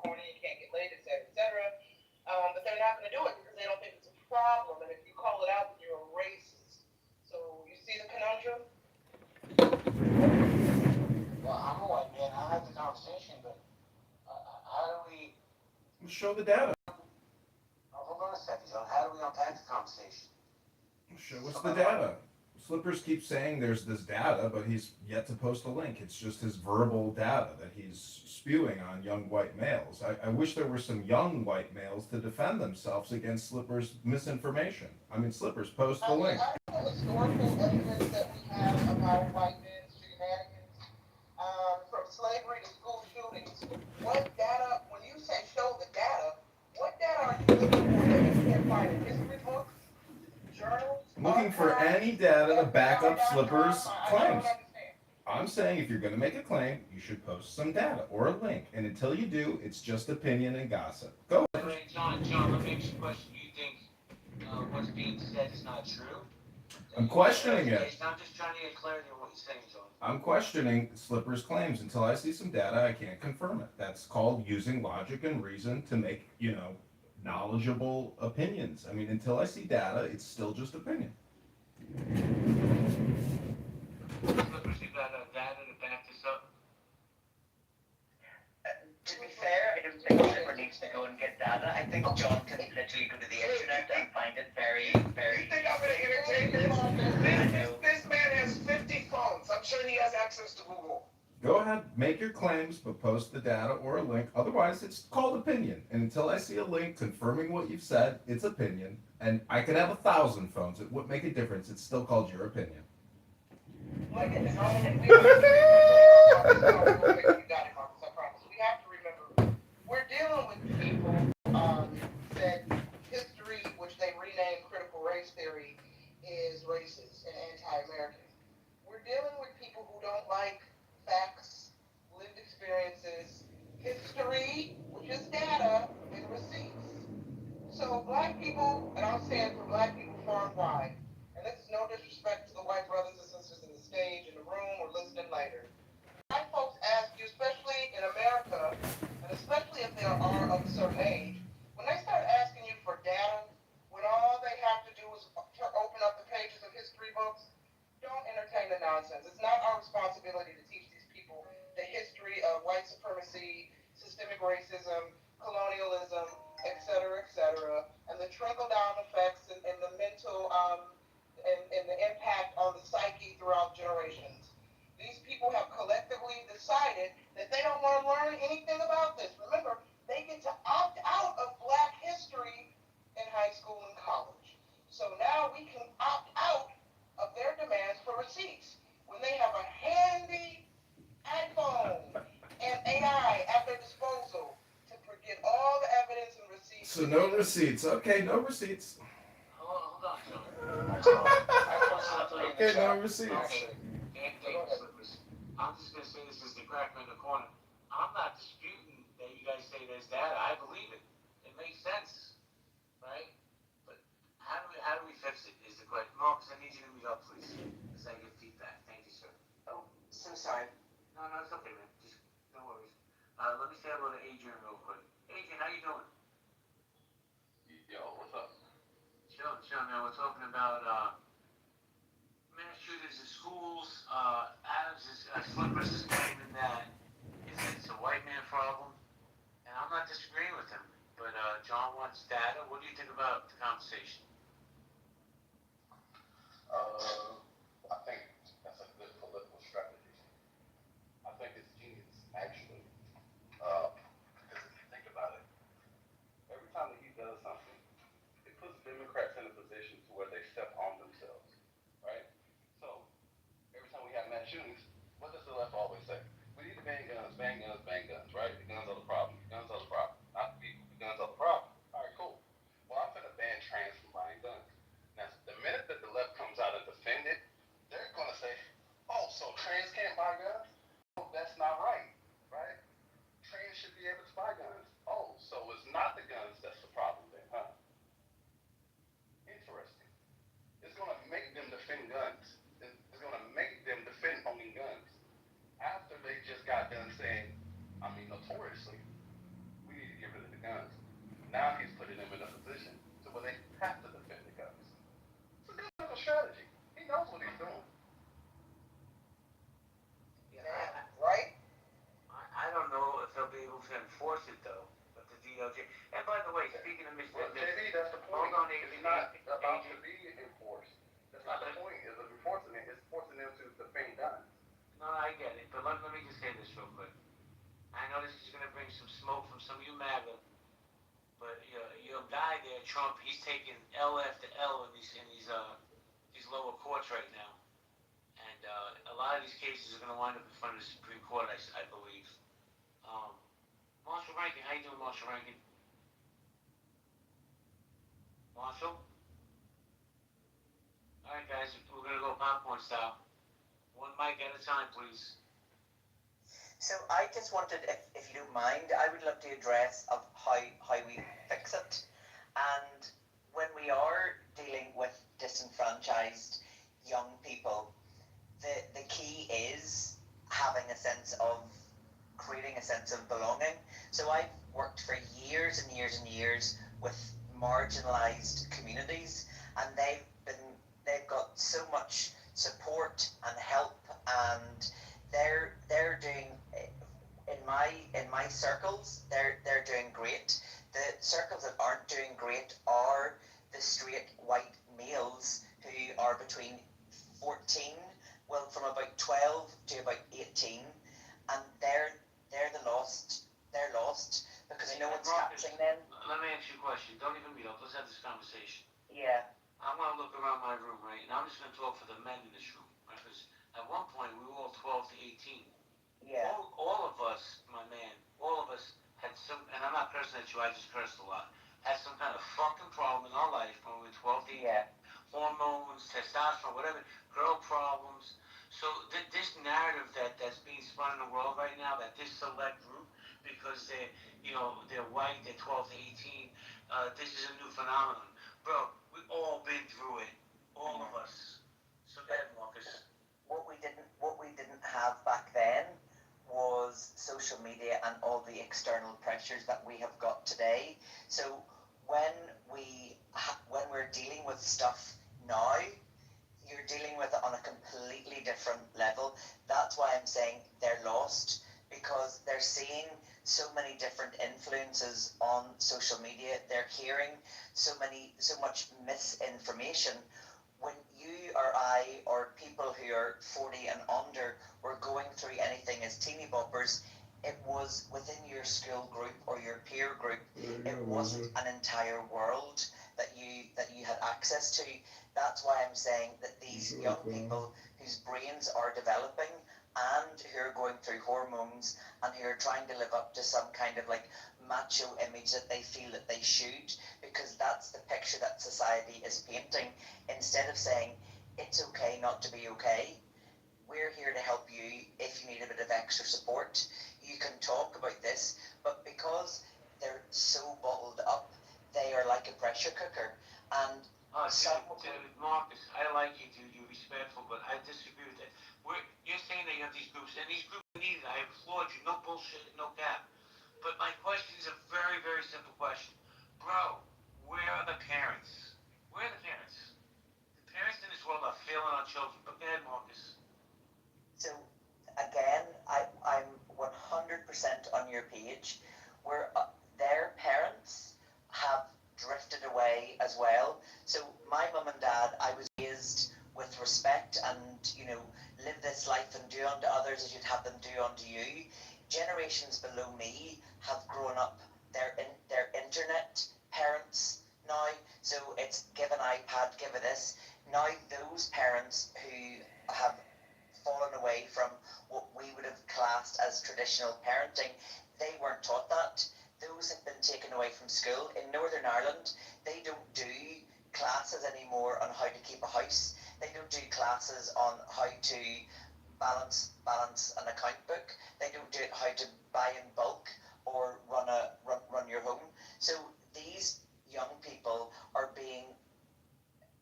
horny, you can't get laid, etc., etc. But they're not going to do it because they don't think it's a problem. And if you call it out, then you're a racist. So you see the conundrum? Well, I'm a white man. I like the conversation, but how do we? Show the data. Hold on a second, John. How do we unpack the conversation? Show us the data. Slippers keeps saying there's this data, but he's yet to post a link. It's just his verbal data that he's spewing on young white males. I wish there were some young white males to defend themselves against Slippers' misinformation. I mean, Slippers, post the link. Are there historical evidence that we have about white men's shenanigans? From slavery to school shootings. What data, when you say show the data, what data are you looking for that you can't find in history books, journals? I'm looking for any data to back up Slippers' I don't claims. understand. I'm saying if you're going to make a claim, you should post some data or a link. And until you do, it's just opinion and gossip. Go. John, let me ask you a question. Do you think what's being said is not true? I'm questioning it. I'm just trying to get clarity on what you're saying, John. I'm questioning Slippers' claims. Until I see some data, I can't confirm it. That's called using logic and reason to make, knowledgeable opinions. I mean, until I see data, it's still just opinion. Slippers, you got data to back this up? To be fair, I don't think Slipper needs to go and get data. I think John can literally go to the internet and find it very, very. You think I'm going to entertain this? This man has 50 phones. I'm sure he has access to Google. Go ahead, make your claims, but post the data or a link. Otherwise, it's called opinion. And until I see a link confirming what you've said, it's opinion. And I could have 1,000 phones. It wouldn't make a difference. It's still called your opinion. Like we have to remember, we're dealing with people that history, which they renamed critical race theory, is racist and anti-American. We're dealing with people who don't like facts, lived experiences, history, which is data, and receipts. So black people, and I'm saying for black people far and wide, and this is no disrespect to the white brothers and sisters in the stage, in the room, or listening later. White folks ask you, especially in America, and especially if they are of a certain age, when they start asking you for data, when all they have to do is open up the pages of history books, don't entertain the nonsense. It's not our responsibility to teach these people the history of white supremacy, systemic racism, colonialism, etc., and the trickle-down effects and the mental and the impact on the psyche throughout generations. These people have collectively decided that they don't want to learn anything about this. Remember, they get to opt out of black history in high school and college. So now we can opt out of their demands for receipts when they have a handy iPhone and AI at their disposal to get all the evidence and receipts. So no receipts. Okay, no receipts. Hold on, John. Okay, no receipts. I'm just going to say this as the cracker in the corner. I'm not disputing that you guys say there's data. I believe it. It makes sense, right? But how do we fix it is the question. Marcus, I need you to mute up, please, because I get feedback. Thank you, sir. Oh, so sorry. No, it's okay, man. Just no worries. Let me say hello to Adrian real quick. Adrian, how you doing? Yo, what's up? Chill, man. We're talking about mass shootings in schools. Slippers is claiming that it's a white man problem, and I'm not disagreeing with him. But John wants data. What do you think about the conversation? I think that's a good political strategy. I think it's genius, actually. Because if you think about it, every time that he does something, it puts Democrats in a position to where they step on themselves, right? So every time we have mass shootings, what does the left always say? We need to ban guns, right? The guns are the problem. The guns are the problem. Not the people. The guns are the problem. All right, cool. Well, I'm going to ban trans from buying guns. Now, the minute that the left comes out and defend it, they're going to say, oh, so trans can't buy guns? Oh, that's not right, right? Trans should be able to buy guns. Oh, so it's not the guns that's the problem then, huh? Interesting. It's going to make them defend guns. It's going to make them defend owning guns. After they just got done saying, I mean, notoriously, we need enforce it though, but the DOJ. And by the way, speaking of Mr. Well, JD, that's the point. Hold on, It's not about AJ. to be enforced. That's not the point, is of enforcing it. It's forcing them to defend guns. No, I get it, but let me just say this real quick. I know this is gonna bring some smoke from some of you MAGA, but your guy there, Trump, he's taking L after L in these lower courts right now, and a lot of these cases are gonna wind up in front of the Supreme Court, I believe. Marshall Rankin, how you doing, Marshall Rankin? Marshall? All right, guys, we're gonna go popcorn style. One mic at a time, please. So I just wanted, if you don't mind, I would love to address of how we fix it. And when we are dealing with disenfranchised young people, the key is having a sense of creating a sense of belonging. So I've worked for years and years and years with marginalized communities, and they've got so much support and help, and they're doing in my circles, they're doing great. The circles that aren't doing great are the straight white males who are between 14, well, from about 12 to about 18, and they're lost because you know what's Marcus, happening then. let me ask you a question. Don't even mute up. Let's have this conversation. Yeah. I'm gonna look around my room, right, and I'm just gonna talk for the men in this room, right? Because at one point we were all 12 to 18. Yeah. All of us, my man, all of us had some, and I'm not cursing at you, I just cursed a lot, had some kind of fucking problem in our life when we were 12 to 18. Yeah. Hormones, testosterone, whatever, girl problems. So this narrative that's being spun in the world right now, that this select group, because they're white, they're 12 to 18, this is a new phenomenon. Bro, we've all been through it. All of us. So go ahead, Marcus. What we didn't have back then was social media and all the external pressures that we have got today. So when we're dealing with stuff now, you're dealing with it on a completely different level. That's why I'm saying they're lost, because they're seeing so many different influences on social media. They're hearing so much misinformation. When you or I or people who are 40 and under were going through anything as teeny boppers, it was within your school group or your peer group. It wasn't an entire world that you had access to. That's why I'm saying that these young people whose brains are developing and who are going through hormones and who are trying to live up to some kind of like macho image that they feel that they should, because that's the picture that society is painting, instead of saying it's okay not to be okay. We're here to help you if you need a bit of extra support. You can talk about this, but because they're so bottled up, they are like a pressure cooker. And Dude, Marcus, I like you, dude. You're respectful, but I disagree with that. You're saying that you have these groups, and these groups are needed. I applaud you. No bullshit, no cap. But my question is a very, very simple question. Bro, where are the parents? Where are the parents? The parents in this world are failing our children. But go ahead, Marcus. So again, I'm 100% on your page, where their parents have drifted away as well. So my mum and dad, I was raised with respect and, live this life and do unto others as you'd have them do unto you. Generations below me have grown up, their internet parents now, so it's give an iPad, give a this. Now those parents who have fallen away from what we would have classed as traditional parenting, they weren't taught that. Those have been taken away from school. In Northern Ireland, they don't do classes anymore on how to keep a house. They don't do classes on how to balance an account book. They don't do it how to buy in bulk or run your home. So these young people are being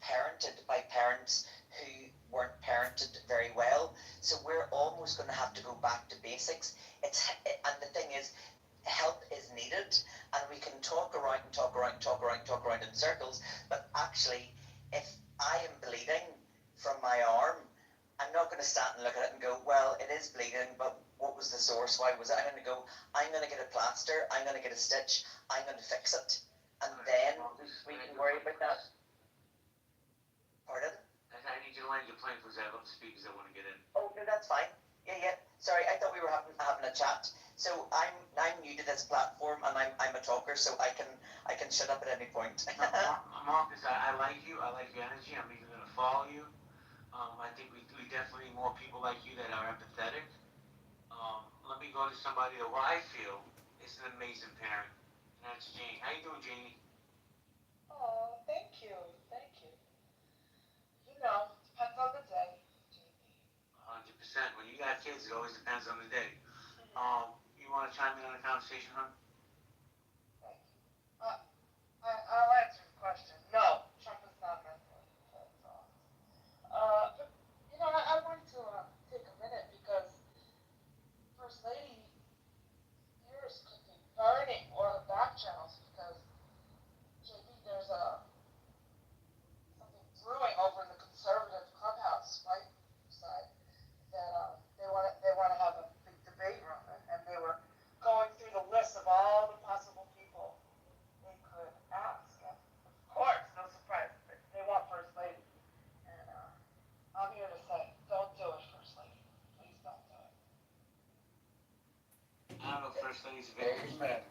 parented by parents who weren't parented very well. So we're almost going to have to go back to basics. And the thing is, help is needed, and we can talk around in circles, but actually, if I am bleeding from my arm, I'm not going to stand and look at it and go, well, it is bleeding, but what was was the source? Why was it? I'm going to go, I'm going to get a plaster, I'm going to get a stitch, I'm going to fix it. And then we can worry about that. Pardon? I need you to land your plane because I love the speakers that want to get in. Oh, no, that's fine. Yeah. Sorry, I thought we were having a chat. So I'm new to this platform and I'm a talker, so I can shut up at any point. Marcus, I like you. I like your energy. I'm even going to follow you. I think we definitely need more people like you that are empathetic. Let me go to somebody that I feel is an amazing parent. And that's Jane. How you doing, Janie? Oh, thank you. You know, depends on the day, JP. 100%. When you got kids, it always depends on the day. You want to chime in on the conversation, hon? Thank you. I'll answer the question. No, Trump is not mentally ill. But, you know, I wanted to take a minute because First Lady, ears could be burning or the back channels because, JP, there's something brewing over in the conservative clubhouse, right side, that they want to have a big debate room, and they were going through the list of all the possible people they could ask. And of course, no surprise, they want First Lady. And I'm here to say, don't do it, First Lady. Please don't do it. I don't know if First Lady's available. Amen.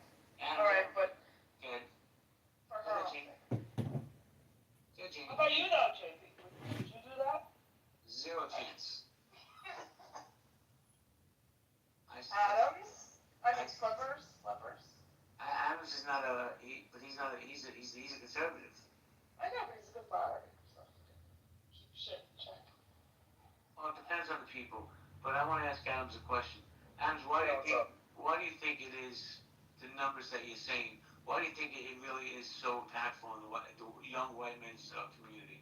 All right, but Good. for Go her. ahead, Janie. Good, Janie. How about you, though, JP? Would you do that? Zero chance. Adams? I mean, Slippers? Adams is not but he's not he's a conservative. I know, but he's a good moderator, so keep shit in check. Well, it depends on the people. But I want to ask Adams a question. Adams, why do you think it is the numbers that you're saying? Why do you think it really is so impactful in the young white men's community?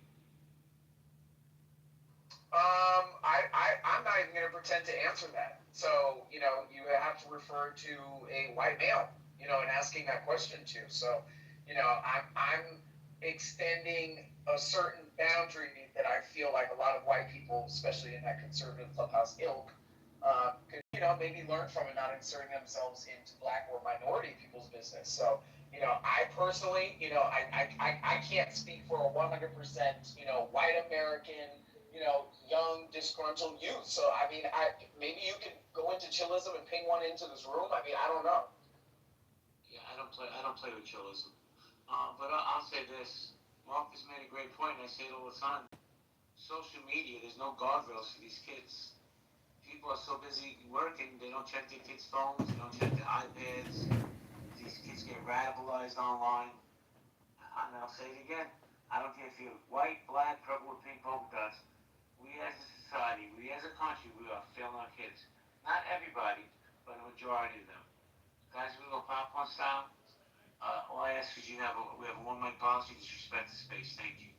I'm not even going to pretend to answer that. So, you know, you have to refer to a white male, you know, and asking that question to. So, you know, I'm extending a certain boundary that I feel like a lot of white people, especially in that conservative clubhouse ilk, could, you know, maybe learn from and not inserting themselves into black or minority people's business. So, you know, I personally, you know, I can't speak for a 100%, you know, white American, you know, young, disgruntled youth. So, I mean, maybe you could go into chillism and ping one into this room. I mean, I don't know. Yeah, I don't play with chillism. But I'll say this. Marcus made a great point, and I say it all the time. Social media, there's no guardrails for these kids. People are so busy working, they don't check their kids' phones, they don't check their iPads. These kids get radicalized online. And I'll say it again. I don't care if you're white, black, purple, or pink polka dots. We as a society, we as a country, we are failing our kids. Not everybody, but a majority of them. Guys, we go popcorn style. All I ask is we have a one mic policy, disrespect the space. Thank you.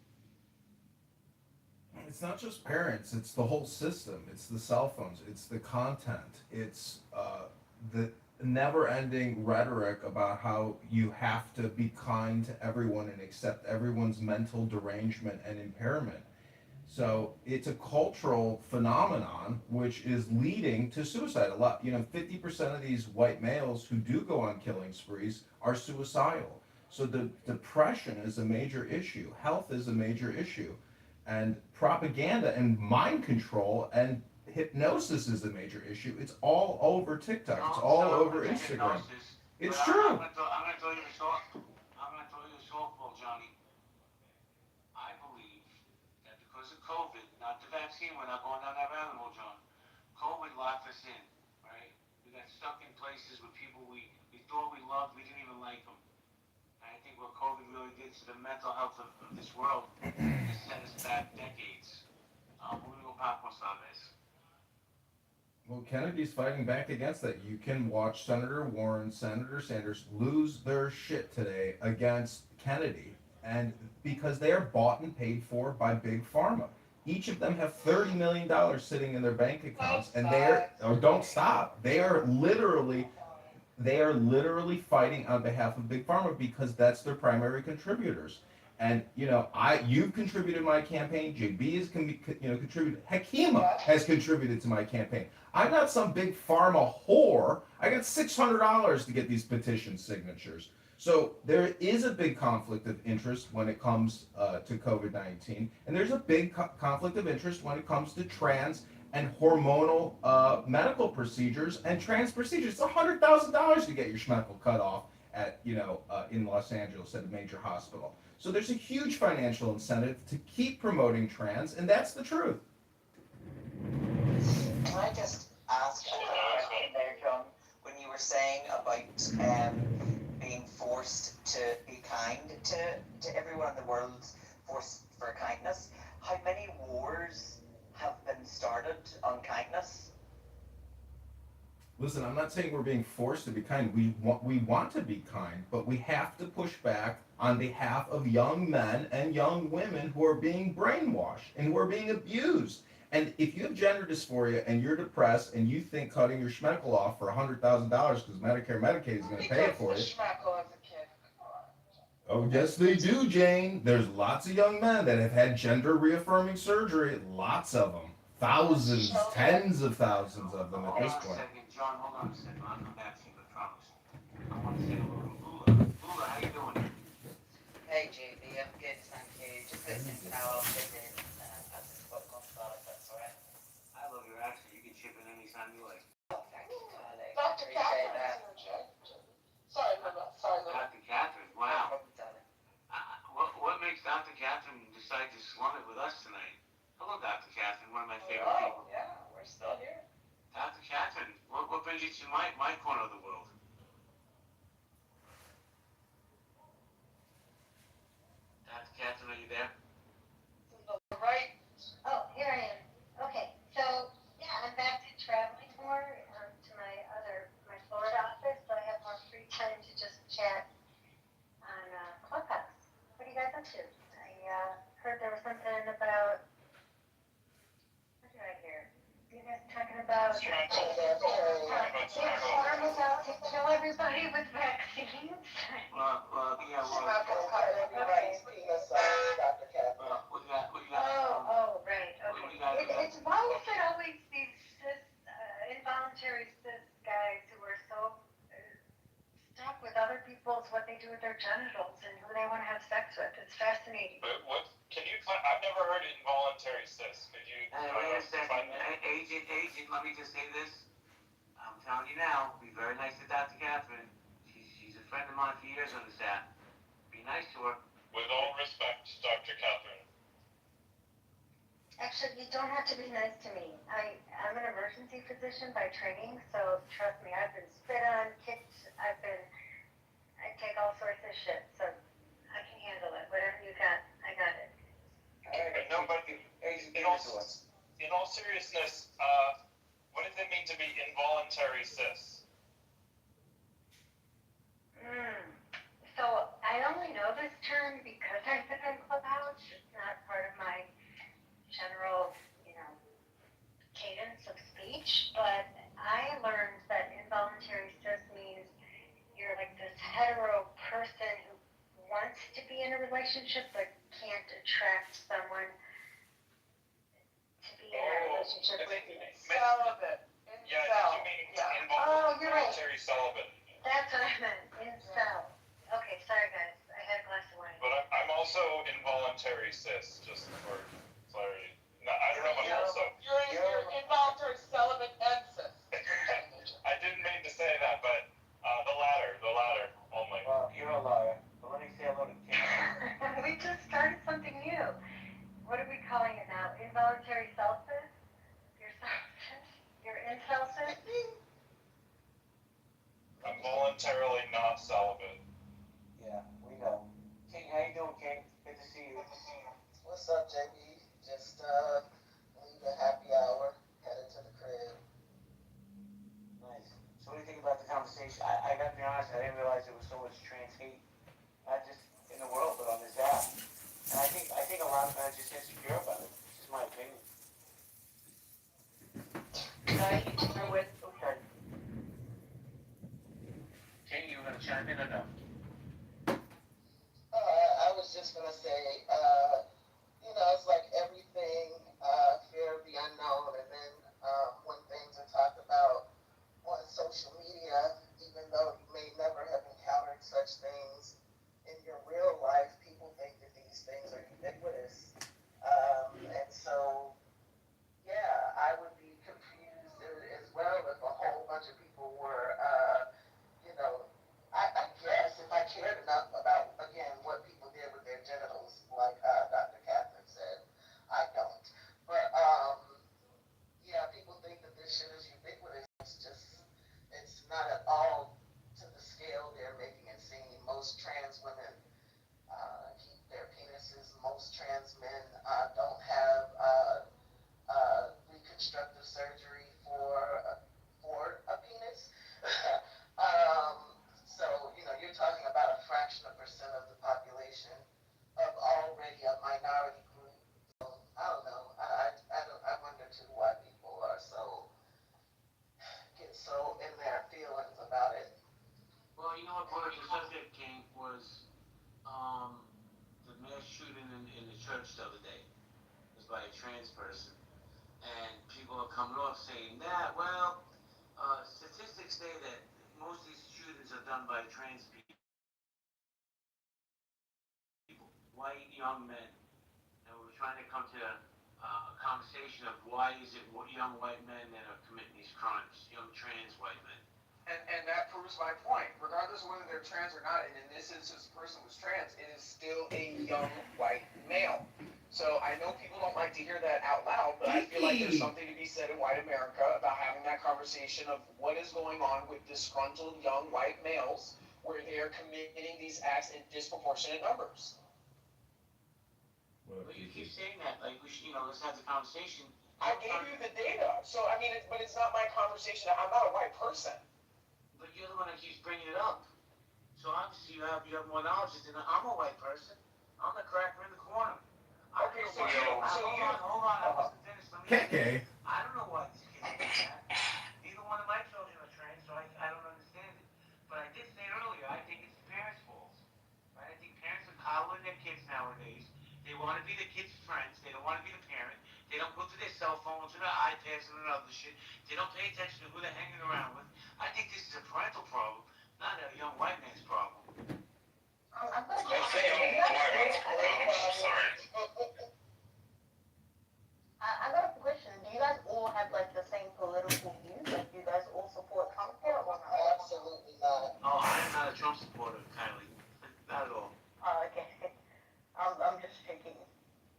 It's not just parents, it's the whole system. It's the cell phones, it's the content, it's the never-ending rhetoric about how you have to be kind to everyone and accept everyone's mental derangement and impairment. So it's a cultural phenomenon which is leading to suicide. A lot, 50% of these white males who do go on killing sprees are suicidal. So the depression is a major issue. Health is a major issue. And propaganda and mind control and hypnosis is a major issue. It's all over TikTok. It's all over Instagram. It's true. I'm gonna throw you a softball, Johnny. I believe that because of COVID, not the vaccine, we're not going down that rabbit hole, John. COVID locked us in, right? We got stuck in places with people we thought we loved, we didn't even like them. And I think what COVID really did to the mental health of this world is set us back decades. We're gonna go popcorn style, guys. Well, Kennedy's fighting back against that. You can watch Senator Warren, Senator Sanders lose their shit today against Kennedy, and because they are bought and paid for by big pharma. Each of them have $30 million sitting in their bank accounts, and don't stop. They are literally fighting on behalf of big pharma because that's their primary contributors. And you've contributed to my campaign. JB has contributed. Hakima has contributed to my campaign. I'm not some big pharma whore. I got $600 to get these petition signatures. So there is a big conflict of interest when it comes to COVID-19, and there's a big conflict of interest when it comes to trans and hormonal medical procedures and trans procedures. It's $100,000 to get your schmeckle cut off at in Los Angeles at a major hospital. So there's a huge financial incentive to keep promoting trans, and that's the truth. Can I just ask a question there, John? When you were saying about being forced to be kind to everyone in the world, forced for kindness, how many wars have been started on kindness? Listen, I'm not saying we're being forced to be kind. We want to be kind, but we have to push back on behalf of young men and young women who are being brainwashed and who are being abused. And if you have gender dysphoria and you're depressed and you think cutting your schmeckle off for $100,000 because Medicare Medicaid is going to pay it for you. Oh, yes, they do, Jane. There's lots of young men that have had gender reaffirming surgery. Lots of them. Thousands, tens of thousands of them at this point. Hold on a second, John, hold on a second. I'll come back to you, I promise. I want to say hello to Lula. Lula, how you doing? Hey, JB, I'm good, thank you. Just listening to how I'll fit in as this podcast starts, that's alright. I love your accent. You can chip in anytime you like. Oh, thank you, darling. Dr. Appreciate Catherine that. is here, Jay. Sorry, Lula. Dr. Catherine, No wow. problem, darling. What makes Dr. Catherine decide to slum it with us tonight? Hello, Dr. Catherine, one of my favorite people. Yeah, we're still here. Dr. Catherine, what brings you to my corner of the world? Dr. Catherine, are you there? Right? Oh, here I am. Okay, so yeah, I'm back to traveling more to my Florida office, so I have more free time to just chat on Clubhouse. What are you guys up to? I heard there was something about. What did I hear? You guys talking about big pharma's out to kill everybody with vaccines? Yeah, She's not going to cut everybody's penis off, Dr. Catherine. we got. Right. What Okay. do you got? It's why is it always these involuntary cis guys who are so stuck with other people's what they do with their genitals and who they want to have sex with? It's fascinating. But what? Can you? I've never heard involuntary cis. Could you? Wait a second, define that? agent, let me just say this. I'm telling you now, be very nice to Dr. Catherine. She's a friend of mine for years on this app. Be nice to her. With all respect, Dr. Catherine. Actually, you don't have to be nice to me. I'm an emergency physician by training, so trust me, I've been spit on, kicked, I take all sorts of shit, so I can handle it. Whatever you got, I got it. No, but in all seriousness, what does it mean to be involuntary cis? So I only know this term because I've been in Clubhouse. It's not part of my general, cadence of speech, but I learned that involuntary cis means you're like this hetero person who wants to be in a relationship but can't attract someone to be in a relationship with. Celibate. Yeah, did you mean involuntary celibate? That's what I meant, incel. Okay, sorry guys, I had a glass of wine. But I'm also involuntary cis, just for clarity. No, I don't know about also. You're involuntary celibate and cis. I didn't mean to say that, but the latter only. Well, you're a liar. But let me say hello to Kim. We just started something new. What are we calling it now? Involuntary self-cis? You're self-cis? You're incel-cis? I'm voluntarily not celibate. Yeah, we know. King, how you doing, King? Good to see you. What's up, JB? Just leave a happy hour, headed to the crib. Nice. So what do you think about the conversation? I gotta be honest, I didn't realize there was so much trans hate, not just in the world, but on this app. And I think a lot of men are just insecure about it. This is my opinion. Okay. King, you were gonna chime in or no? I was just gonna say subject came was the mass shooting in the church the other day. It was by a trans person, and people are coming off saying that, well, statistics say that most of these shootings are done by trans people, white young men, and we were trying to come to a conversation of why is it young white men that are committing these crimes, young trans white men. And that proves my point. Regardless of whether they're trans or not, and in this instance, the person was trans, it is still a young white male. So I know people don't like to hear that out loud, but I feel like there's something to be said in white America about having that conversation of what is going on with disgruntled young white males where they are committing these acts in disproportionate numbers. But you keep saying that, like we should, let's have the conversation. I gave you the data, so I mean, but it's not my conversation. I'm not a white person. But you're the one that keeps bringing it up. So obviously you have more knowledge than I'm a white person. I'm the cracker in the corner. Okay, so you. Hold on, I wasn't finished. I don't know why these kids do that. Neither one of my children are trans, so I don't understand it. But I did say earlier, I think it's the parents' fault. Right? I think parents are coddling their kids nowadays. They want to be the kids' friends. They don't want to be the parent. They don't go to their cell phones or their iPads and other shit. They don't pay attention to who they're hanging around with. I think this is a parental problem, not a young white man's problem. I'm gonna Don't say young white man's problem. Sorry. I got a question. Do you guys all have like the same political views? Like, do you guys all support Trump here or not? Absolutely not. Oh, I'm not a Trump supporter, Kylie. Not at all. Oh, okay. I'm just checking.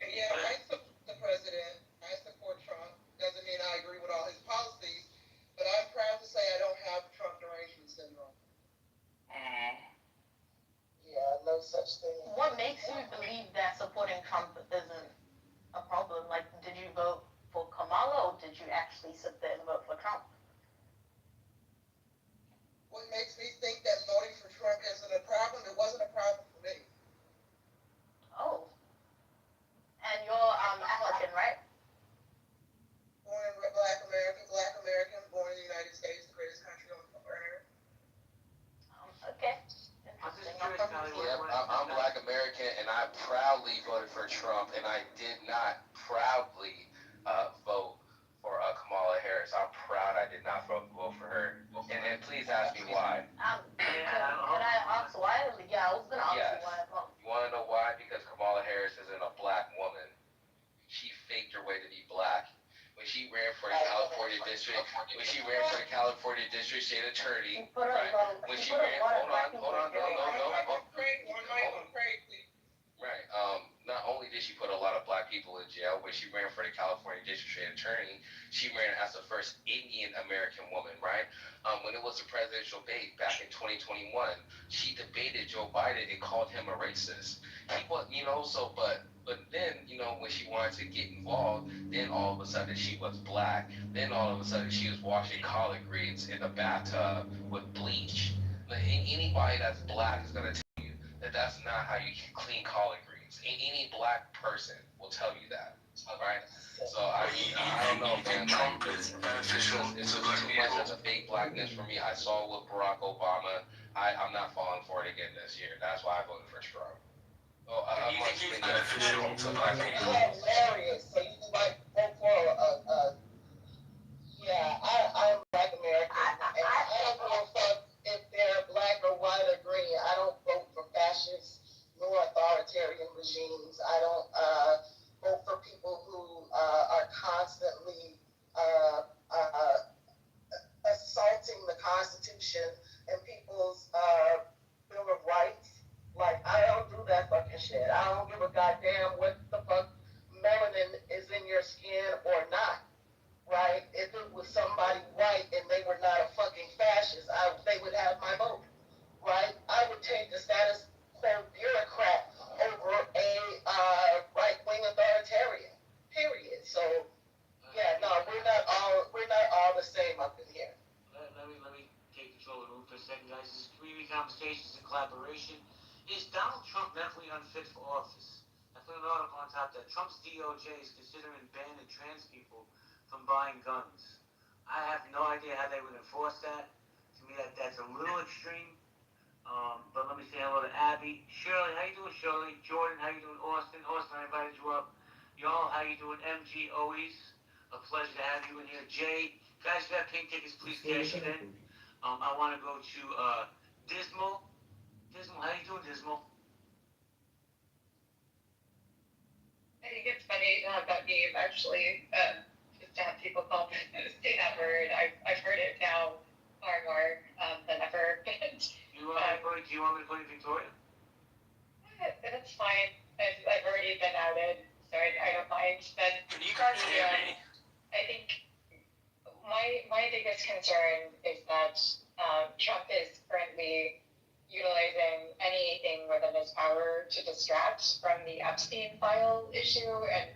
Yeah, I support the president. I support Trump. Doesn't mean I agree with all his policies, but I'm proud to say I don't have Trump derangement syndrome. Yeah, no such thing. What makes you believe that supporting Trump isn't a problem? Like, did you vote for Kamala or did you actually sit there and vote for Trump? What makes me think that voting for Trump isn't a problem? It wasn't a problem for me. Oh. And you're African, right? Born in Black American, born in the United States, the greatest country on earth. Okay. I'm just Interesting. curious, Kylie, Yeah, I'm Black American, and I proudly voted for Trump, and I did not proudly vote for Kamala Harris. I'm proud I did not vote for her. And please ask me why. Could I ask why? Yeah, I was gonna ask Yes. you why as well. You want to know why? Because Kamala Harris isn't a black woman. She faked her way to be black. When she ran for the California district, state attorney, right? When she ran, hold on, no. Craig, one mic on Craig, please. Right. Not only did she put a lot of black people in jail, when she ran for the California District State Attorney, she ran as the first Indian American woman, right? When it was a presidential debate back in 2021, she debated Joe Biden and called him a racist. He was, but then, when she wanted to get involved, then all of a sudden she was black. Then all of a sudden she was washing collard greens in the bathtub with bleach. Anybody that's black is gonna tell you that that's not how you clean collard greens. Any black person will tell you that, right? So I don't know, man. Trump is beneficial It's to too black much people. of a fake blackness for me. I saw with Barack Obama. I'm not falling for it again this year. That's why I voted for Trump. Oh, You think he's beneficial to black people? Hilarious. So you like vote for I'm Black American. And I don't give a fuck if they're black or white or green. I don't vote for fascists nor authoritarian regimes. I don't vote for people who are constantly assaulting the Constitution and people's Bill of Rights. Like, I don't do that fucking shit. I don't give a goddamn what the fuck melanin is in your skin or not. Right? If it was somebody white and they were not a fucking fascist, they would have my vote. Right? I would take the status quo bureaucrat over a right-wing authoritarian. Period. So yeah, no, we're not all the same up in here. Let me take control of the room for a second, guys. This is community conversations and collaboration. Is Donald Trump mentally unfit for office? I put an article on top that Trump's DOJ is considering banning trans people from buying guns. I have no idea how they would enforce that. To me, that's a little extreme. But let me say hello to Abby. Shirley, how you doing, Shirley? Jordan, how you doing? Austin, I invited you up. Y'all, how you doing? MG, always a pleasure to have you in here. Jay, guys, if you have pink tickets, please cash it in. I want to go to Dismal. Dismal, how you doing, Dismal? I think it's funny to have that name actually, just to have people call say that word. I've heard it now far more than ever. Do you want me to call you Victoria? That's fine. I've already been outed, so I don't mind. But You guys hear me? I think my biggest concern is that Trump is currently utilizing anything within his power to distract from the Epstein file issue, and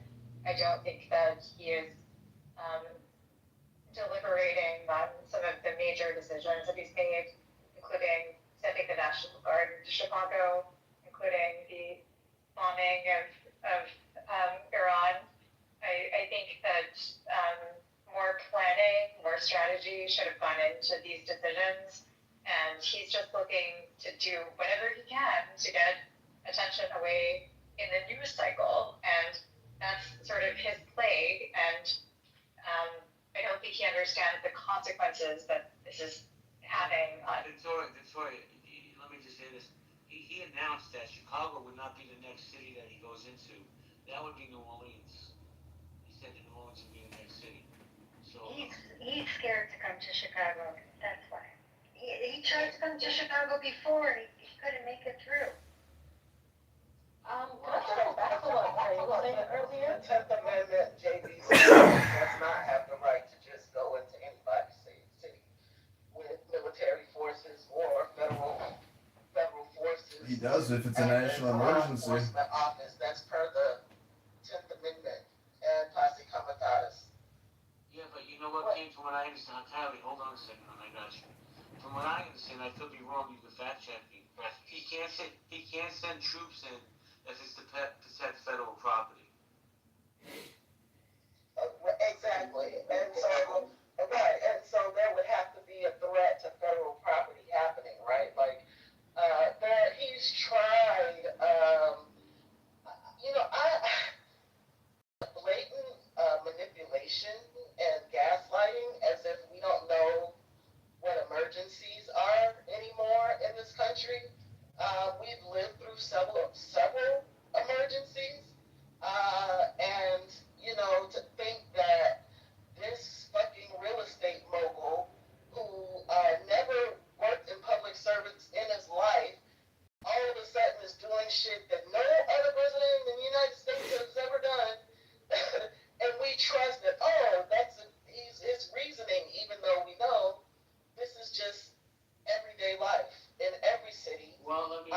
I don't think that he is deliberating on some of the major decisions that he's made, including sending the National Guard to Chicago, including the bombing of Iran. I think that more planning, more strategy should have gone into these decisions, and he's just looking to do whatever he can to get attention away in the news cycle, and that's sort of his play. And I don't think he understands the consequences that this is having on. Victoria, let me just say this. He announced that Chicago would not be the next city that he goes into. That would be New Orleans. He said that New Orleans would be the next city. So He's scared to come to Chicago. That's why. He tried to come to Chicago before. He couldn't make it through. Can I go back to what Ray was saying earlier? The 10th Amendment, JB does not have the right to just go into anybody's city with military forces or federal forces. He does if it's a national emergency. Enforcement office. That's per the 10th Amendment and Posse Comitatus. yeah, but you know what came from what I understand? Kylie, hold on a second, I got you. From what I understand, I could be wrong. You can fact check me. He can't send troops in if it's to protect federal property. Exactly. And so there would have to be a threat to federal property happening, right? Like he's tried blatant manipulation and gaslighting as if we don't know what emergencies are anymore in this country. We've lived through several emergencies, and to think that this fucking real estate mogul who never worked in public service in his life all of a sudden is doing shit that no other president in the United States has ever done, and we trust that his reasoning, even though we know this is just everyday life in every city. Well, let me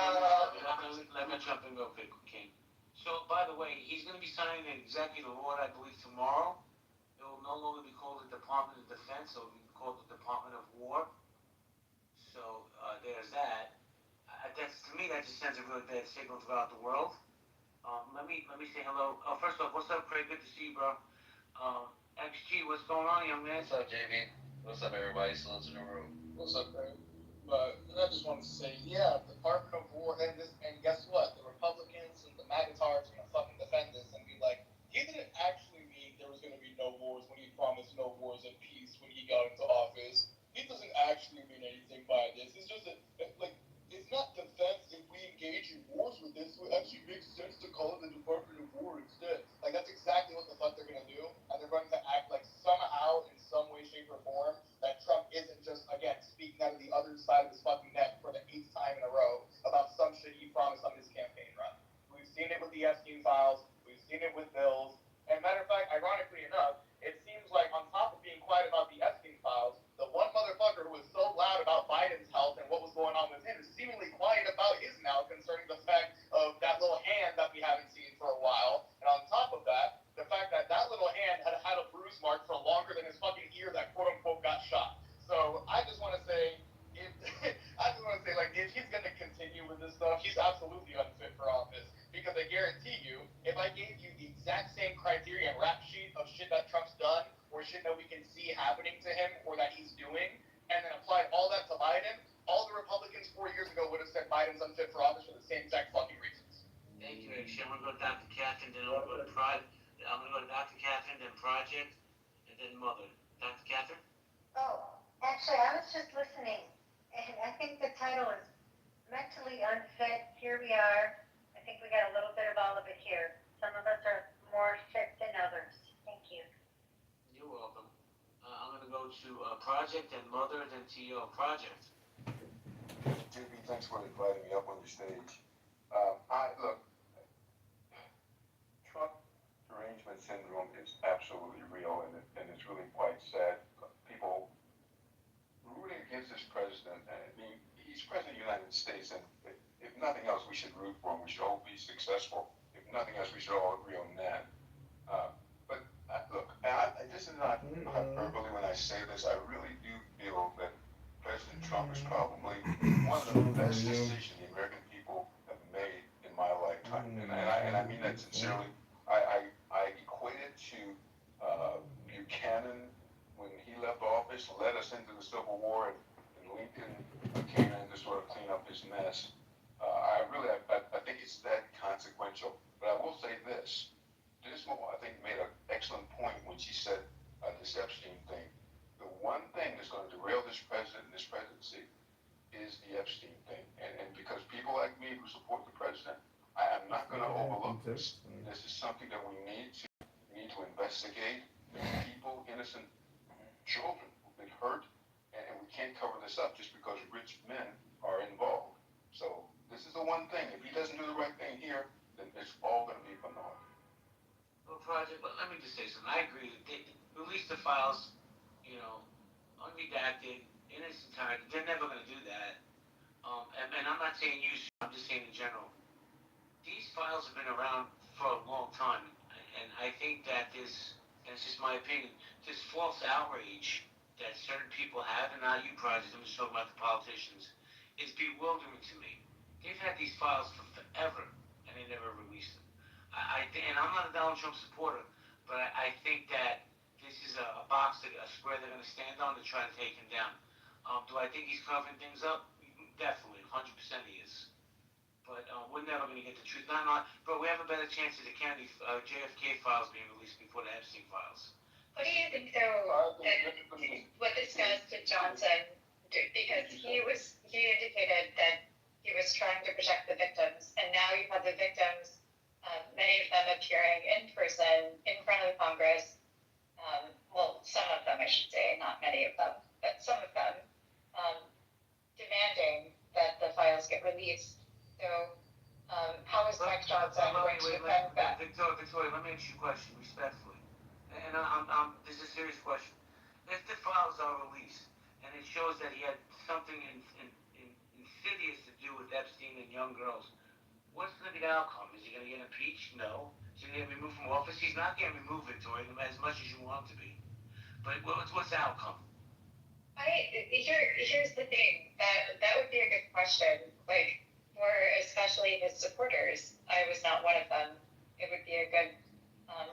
jump in real quick, King. So, by the way, he's going to be signing an executive order, I believe, tomorrow. It will no longer be called the Department of Defense. It will be called the Department of War. So, there's that. To me, that just sends a really bad signal throughout the world. Let me say hello. First off, what's up, Craig? Good to see you, bro. XG, what's going on, young man? What's up, JB? What's up, everybody? Salutes in the room. What's up, Craig? But I just want to say, yeah, the Department of War, and guess what? The Republicans and the MAGA-tards are going to fucking defend this and be like, he didn't actually mean there was going to be no wars when he promised no wars and peace when he got into office. He doesn't actually mean anything by this. It's just it's not defense if we engage in wars with this. It actually makes sense to call it the Department of War instead. Like, that's exactly what the fuck they're going to do. And they're going to act like somehow, in some way, shape, or form, that Trump isn't just, again, speaking out of the other side of his fucking neck for the 8th time in a row about some shit he promised on his campaign run. We've seen it with the Epstein files. We've seen it with bills. And matter of fact, ironically enough, it seems like on top of being quiet about the Epstein files, the one motherfucker who was so loud about Biden's health and what was going on with him is seemingly quiet about his now concerning the fact of that little hand that we haven't seen for a while. And on top of that, the fact that that little hand had a bruise mark for longer than his fucking ear that quote unquote got shot. So I just want to say, if he's going to continue with this stuff, he's absolutely unfit for office. Because I guarantee you, if I gave you the exact same criteria and rap sheet of shit that Trump's done, or shit that we can see happening to him, or that he's doing, and then applied all that to Biden, all the Republicans 4 years ago would have Biden's unfit for office for the same exact fucking reasons. Thank you, Rich. I'm gonna go to Dr. Catherine, then I'm gonna go to I'm gonna go to Dr. Catherine, then Project, and then Mother. Dr. Catherine? Oh, actually, I was just listening, and I think the title is Mentally Unfit. Here we are. I think we got a little bit of all of it here. Some of us are more fit than others. Thank you. You're welcome. I'm gonna go to Project, then Mother, then TO. Project. JB, thanks for inviting me up on your stage. Look, Trump derangement syndrome is absolutely real, and it's really quite sad. People rooting against this president, I mean, he's president of the United States, and if nothing else, we should root for him. We should all be successful. If nothing else, we should all agree on that. But look, this is not hyperbole when I say this. I really do feel that President Trump is probably one of the best decisions the American people have made in my lifetime, and I mean that sincerely. I equate it to Buchanan when he left office, led us into the Civil War, and Lincoln came in to sort of clean up his mess. I think it's that consequential. But I will say this: Dismal, I think, made an excellent point when she said this Epstein thing. The one thing that's going to derail this president and this presidency is the Epstein thing. And because people like me who support the president, I am not going to overlook this. This is something that we need to investigate. There are people, innocent children, who've been hurt, and we can't cover this up just because rich men are involved. So this is the one thing. If he doesn't do the right thing here, then it's all going to be for naught. Well, Project, let me just say something. I agree that they release the files, unredacted, in its entirety. They're never going to do that. And I'm not saying you should, I'm just saying in general. These files have been around for a long time, and I think that this, and it's just my opinion, this false outrage that certain people have, and not you, Project, I'm just talking about the politicians, is bewildering to me. They've had these files for forever, and they never released them. And I'm not a Donald Trump supporter, but I think that this is a square they're going to stand on to try to take him down. Do I think he's covering things up? Definitely, 100% he is. But we're never going to get the truth. But we have a better chance of the Kennedy, JFK files being released before the Epstein files. What do you think, though, that what this does to Johnson? Because he indicated that he was trying to protect the victims, and now you have the victims, many of them appearing in person in front of the Congress. Well, some of them, I should say, not many of them, but some of them, demanding that the files get released. So, how is Mike Johnson going to defend that? Victoria, let me ask you a question respectfully. And this is a serious question. If the files are released and it shows that he had something insidious to do with Epstein and young girls, what's going to be the outcome? Is he going to get impeached? No. Is he going to get removed from office? He's not getting removed, Victoria, as much as you want him to be. But what's the outcome? Here's the thing. That would be a good question. Like, for especially his supporters, I was not one of them. It would be a good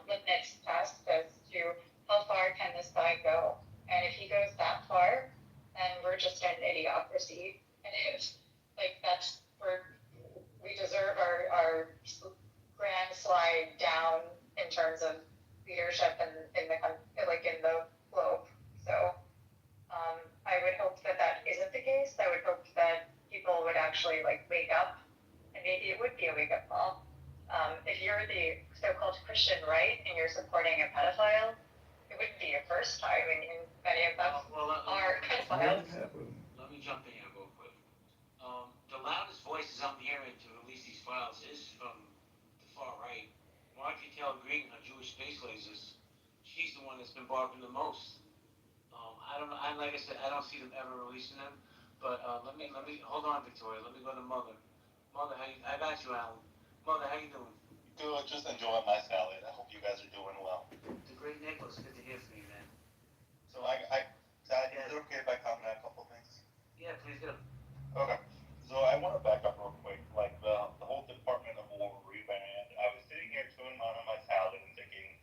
litmus test as to how far can this guy go. And if he goes that far, then we're just an idiocracy. And if, like, that's where we deserve our grand slide down in terms of leadership in the globe. So I would hope that isn't the case. I would hope that people would actually wake up, and maybe it would be a wake up call. If you're the so-called Christian right and you're supporting a pedophile, it wouldn't be your first time, and many of them are pedophiles. Let me jump in here real quick. The loudest voices I'm hearing to release these files is from the far right. Marjorie Taylor Greene, her Jewish space lasers, she's the one that's been barking the most. I don't know. Like I said, I don't see them ever releasing them. But let me hold on, Victoria. Let me go to Mother. Mother, I got you, Alan. Mother, how you doing? Good, just enjoying my salad. I hope you guys are doing well. The great Nicholas, good to hear from you, man. So is it okay if I comment on a couple of things? Yeah, please do. Okay. So I want to back up real quick. Like the whole Department of War rebrand. I was sitting here chewing on my salad and thinking,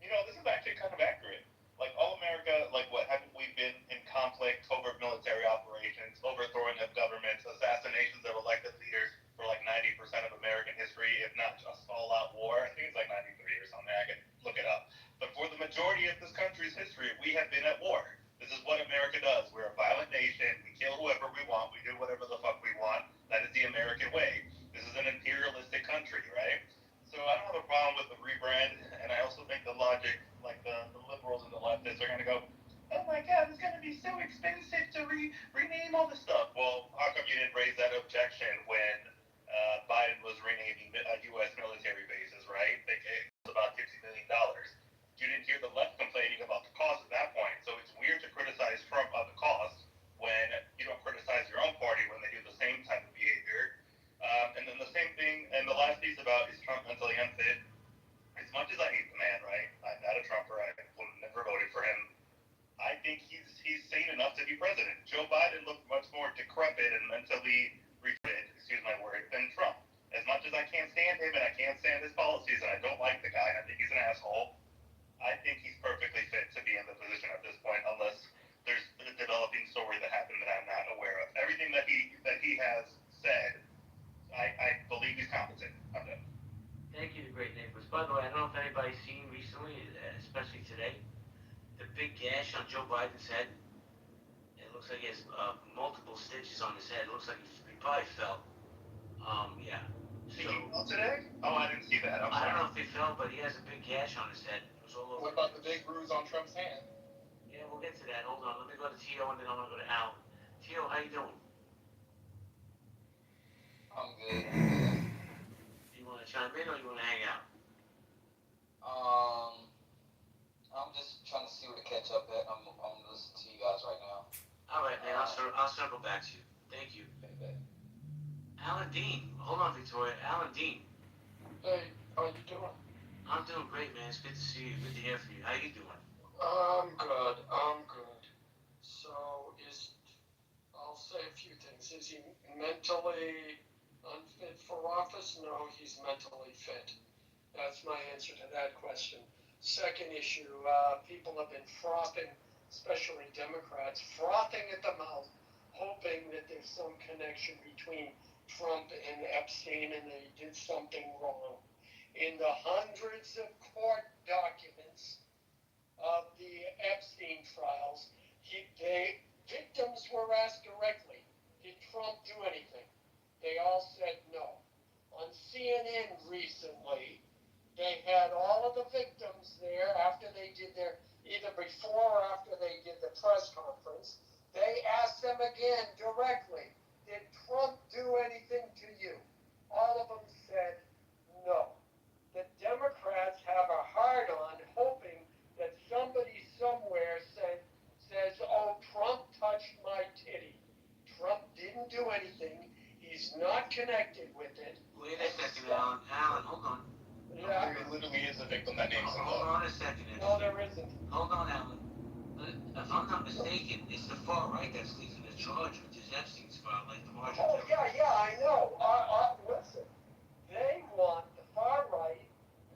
this is actually kind of accurate. Like all America, haven't we been in conflict, covert military operations, overthrowing of governments, assassination seen recently, especially today? The big gash on Joe Biden's head. It looks like he has multiple stitches on his head. It looks like he probably fell. Yeah. Did So he fell today? Oh, I didn't see that. I'm I sorry. don't know if he fell, but he has a big gash on his head. It was all over. What about the big bruise on Trump's hand? Yeah, we'll get to that. Hold on. Let me go to Tio and then I want to go to Al. Tio, how you doing? I'm good. You want to chime in or you want to hang out? I'm just trying to see where to catch up at. I'm listening to you guys right now. All right, man. I'll circle back to you. Thank you. Okay. Alan Dean. Hold on, Victoria. Alan Dean. Hey, how you doing? I'm doing great, man. It's good to see you. Good to hear from you. How you doing? I'm good. So, I'll say a few things. Is he mentally unfit for office? No, he's mentally fit. That's my answer to that question. Second issue, people have been frothing, especially Democrats, frothing at the mouth, hoping that there's some connection between Trump and Epstein and they did something wrong. In the hundreds of court documents of the Epstein trials, victims were asked directly, did Trump do anything? They all said no. On CNN recently, they had all of the victims there after they did either before or after they did the press conference. They asked them again directly, did Trump do anything to you? All of them said no. The Democrats have a hard-on hoping that somebody somewhere says, oh, Trump touched my titty. Trump didn't do anything. He's not connected with it. Wait a second, Alan. Alan, hold on. Yeah. There literally is a victim that names him. Hold on a second. No, there isn't. Hold on, Alan. If I'm not mistaken, it's the far right that's leading the charge, which is Epstein's file, like the margin. Oh, yeah, I know. Listen, they want the far right.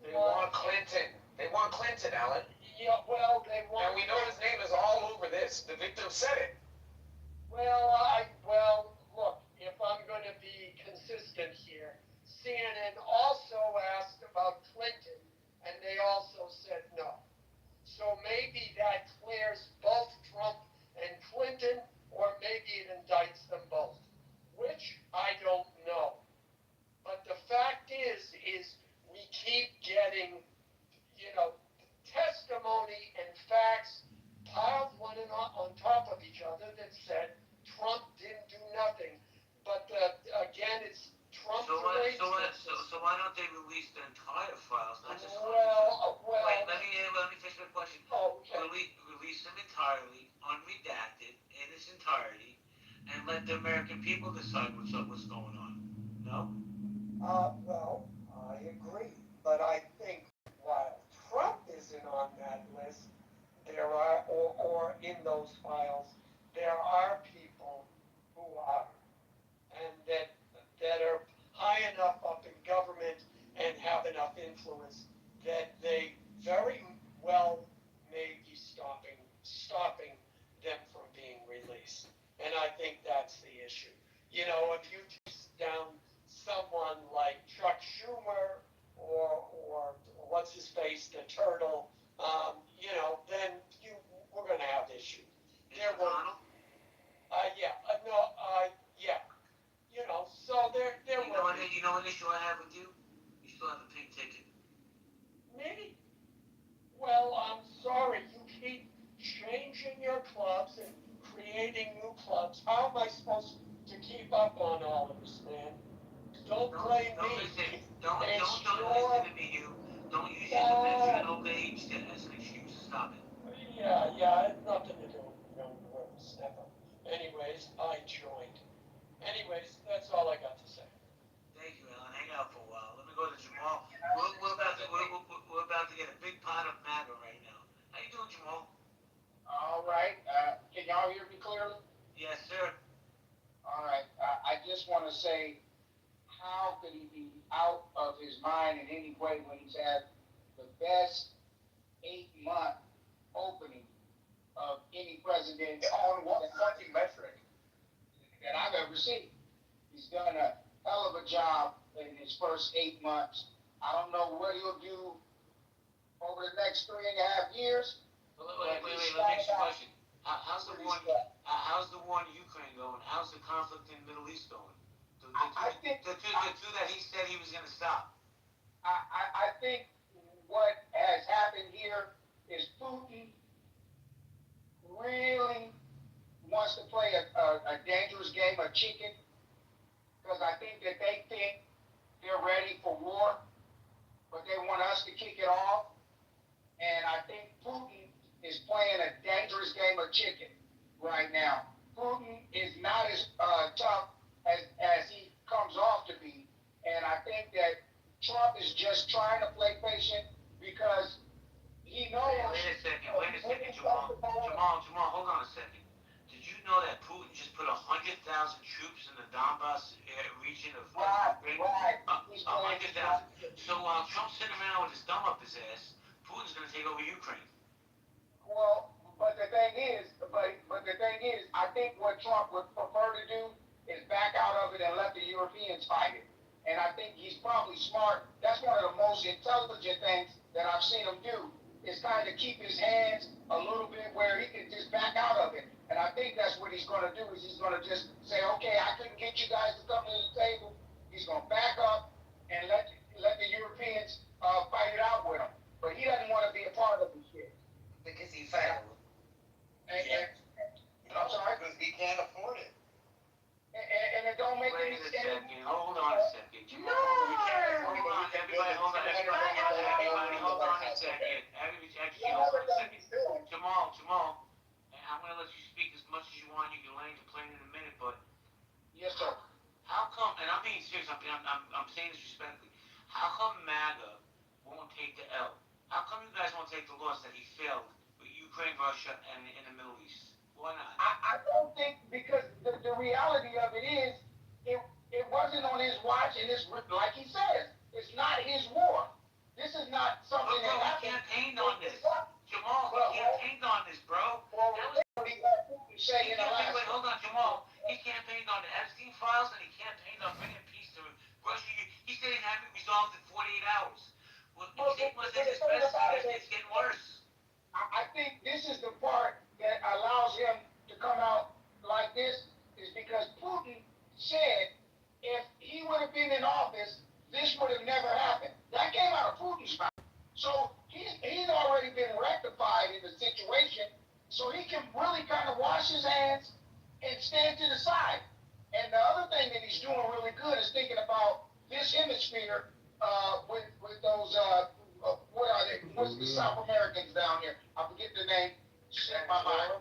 They want Clinton. They want Clinton, Alan. Yeah, well, they want. And we know his name is all over this. The victim said it. Well, look, if I'm going to be consistent here, CNN also asked about Clinton, and they also said no. So maybe that clears both Trump and Clinton, or maybe it indicts them both, which I don't know. But the fact is we keep getting, testimony and facts piled one on top of each other that said Trump didn't do nothing. But again, it's Trump. So why don't they release the entire files, not just well. Wait, let me finish my question. Oh, okay. Release them entirely, unredacted, in its entirety, and let the American people decide what's going on. No? Well, I agree, but I think while Trump isn't on that list, there are, or in those files, there are people who are, and that are high enough up in government and have enough influence that they very well may be stopping them from being released. And I think that's the issue. If you chase down someone like Chuck Schumer or what's his face, the turtle, then we're going to have issues. Yeah. So there. You know what issue I have with you? You still have a pink ticket. Me? Well, I'm sorry. You keep changing your clubs and creating new clubs. How am I supposed to keep up on all of this, man? Don't blame me. Don't listen to me, you. Don't use your mention old age as an excuse. Stop it. Yeah, it had nothing to do with young whippersnapper. Anyways, I joined. That's all I got to say. Thank you, Alan. Hang out for a while. Let me go to Jamal. We're about to get a big pot of MAGA right now. How you doing, Jamal? All right. Can y'all hear me clearly? Yes, sir. All right. I just want to say, how could he be out of his mind in any way when he's had the best 8-month opening of any president On what fucking metric? that I've ever seen? He's done a hell of a job in his first 8 months. I don't know what he'll do over the next 3.5 years. Wait, let me ask you a question. How's the war in Ukraine going? How's the conflict in the Middle East going? The two that he said he was going to stop. I think what has happened here is Putin really wants to play a dangerous game of chicken, because I think that they think they're ready for war, but they want us to kick it off. And I think Putin is playing a dangerous game of chicken right now. Putin is not as tough as he comes off to be. And I think that Trump is just trying to play patient because he knows. Wait a second, Jamal, hold on a second. Did you know that Putin just put 100,000 troops in the Donbass region of Ukraine? Right. 100,000. So while Trump's sitting around with his thumb up his ass, Putin's going to take over Ukraine. Well, but the thing is, I think what Trump would prefer to do is back out of it and let the Europeans fight it. And I think he's probably smart. That's one of the most intelligent things that I've seen him do, is kind of keep his hands a little bit where he can just back out of it. And I think that's what he's going to do, is he's going to just say, okay, I couldn't get you guys to come to the table. He's going to back up and let the Europeans fight it out with him. But he doesn't want to be a part of the shit. Because he failed. I'm sorry? Because he can't afford it. And it don't make any sense. Hold on a second. Hold on, everybody, hold on a second. Jamal, and I'm going to let you speak as much as you want. You can land your plane in a minute, but yes, sir. How come, and I'm being serious, I'm saying this respectfully, how come MAGA won't take the L? How come you guys won't take the loss that he failed with Ukraine, Russia, and in the Middle East? Why not? I don't think, because the reality of it is, it wasn't on his watch, and it's like he says, it's not his war. This is not something that happened. He campaigned on this. Jamal, he campaigned on this, bro. Well, wait, hold on, Jamal. He campaigned on the Epstein files, and he campaigned on bringing peace to Russia. He said he'd have it resolved in 48 hours. Well, it wasn't his best. It's getting worse. I think this is the part that allows him to come out like this, is because Putin said if he would have been in office, this would have never happened. That came out of Putin's mouth. So he's already been rectified in the situation, so he can really kind of wash his hands and stand to the side. And the other thing that he's doing really good is thinking about this hemisphere with those what are they? What's the South Americans down here? I forget the name. Set my mind.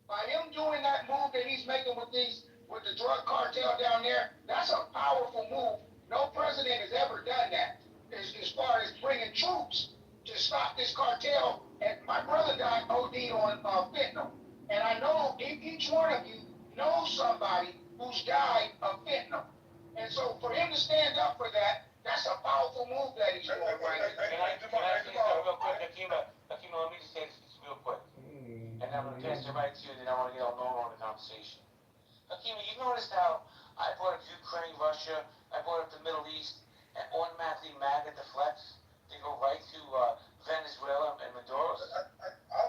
By him doing that move that he's making with the drug cartel down there, that's a powerful move. No president has ever done that. As far as bringing troops to stop this cartel, and my brother got OD'd on fentanyl, and I know each one of you knows somebody who's died of fentanyl. And so for him to stand up for that, that's a powerful move that he's doing right now. Can I say something real quick, Akima, let me just say this real quick. And I'm going to pass it right to you, and then I want to get all normal in the conversation. Akima, you noticed how I brought up Ukraine, Russia, I brought up the Middle East, and automatically MAGA deflects? They go right to Venezuela and Maduro. I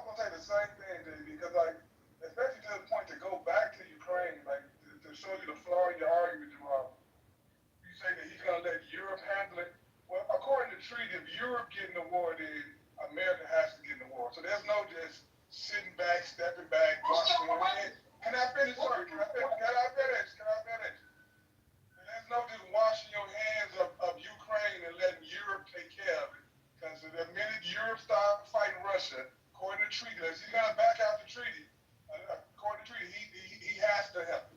was gonna say the same thing, Dave, because especially to the point to go back to Ukraine, to show you the flaw in your argument, Jamal. You say that he's gonna let Europe handle it. Well, according to the treaty, if Europe get in the war, then America has to get in the war. So there's no just sitting back, stepping back, watching. Can I finish? Sorry, can I finish? There's no just washing your hands of Ukraine and letting Europe take care of it. Because the minute Europe starts fighting Russia, according to the treaty, he's going to back out the treaty. According to the treaty, he has to help.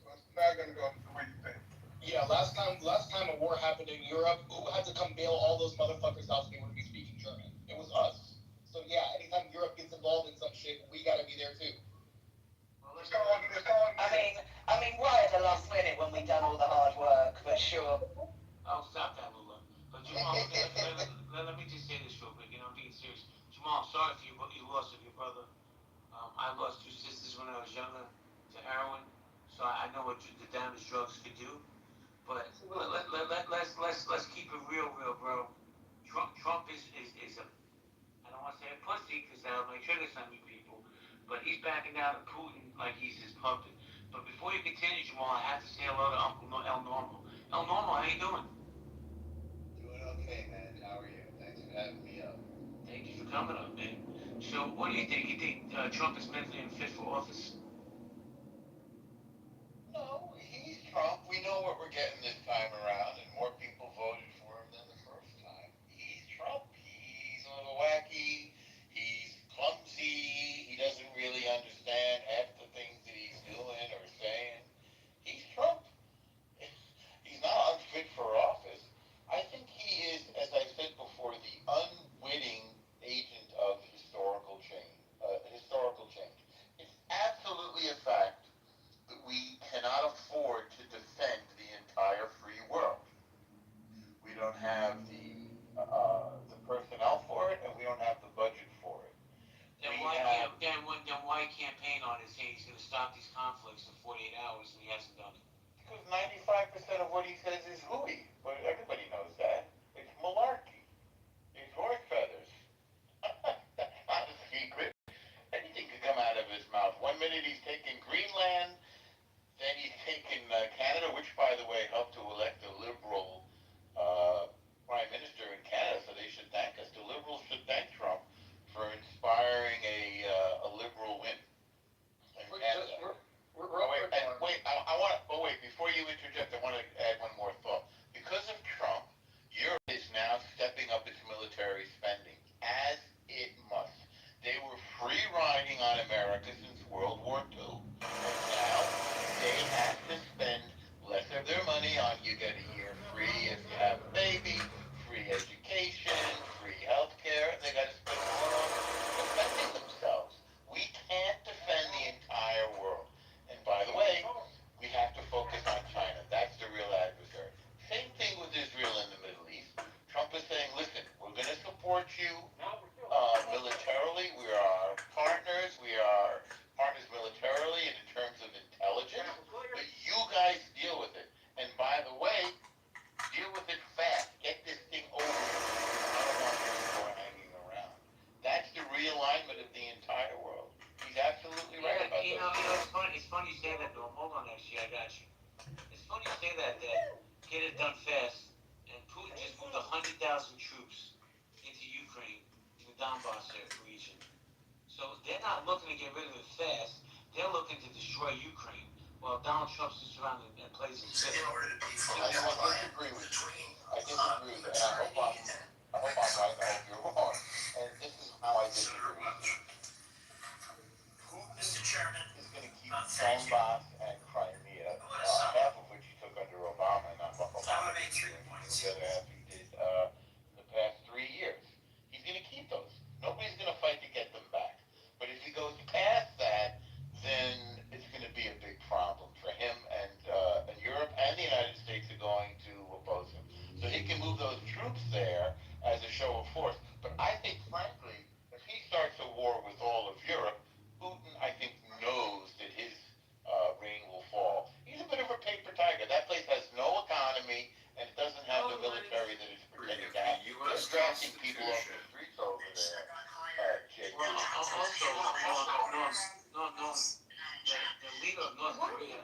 So it's not going to go the way you think. Yeah, last time a war happened in Europe, who had to come bail all those motherfuckers out so they wouldn't be speaking German? It was us. So yeah, anytime Europe gets involved in some shit, we gotta be there too. I mean, right at the last minute when we've done all the hard work, but sure. Oh, stop that, Lula. But Jamal, let me just say this real quick, I'm being serious. Jamal, I'm sorry for your loss of your brother. I lost two sisters when I was younger to heroin, so I know what the damage drugs could do. But let's keep it real, bro. Trump is a, I don't want to say a pussy because that'll make trigger some of you people, but he's backing down to Putin like he's his puppet. But before you continue, Jamal, I have to say hello to Uncle El Normal. El Normal, how you doing? Doing okay, man. How are you? Thanks for having me up. Thank you for coming up, man. So, what do you think? You think Trump is mentally unfit for office? No, he's Trump. We know what we're getting this time around, and more people voted for him than the first time. He's Trump. He's a little wacky. He's clumsy. He doesn't really understand half the things that he's doing or saying. He's Trump. He's not unfit for office. I think he is, as I said before, the unwitting agent of historical change. Historical change. It's absolutely a fact that we cannot afford to defend the entire free world. We don't have the personnel for it, and we don't have the budget for it. Then why campaign on it saying he's going to stop these conflicts in 48 hours and he hasn't done it? Because 95% of what he says is hooey. But everybody knows that. It's malarkey. It's horse feathers. That's not a secret. Anything could come out of his mouth. 1 minute he's taking Greenland, then he's taking Canada, which, by the way, helped to elect a liberal prime minister in Canada, so they should thank us. The liberals should thank Trump for inspiring a liberal win in Canada. Before you interject, I want to add one more thought. Because of Trump, Europe is now stepping up its military spending, as it must. They were free riding on America since World War II, and now they have to spend less of their money on, you get a year free if you have a baby, free education, free health care. They got to spend more on defending themselves. We can't defend the entire world. And by the way, we have to focus on China. That's the real adversary. Same thing with Israel in the Middle East. Trump is saying, listen, we're going to support you militarily. We are partners. We are partners militarily and in terms of intelligence. But you guys deal with it. And by the way, deal with it fast. Get this thing over with. I don't want this war hanging around. That's the realignment of the entire world. He's absolutely right about that. It's funny you say that, though. Hold on, actually, I got you. It's funny you say that get it done fast. And Putin just moved 100,000 troops into Ukraine, in the Donbass region. So they're not looking to get rid of it fast. They're looking to destroy Ukraine, while Donald Trump sits around and plays his fifth. I disagree with you. I disagree with you. And I hope I'm right. I hope you're wrong. And this is how I disagree with you. Putin is going to keep Donbass and Crimea, half of which he took under Obama, not Obama. The other half he did in the past 3 years. He's going to keep those. Nobody's going to fight to get them back. But if he goes past that, then it's going to be a big problem for him, and Europe and the United States are going to oppose him. So he can move those troops there as a show of force. But I think, frankly, if he starts a war with all of Europe, Putin, I think, knows that his reign will fall. He's a bit of a paper tiger. That place has no economy, and it doesn't have the military that it's pretending to have. They're drafting people off the streets over there. Well, also, the leader of North Korea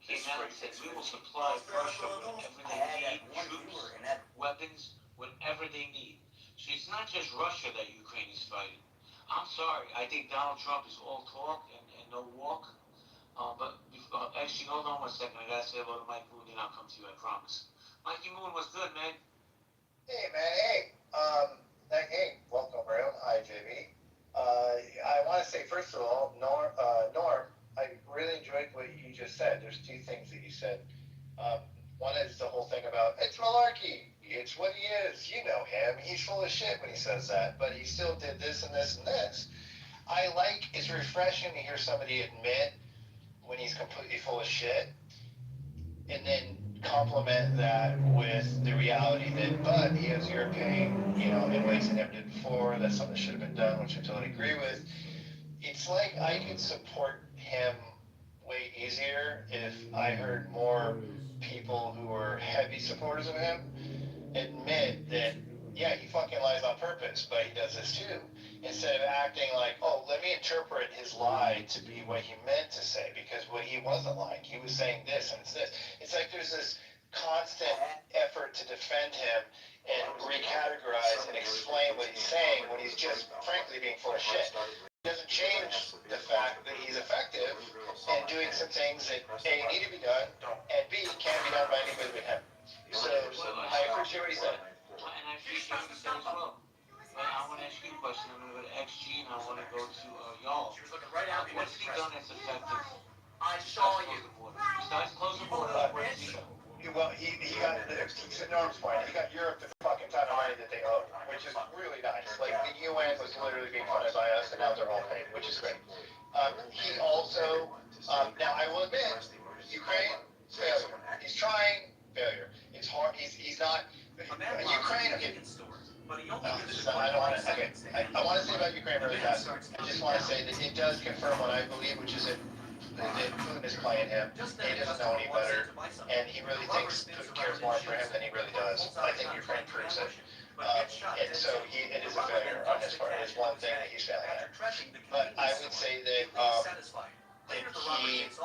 came out and said, we will supply Russia with whatever they need, troops, weapons, whatever they need. So it's not just Russia that Ukraine is fighting. I'm sorry, I think Donald Trump is all talk and no walk. Actually, hold on 1 second. I gotta say hello to Mike Moon, and I'll come to you, I promise. Mikey Moon, what's good, man? Hey, man. Hey, welcome, room. Hi, JB. I want to say, first of all, Norm, I really enjoyed what you just said. There's two things that you said. One is the whole thing about, it's malarkey. It's what he is. You know him. He's full of shit when he says that, but he still did this and this and this. It's refreshing to hear somebody admit when he's completely full of shit, and then complement that with the reality that, but he has European, in ways he never did before. That's something that should have been done, which I totally agree with. It's like I could support him way easier if I heard more people who were heavy supporters of him admit that yeah, he fucking lies on purpose, but he does this too. Instead of acting like, oh, let me interpret his lie to be what he meant to say, because what he wasn't lying. He was saying this and it's this. It's like there's this constant effort to defend him and recategorize and explain what he's saying when he's just frankly being full of shit. It doesn't change the fact that he's effective and doing some things that A, need to be done, and B, can't be done by anybody but him. So I appreciate what he said. And I appreciate what you said as well. But I want to ask you a question. I'm going to go to XG and I want to go to y'all. What's he done that's effective? I saw you. Besides closing the border, what has he done? Well, he got, to Norm's point, he got Europe the fucking ton of money that they owe, which is really nice. Like, the UN was literally being funded by us, and now they're all paid, which is great. He also, now I will admit, Ukraine, failure. He's trying, failure. It's hard, he's not, Ukraine, okay. I don't want to, okay, I want to say about Ukraine really fast. I just want to say that it does confirm what I believe, which is that Putin is playing him. He doesn't know any better, and he really thinks Putin cares more for him than he really does. I think Ukraine proves it. And so it is a failure on his part. It is one thing that he's failing at. But I would say that he is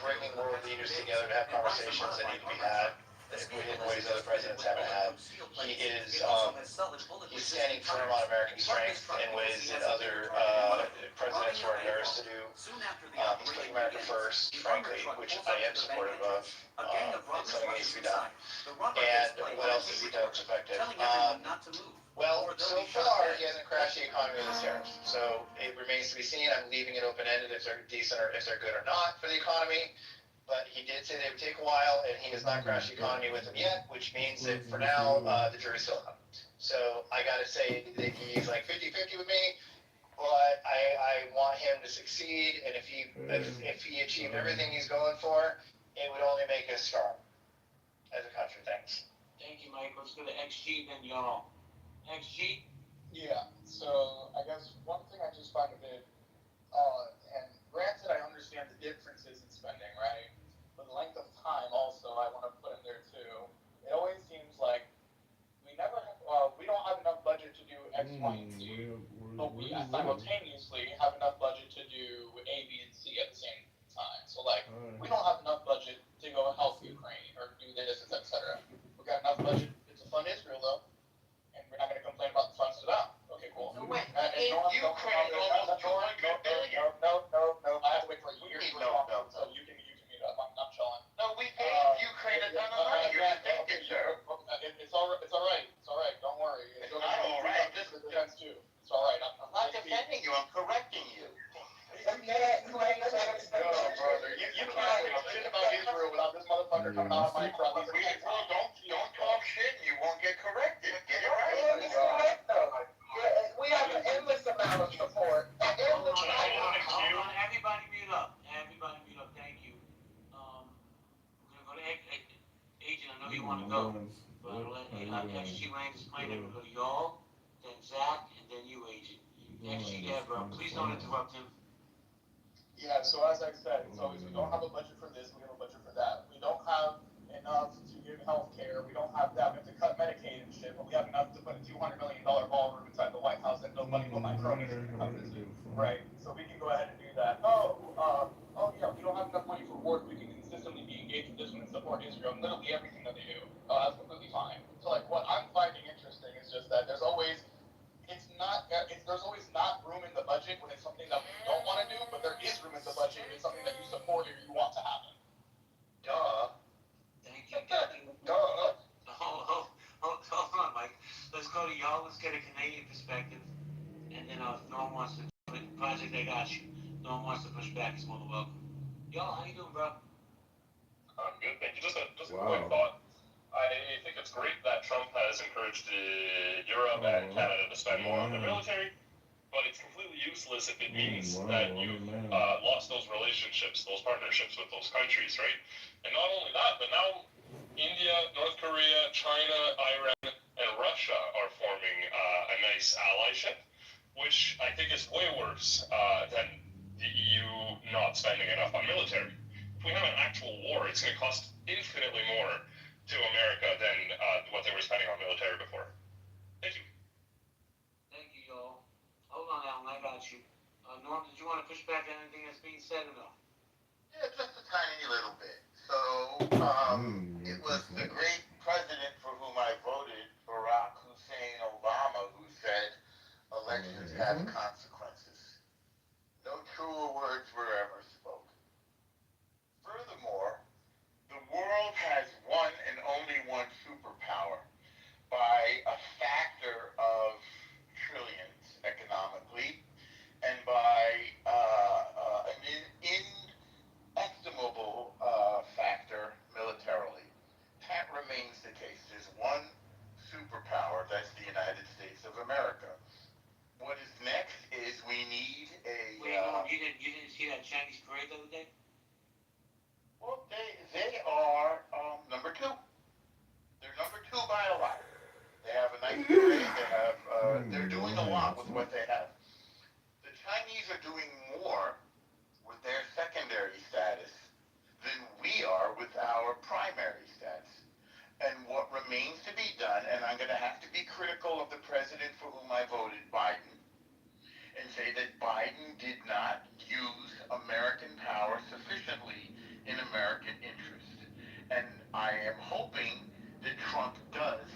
bringing world leaders together to have conversations that need to be had in ways other presidents haven't had. He is he's standing firm on American strength in ways that other presidents were embarrassed to do. He's putting America first, frankly, which I am supportive of. It's something that needs to be done. And what else has he done that's effective? Well, so far he hasn't crashed the economy with his tariffs. So it remains to be seen. I'm leaving it open-ended if they're decent or if they're good or not for the economy. But he did say they would take a while, and he has not crashed the economy with them yet, which means that for now, the jury's still out. So I got to say that he's like 50-50 with me, but I want him to succeed, and if he achieved everything he's going for, it would only make us strong as a country. Thanks. Thank you, Mike. Let's go to XG, then y'all. XG? Yeah, so I guess one thing I just find a bit odd, and granted I understand the differences in spending, right? But the length of time also I want to put in there too. It always seems like we don't have enough budget to do X, Y, and Z, but we simultaneously have enough budget to do A, B, and C at the same time. So like, we don't have enough budget to go help Ukraine or do this, etc. We got enough budget to fund Israel though, and we're not going to complain about the funds to them. Okay, cool. No, wait, Ukraine almost $200 billion. No, I have to wait for you. No. So you can mute up. I'm chilling. No, we paid Ukraine a ton of money. It's all right. Don't worry. It's not all right. This is defense too. It's all right. I'm not defending you. I'm correcting you. No, brother. You can't say shit about Israel without this motherfucker coming out of my front. Don't talk shit. You won't get corrected. Get it right. We have an endless amount of support. Hold on. Everybody mute up. Thank you. We're going to go to Agent. I know you want to go. But I'll let XG land his plane. Then we'll go to y'all, then Zach, and then you, Agent. XG, Deborah, please don't interrupt him. Yeah, so as I said, it's always, we don't have a budget for this, we have a budget for that. We don't have enough to give health care, we don't have that, we have to cut Medicaid and shit, but we have enough to put a $200 million ballroom inside the White House that nobody but my cronies can come visit. Right, so we can go ahead and do that. Yeah, we don't have enough money for wars, we can consistently be engaged with this one and support Israel, literally everything that they do. That's completely fine. So like, what I'm finding interesting is just that there's always not room in the budget when it's something that we don't want to do, but there is room in the budget when it's something that you support or you want to happen. Duh. Thank you. Duh. Hold on, Mike. Let's go to y'all. Let's get a Canadian perspective. And then if no one wants to do it, Project, I got you. No one wants to push back, he's more than welcome. Y'all, how you doing, bro? I'm good, thank you. Just a quick thought. I think it's great that Trump has encouraged Europe and Canada to spend more on the military, but it's completely useless if it means that you've lost those relationships, those partnerships with those countries, right? And not only that, but now India, North Korea, China, Iran, and Russia are forming a nice allyship, which I think is way worse than the EU not spending enough on military. If we have an actual war, it's going to cost infinitely more to America than what they were spending on military before. has consequences. No truer words were ever spoken. Furthermore, the world has one and only one superpower by a factor of trillions economically and by an inestimable factor militarily. That remains the case. There's one superpower, that's the United States of America. What is next is we need a. Wait, you didn't see that Chinese parade the other day? Well, they are number two. They're number two by a lot. They have a nice parade. They're doing a lot with what they have. The Chinese are doing more with their secondary status than we are with our primary status. And what remains to be done, and I'm going to have to be critical of the president for whom I voted, Biden, and say that Biden did not use American power sufficiently in American interest. And I am hoping that Trump does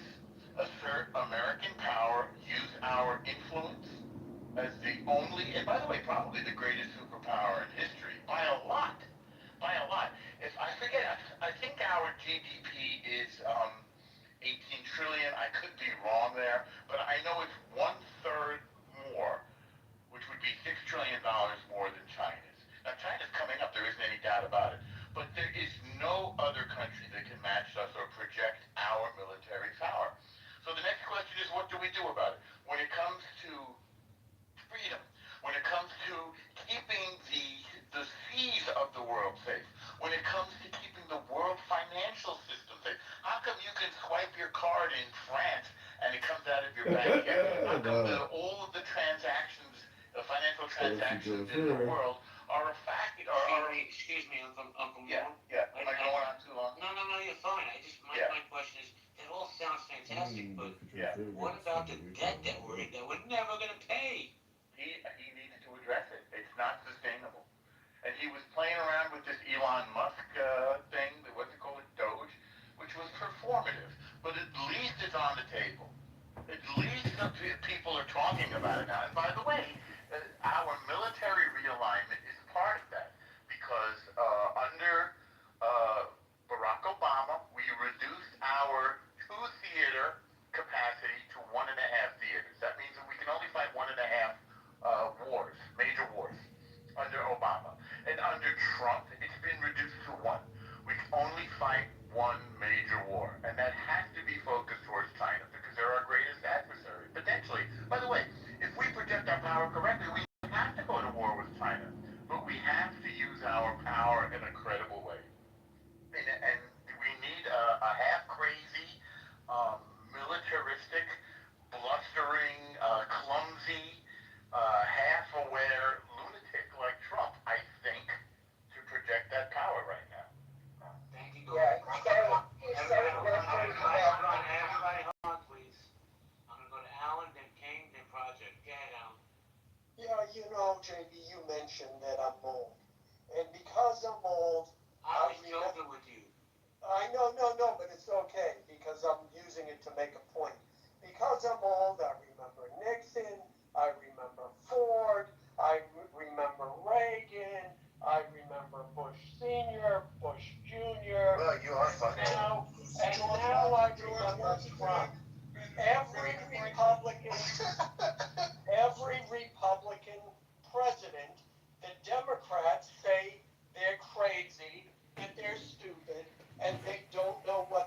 assert American power, use our influence as the only, and by the way, probably the greatest superpower in history, by a lot. By a lot. If I forget, I think our GDP is 18 trillion. I could be wrong there, but I know it's 1/3 more, which would be $6 trillion more than China's. Now, China's coming up, there isn't any doubt about it. But there is no other country that can match us or project our military power. So the next question is, what do we do about it? When it comes to freedom, when it comes to keeping the seas of the world safe, when it comes to keeping the world financial system safe, how come you can swipe your card in France and it comes out of your bank here? How come all of the transactions, the financial transactions in the world are a fact? Excuse me, Uncle Moore. Yeah. Am I going on too long? No, you're fine. My question is, that all sounds fantastic, but what about the debt that we're never going to pay? He needs to address it. It's not sustainable. And he was playing around with this Elon Musk thing, what's it called, Doge, which was performative. But at least it's on the table. At least people are talking about it now. And by the way, our military realignment is part of that. Because under Barack Obama, we reduced our 2-theater capacity to 1.5 theaters. That means that we can only fight 1.5 wars, major wars, under Obama. And under Trump, it's been reduced to 1. We can only fight 1 major war. And that has to be focused towards China, because they're our greatest adversary, potentially. By the way, if we project our power correctly, we have to go to war with China. But we have to use our power in a credible way. And we need a half-crazy, militaristic, blustering, clumsy, half-aware lunatic like Trump, I think, to project that power right now. Thank you. Yeah, Everybody hold on, please. I'm going to go to Alan, then King, then Project. Go ahead, Alan. Yeah, JB, you mentioned that I'm old. And because I'm old, I was joking with you. I know, but it's okay because I'm using it to make a point. Because I'm old, I remember Nixon, I remember Ford, I remember Reagan, I remember Bush Sr., Bush Jr. Well, you are funny. And now I remember Trump. Every Republican president, the Democrats say they're crazy, that they're stupid, and they don't know what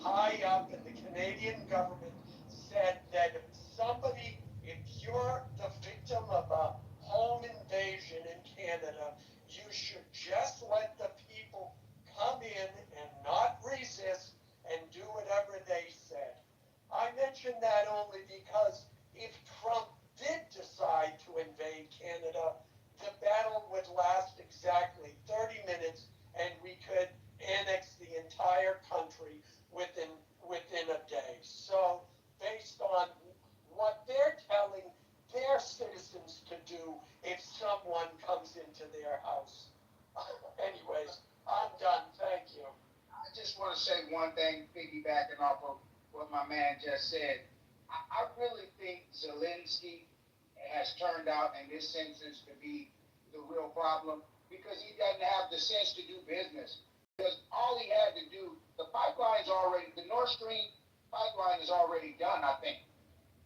high up in the Canadian government said that if you're the victim of a home invasion in Canada, you should just let the people come in and not resist and do whatever they said. I mention that only because if Trump did decide to invade Canada, the battle would last exactly 30 minutes and we could annex the entire country within a day. So based on what they're telling their citizens to do if someone comes into their house. Anyways, I'm done. Thank you. I just want to say one thing, piggybacking off of what my man just said. I really think Zelensky has turned out in this instance to be the real problem because he doesn't have the sense to do business. Because all he had to do, the Nord Stream pipeline is already done, I think.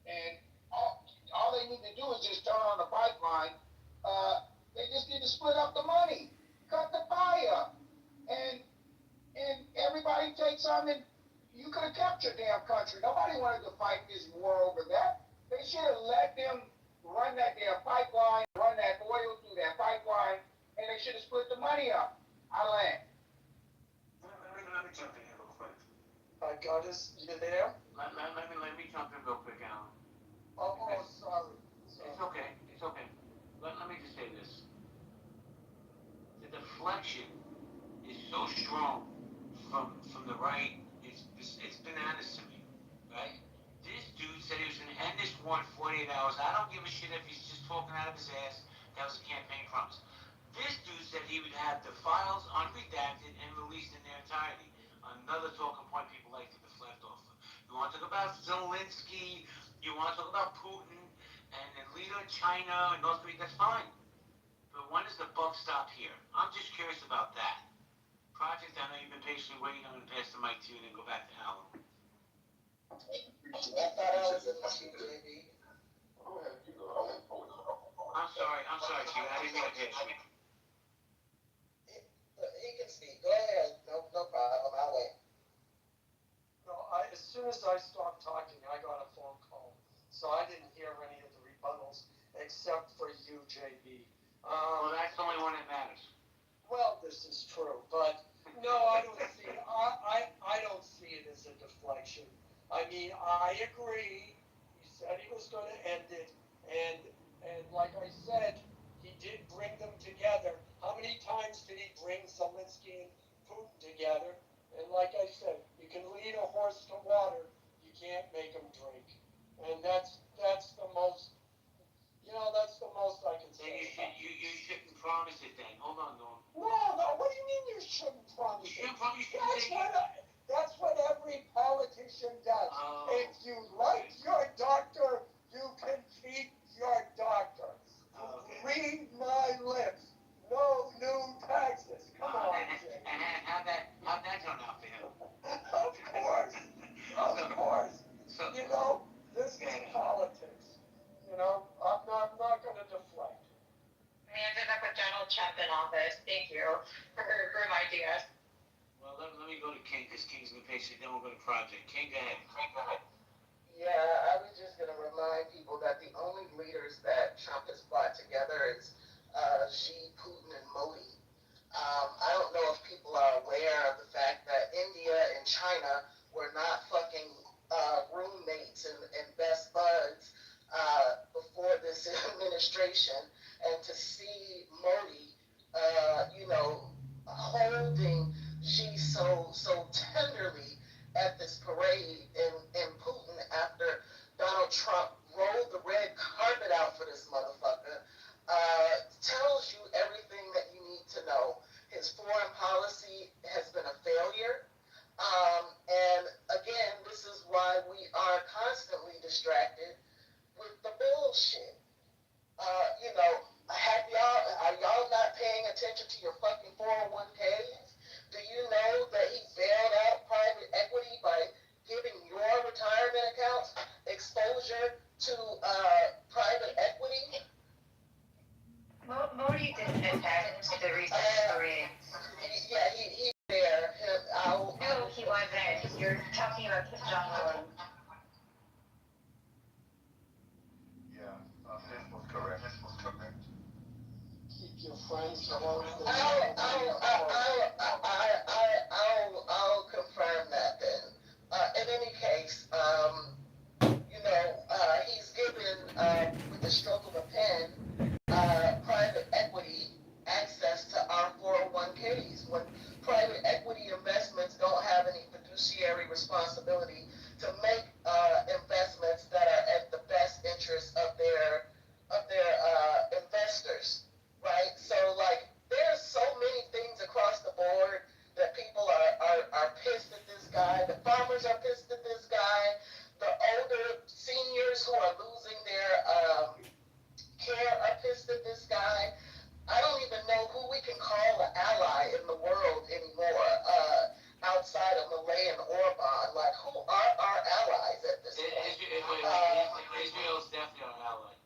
And all they need to do is just turn on the pipeline. They just need to split up the money, cut the pie up, and everybody takes on it. You could have kept your damn country. Nobody wanted to fight this war over that. They should have let them run that damn pipeline, run that oil through that pipeline, and they should have split the money up. I land. Let me jump in here real quick. Goddess, you there? Let me jump in real quick, Alan. Oh, sorry. It's okay. It's okay. Let me just say this. The deflection is so strong from the right. It's bananas to me, right? This dude said he was going to end this war in 48 hours. I don't give a shit if he's just talking out of his ass. That was a campaign promise. This dude said he would have the files unredacted and released in their entirety. Another talking point people like to deflect off of. You want to talk about Zelensky, you want to talk about Putin, and the leader of China and North Korea, that's fine. But when does the buck stop here? I'm just curious about that. Project, I know you've been patiently waiting. I'm going to pass the mic to you and then go back to Alan. I thought I was in the queue, JB. I'm sorry, Q. I didn't mean to pass you. He can speak. Go ahead. No problem. I'll wait. No, as soon as I stopped talking, I got a phone call. So I didn't hear any of the rebuttals except for you, JB. Well, that's the only one that matters. Well, this is true, but no, I don't see it. I don't see it as a deflection. I mean, I agree. He said he was going to end it, and like I said, he did bring them together. How many times did he bring Zelensky and Putin together? And like I said, you can lead a horse to water, you can't make him drink. And that's the most. That's the most I can say. You shouldn't promise it then. Hold on, Norm. No. What do you mean you shouldn't promise it? That's what every politician does. Oh, if you like your doctor, you can keep your doctor. Okay. Read my lips. No new taxes. Come on, Jay. And how'd that turn out for him? Of course. So, This is politics. I'm not going to deflect. We ended up with Donald Trump in office. Thank you for reminding us. Well, let me go to King, because King's been patient, then we'll go to Project. King, go ahead. Yeah, I was just going to remind people that the only leaders that Trump has brought together is Xi, Putin, and Modi. I don't know if people are aware of the fact that India and China were not fucking roommates and best buds before this administration, and to see Modi, holding Xi so tenderly at this parade in Putin after Donald Trump rolled the red carpet out for this motherfucker, tells you everything that you need to know. His foreign policy has been a failure. And again, this is why we are constantly distracted with the bullshit. Are y'all not paying attention to your fucking 401ks? Do you know that he bailed out private equity by giving your retirement accounts exposure to private equity? Modi didn't attend the recent parade. Yeah, he there. No, he wasn't. You're talking about John Rowan. Yeah, this was correct. Keep your friends close. I'll confirm that then. In any case, he's given, with the stroke of a pen, private equity access to our 401ks. When private equity investments don't have any fiduciary responsibility to make investments that are at the best interest of their investors, right? So like there's so many things across the board that people are pissed at this guy. The farmers are pissed at this guy. The older seniors who are losing their care are pissed at this guy. I don't even know who we can call an ally in the world anymore, outside of Malay and Orban. Like, who are our allies at this point? Israel is definitely our ally.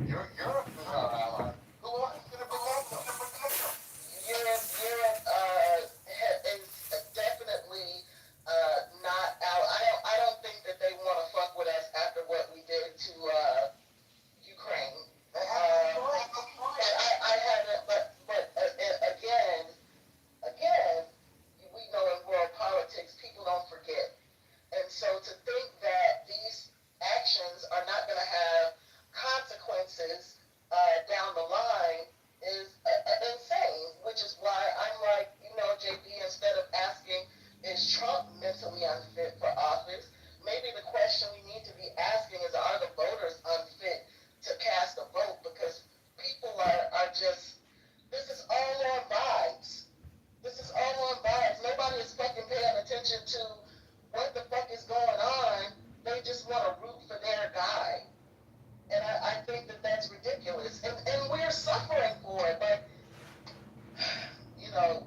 Europe is our ally. Who else is going to protect them? Europe is definitely not ally. I don't think that they want to fuck with us after what we did to Ukraine. I haven't, but again, we know in world politics, people don't forget. And so to think that these actions are not going to have consequences down the line is insane, which is why I'm like, JP, instead of asking, is Trump mentally unfit for office? Maybe the question we need to be asking is, are the voters unfit to cast a vote? Because people are just, this is all on vibes. This is all on vibes. Nobody is fucking paying attention to what the fuck is going on. They just want to root for their guy. And I think that that's ridiculous. And we're suffering for it. But,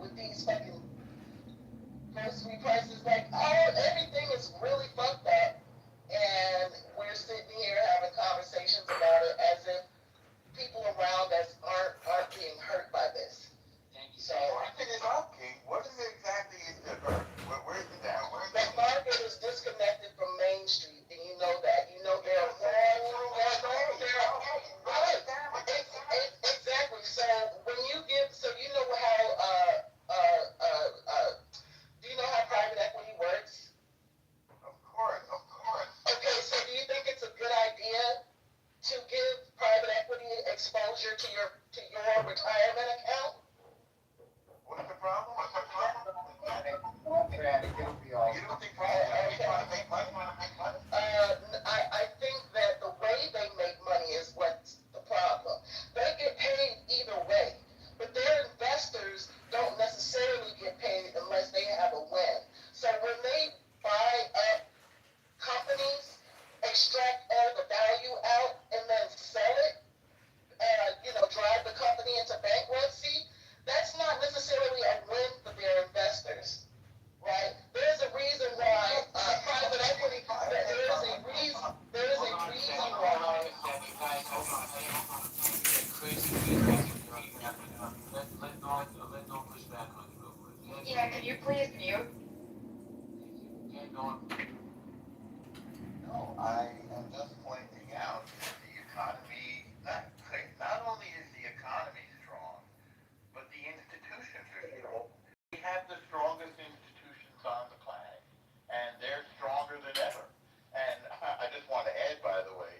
with these fucking grocery prices, like, everything is really fucked up. And we're sitting here having conversations about it as if people around us aren't being hurt by this. So Market is okay. What is it exactly is the hurt? Where's the down? the market is disconnected from Main Street, and you know that. You know there are exactly. So when you give, so you know how do you know how private equity works? Of course. Okay, so do you think it's a good idea to give private equity exposure to your retirement account? What's the problem? It'll be all. You don't think private trying to make money? I think that the way they make money is what's the problem. They get paid either way, but their investors don't necessarily get paid unless they have a win. So when they buy up companies, extract all the value out, and then sell it, drive the company into bankruptcy, that's not necessarily a win for their investors, right? There's a reason why private equity. There's a reason why. Guys, hold on. Crazy. Let no push back on you real quick. Yeah, could you please mute? Get going. No, I am just pointing out that the economy, not only is the economy strong, but the institutions are strong. We have the strongest institutions on the planet, and they're stronger than ever. And I just want to add, by the way,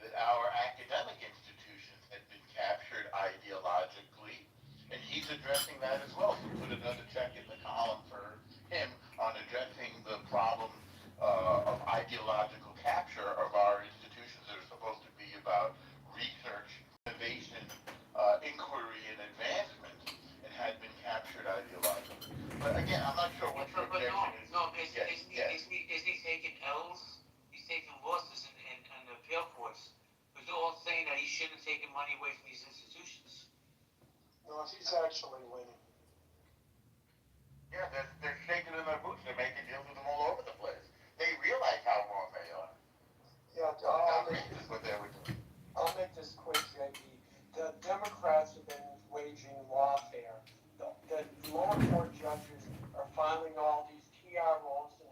that our academic institutions have been captured ideologically, and he's addressing that as well. So put another check in the column for him on addressing the problem of ideological capture of our institutions that are supposed to be about research, innovation, inquiry, and advancement, and had been captured ideologically. But again, I'm not sure what your objection is. No, isn't he taking L's? He's taking losses in the appeal courts. Because they're all saying that he shouldn't have taken money away from these institutions. No, he's actually winning. Yeah, they're shaking in their boots. They're making deals with them all over the place. They realize how wrong they are. Yeah, Outrageous what they were doing. I'll make this quick, JB. The Democrats have been waging lawfare. The lower court judges are filing all these TROs and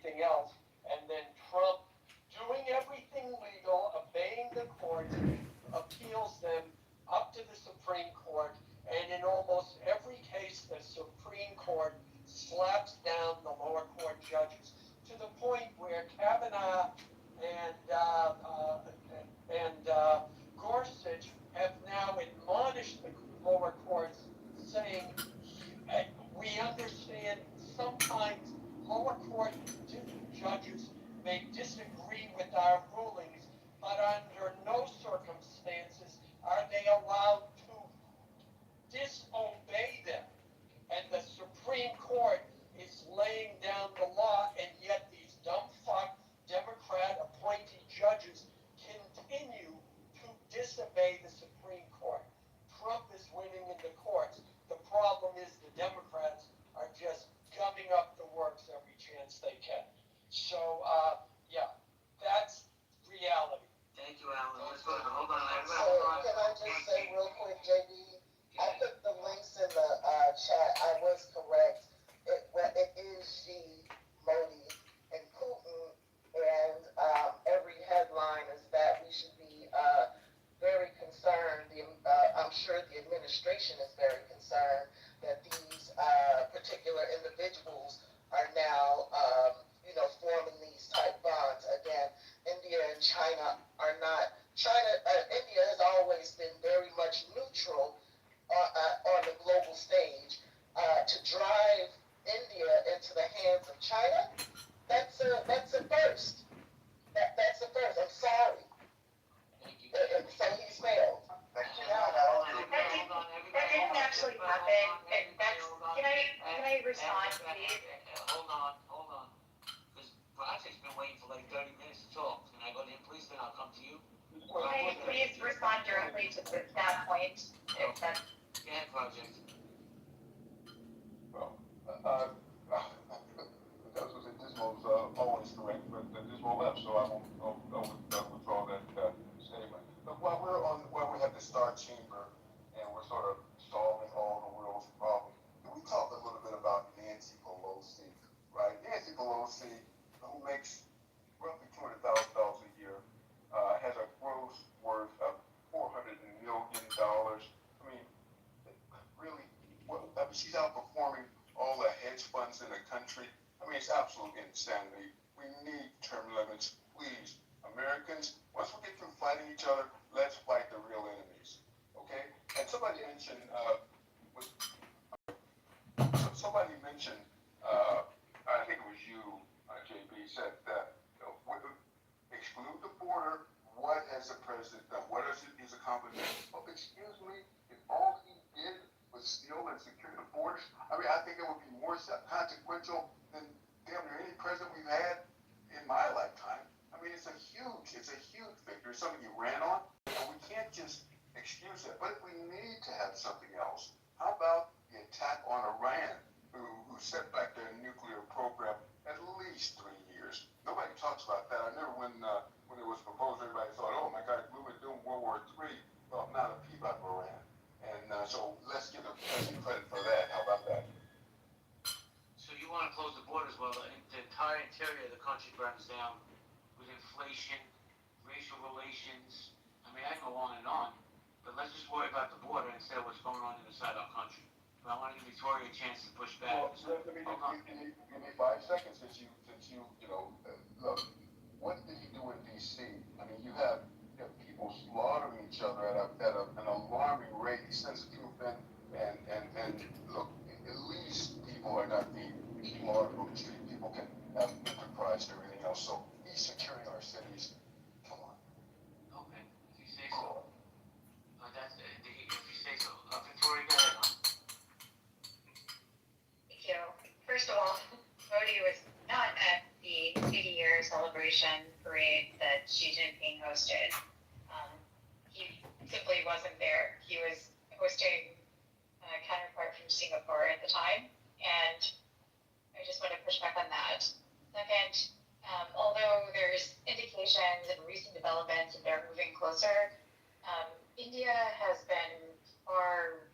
everything else, and then Trump doing everything legal, obeying the courts, appeals them up to the Supreme Court, and in almost every case, the Supreme Court slaps down the lower court judges to the point where Kavanaugh and Gorsuch have now admonished the lower courts, saying, we understand sometimes lower court judges may disagree with our rulings, but under no circumstances are they allowed to disobey them. And the Supreme Court is laying down the law, and yet these dumb fuck Democrat appointed judges continue to disobey the Supreme Court. Trump is winning in the courts. The problem is the Democrats are just gumming up the works every chance they can. So, yeah, that's reality. Thank you, Alan. Let's go to hold on. So, can I just say real quick, JB? I put the links in the chat. I was correct. It is Xi, Modi, and Putin, and every headline is that we should be very concerned. I'm sure the administration is very concerned that these particular individuals are now, forming these type bonds. Again, India and China are not. India has always been very much neutral on the global stage. To drive India into the hands of China, that's a first. That's a first. I'm sorry. So he's failed. That didn't actually happen, and that's, can I respond, please? Hold on. Because Project's been waiting for like 30 minutes to talk. Can I go to him, please? Then I'll come to you. Can I please respond directly to that point? If that's... Go ahead, Project. Well, because Dismo's always correct, but Dismo left, so I won't withdraw that statement. But while we have the Star Chamber and we're sort of solving all the world's problems, can we talk a little bit about Nancy Pelosi, right? Nancy Pelosi, who makes roughly $200,000 a year, has a gross worth of $400 million. I mean, really, she's outperforming all the hedge funds in the country. I mean, it's absolute insanity. We need term limits, please. Americans, once we get through fighting each other, let's fight the real enemies, okay? And somebody mentioned, I think it was you, JB, said that, exclude the border, what has the president done? What is his accomplishment? Oh, excuse me, if all he did was steal and secure the borders, I mean, I think it would be more consequential than damn near any president we've had in my lifetime. I mean, it's a huge victory, something you ran on, and we can't just excuse it. But we need to have something else. How about the attack on Iran, who set back their nuclear program at least 3 years? Nobody talks about that. I remember when it was proposed, everybody thought, oh my God, we were doing World War III. Well, not a peep out of Iran. And so let's give the president credit for that. How about that? So you want to close the borders? Well, the entire interior of the country burns down with inflation, racial relations. I mean, I can go on and on. But let's just worry about the border instead of what's going on inside our country. But I want to give Victoria a chance to push back. Well, let me give me 5 seconds since you look, what did he do in D.C.? I mean, you have people slaughtering each other at an alarming rate. He sends the truth in, and look, at least people are not being slaughtered on the street. People can have enterprise and everything else. So he's securing our cities. Come on. Okay, if you say so. If you say so. Victoria, go ahead, hon. Thank you. First of all, Modi was not at the 80-year celebration parade that Xi Jinping hosted. He simply wasn't there. He was hosting a counterpart from Singapore at the time, and I just want to push back on that. Second, although there's indications and recent developments that they're moving closer, India has been far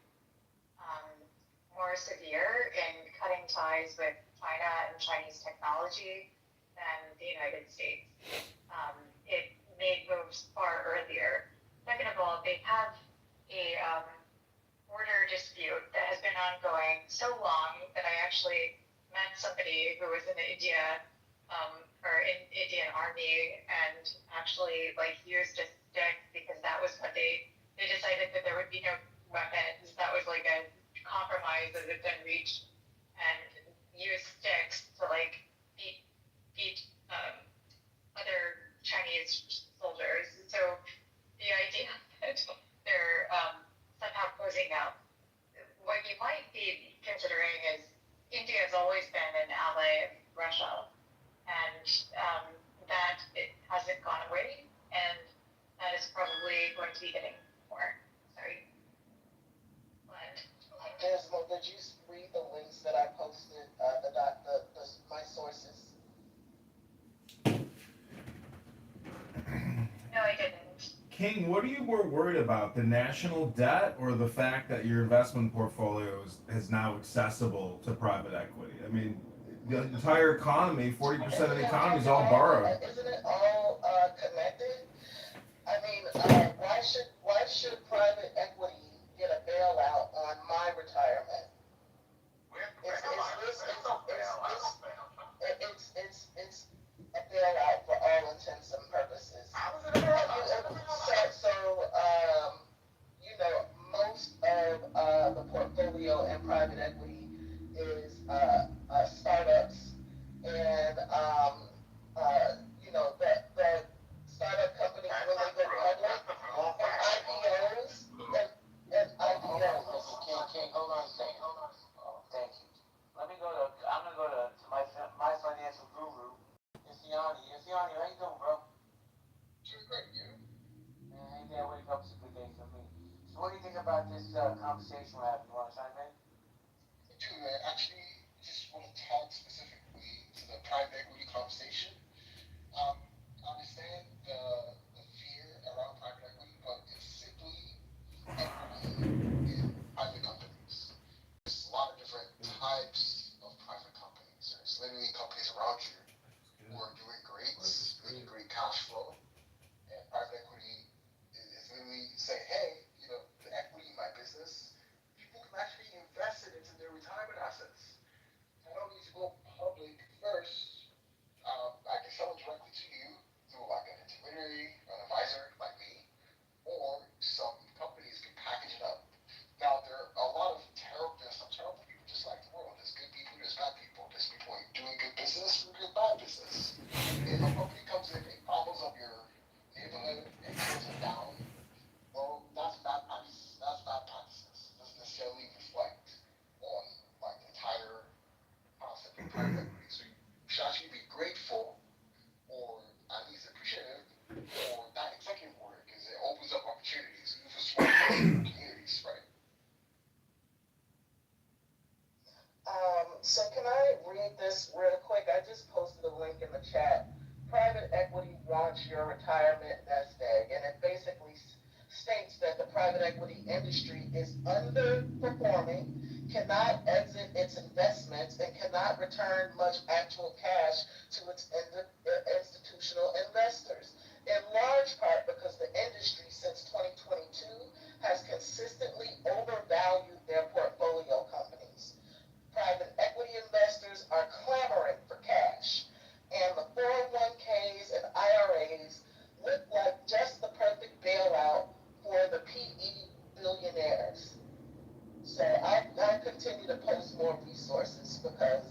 more severe in cutting ties with China and Chinese technology. than the United States. It made moves far earlier. Second of all, they have a border dispute that has been ongoing so long that I actually met somebody who was in the Indian Army and actually like used a stick because that was what they decided that there would be no weapons. That was like a compromise that had been reached, and used sticks to like beat other Chinese soldiers. So the idea that they're somehow closing out, what you might be considering is India has always been an ally of Russia, and that it hasn't gone away, and that is probably going to be getting more. Sorry. But Desmo, did you read the links that I posted? My sources. no, I didn't. King, what are you more worried about, the national debt or the fact that your investment portfolio is now accessible to private equity? I mean, the entire economy, 40% of the economy is all borrowed. Isn't it all connected? I mean, why should private equity get a bailout on my retirement? It's a bailout for all intents and purposes. Most of the portfolio in private equity is startups, and the startup companies when they go public, and IPOs, and IPOs. King, hold on a second. Oh, thank you. I'm gonna go to my financial guru, Isiani. Isiani, how you doing, bro? Doing great, you? Man, ain't that wake up's a good day for me. So what do you think about this conversation we're having? You wanna chime in? I do, man. Actually, just want to talk specifically to the private equity conversation. I understand the fear around private equity, but it's simply equity in private companies. There's a lot of different types of private companies. There's literally companies around you who are doing great, making great cash flow, and private equity is literally saying, hey, the equity in my business, people can actually invest it into their retirement assets. I don't need to go public first. I can sell it directly to you through like an intermediary, an advisor like me, or some companies can package it up. Now there's some terrible people just like the world. There's good people, there's bad people. There's people doing good business, and good bad business. If a company comes in and gobbles up your neighborhood and tears it down, well, that's bad practice. That's bad practices. It doesn't necessarily reflect on like the entire concept of private equity. So you should actually be grateful, or at least appreciative, for that executive order, because it opens up opportunities even for small communities, right? So can I read this real quick? I just posted a link in the chat. Private equity wants your retirement nest egg, and it basically states that the private equity industry is underperforming, cannot exit its investments, and cannot return much actual cash to its institutional investors, in large part because the industry since 2022 has consistently overvalued their portfolio companies. Private equity investors are clamoring for cash, and the 401ks and IRAs look like just the perfect bailout for the PE billionaires. So I'll continue to post more resources because,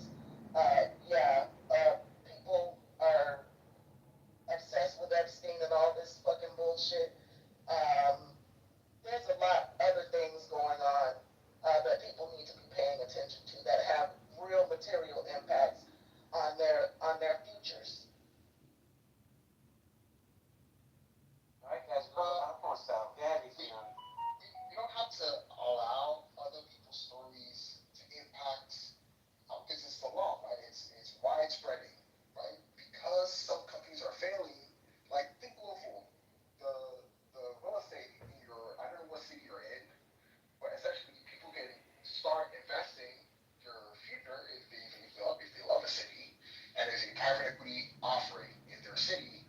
people are obsessed with Epstein and all this fucking bullshit. There's a lot other things going on that people need to be paying attention to that have real material impacts on their futures. All right, guys, I'm going south. Go ahead, Isiani. You don't have to allow other people's stories to impact how business along, right? It's widespreading, right? Because some companies are failing, like think global. The private equity offering in their city,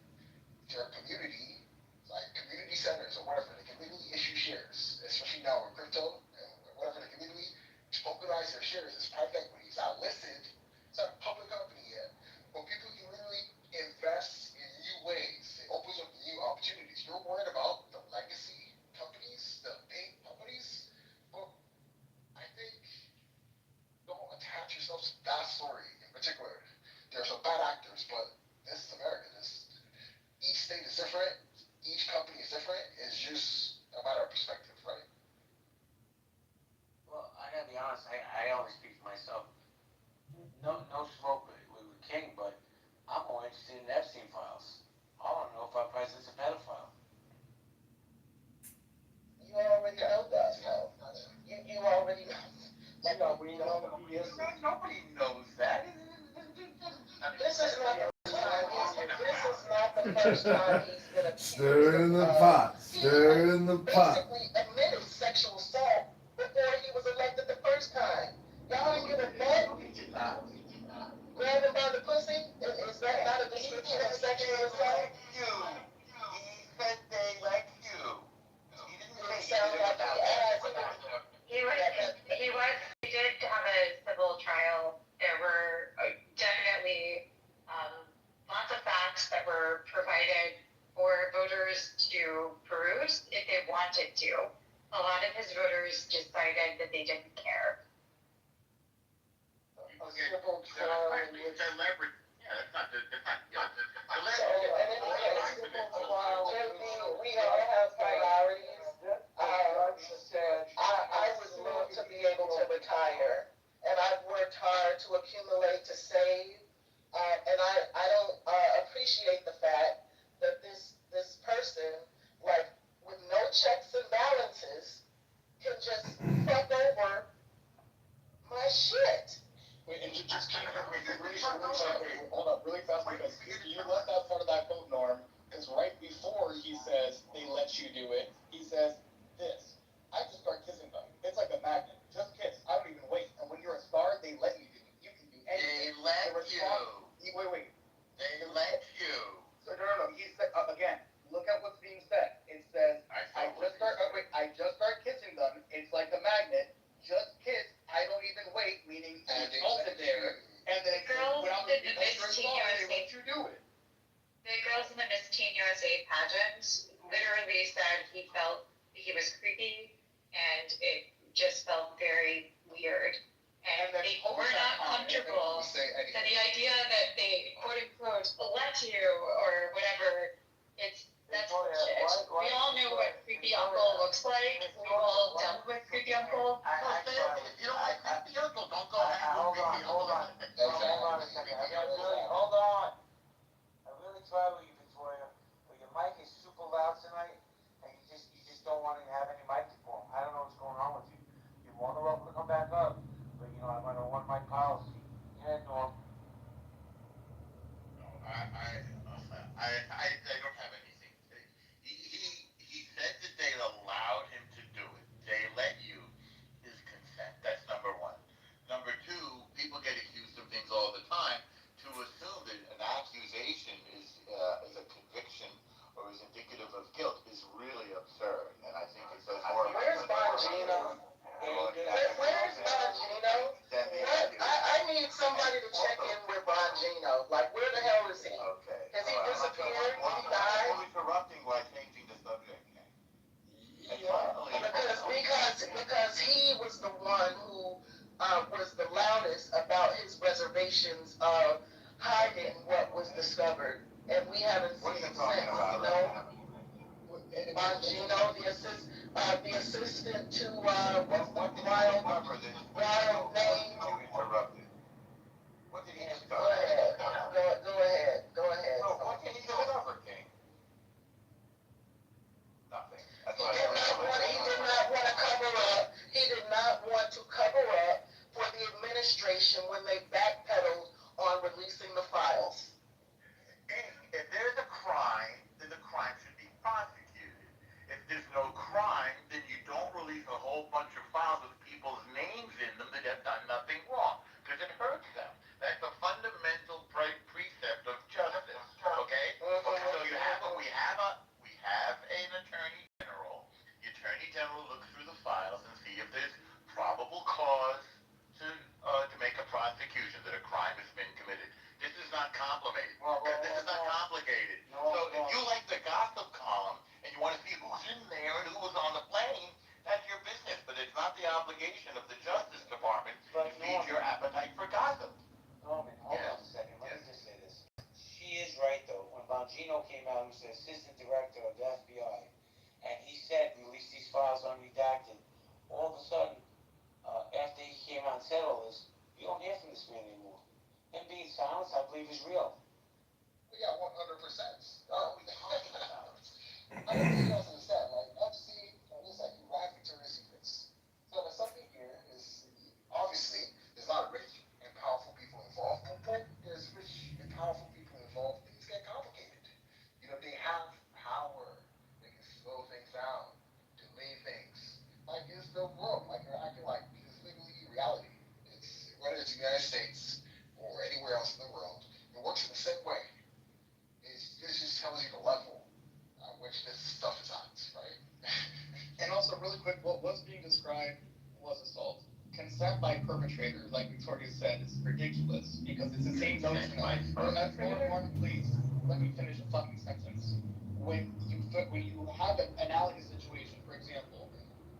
their community, like community centers or whatever, the community issue shares, especially now with crypto and whatever the community tokenize their shares as private equity. It's not listed, it's not a public company yet, but people can literally invest in new ways. It opens up new opportunities. You're worried about the legacy companies, the big companies, but I think don't attach yourself to that story in particular. There's some bad actors, but this is America. Each state is different. Each company is different. It's just a matter of perspective, right? Well, I gotta be honest, I always speak for myself. No smoke with King, but I'm more interested in Epstein files. I want to know if our president's a pedophile. You already know that, you already know. Nobody knows that. This is not the first time he's been accused. Stir in the pot. Stir in the pot. Basically admitted sexual assault before he was elected the first time. Y'all didn't give a fuck. Grab him by the pussy? Is that not a description of sexual assault? You. He said they like you. He didn't say Sound like he asked. He did have a civil trial. There were definitely lots of facts that were provided for voters to peruse if they wanted to. A lot of his voters decided that they didn't care. Civil trial. celebrity. Yeah, that's not We all have priorities. I would love to be able to retire, and I've worked hard to accumulate, to save, and I don't appreciate the fact that this person, like, with no checks and balances, can just fuck over my shit. Wait, and just keep hold up really fast, because you left out part of that quote, Norm, because right before he says they let you do it, he says this: I just start kissing them. It's like a magnet. Just kiss. I don't even wait. And when you're a star, they let you do it. You can do anything. They let you. Wait. They let you. So no. He said again. Look at what's being said. It says I just start kissing them. It's like a magnet. Just kiss. I don't even wait. Meaning you hold it there, and then The Miss Teen USA. let you do it. The girls in the Miss Teen USA pageant literally said he felt he was creepy and it just felt very weird. And they were not comfortable. And the idea that they quote unquote let you or whatever, that's bullshit. We all know what creepy uncle looks like. We've all dealt with creepy uncle. If you don't like creepy uncle, don't go hang with creepy Hold on. Hold on a second. Hold on. I really tried with you, Victoria, but your mic is super loud tonight, and you just don't want to have any mic support. I don't know what's going on with you. You're more than welcome to come back up, but I'm on a one-mic policy. Yeah, Norm. No, I don't have anything. He said that they allowed him to do it. They let you is consent. That's number one. Number two, people get accused of things all the time. To assume that an accusation is a conviction or is indicative of guilt is really absurd. And I think it says more about Where's Bongino? Where's Bongino? I need somebody to check in with Bongino. Like, where the hell is he? Okay. Has he disappeared? Did he die? I'm interrupting while changing the subject. Because he was the one who was the loudest about his reservations of hiding what was discovered, and we haven't seen him since. Bongino, the assistant to what's the wild name? Interrupted. What did he just Go ahead. Go ahead. So what did he discover, King? Nothing. He did not want to cover up for the administration when they backpedaled on releasing the files. If there's a crime, then the crime should be prosecuted. If there's no crime, then you don't release a whole bunch of files with people's names in them that have done nothing wrong, because it hurts them. That's a fundamental precept complicated. This is not complicated. So if you like the gossip column and you want to see who's in there and who was on the plane, that's your business. But it's not the obligation of the Justice Department to feed your appetite for gossip. Norman, hold on a second. Let me just say this. She is right, though. When Bongino came out, who's the assistant director of the FBI, and he said, release these files unredacted, all of a sudden, after he came out and said all this, you don't hear from this man anymore. Him being silenced, I believe, is real. Yeah, 100%. Oh, I don't think you guys understand. Like, FC, it's like you have Victoria's Secrets. So there's something here is obviously there's a lot of rich and powerful people involved. But when there's rich and powerful people involved, things get complicated. You know, they have power. They can slow things down, delay things. Like it's the world. Like you're acting like it's literally reality. It's whether it's the United States or anywhere else in the world, it works in the same way. This just tells you the level at which this stuff is at, right? And also, really quick, what's being described was assault. Consent by perpetrators, like Victoria said, is ridiculous because it's the same notion of. Please, let me finish a fucking sentence. When you have an analogous situation, for example,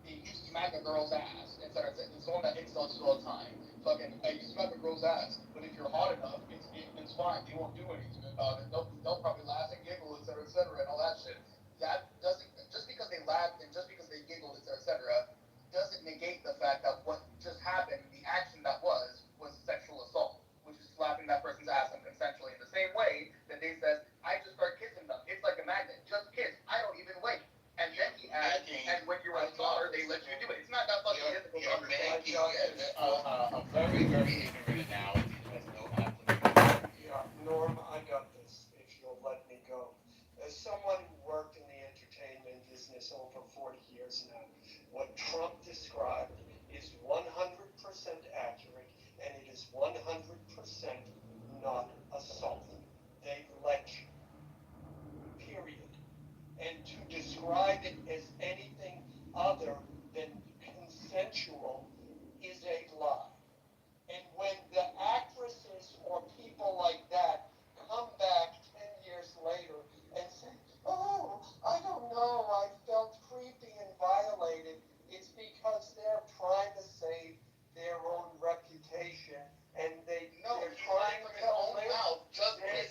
you smack a girl's ass, etc. It's the one that insults you all the time. Fucking, you smack a girl's ass, but if you're hot enough, it's fine. They won't do anything about it. They'll probably laugh and giggle, etc., and all that shit. That doesn't, just because they laughed and just because they giggled, etc., doesn't negate the fact that what just happened, the action that was sexual assault, which is slapping that person's ass unconsensually in the same way that they said, I just start kissing them. It's like a magnet. Just kiss. I don't even wait. And then he adds, and when you're a daughter, they let you do it. It's not that fucking difficult to understand. A very, very ignorant analogy that has no application. Yeah, Norm, I got this, if you'll let me go. As someone who worked in the entertainment business over 40 years now, what Trump described is 100% accurate, and it is 100% not assault. They let you, period. And to describe it as anything other than consensual is a lie. And when the actresses or people like that come back 10 years later and say, oh, I don't know, I felt creepy and violated, it's because they're trying to save their own reputation. And they're trying to live.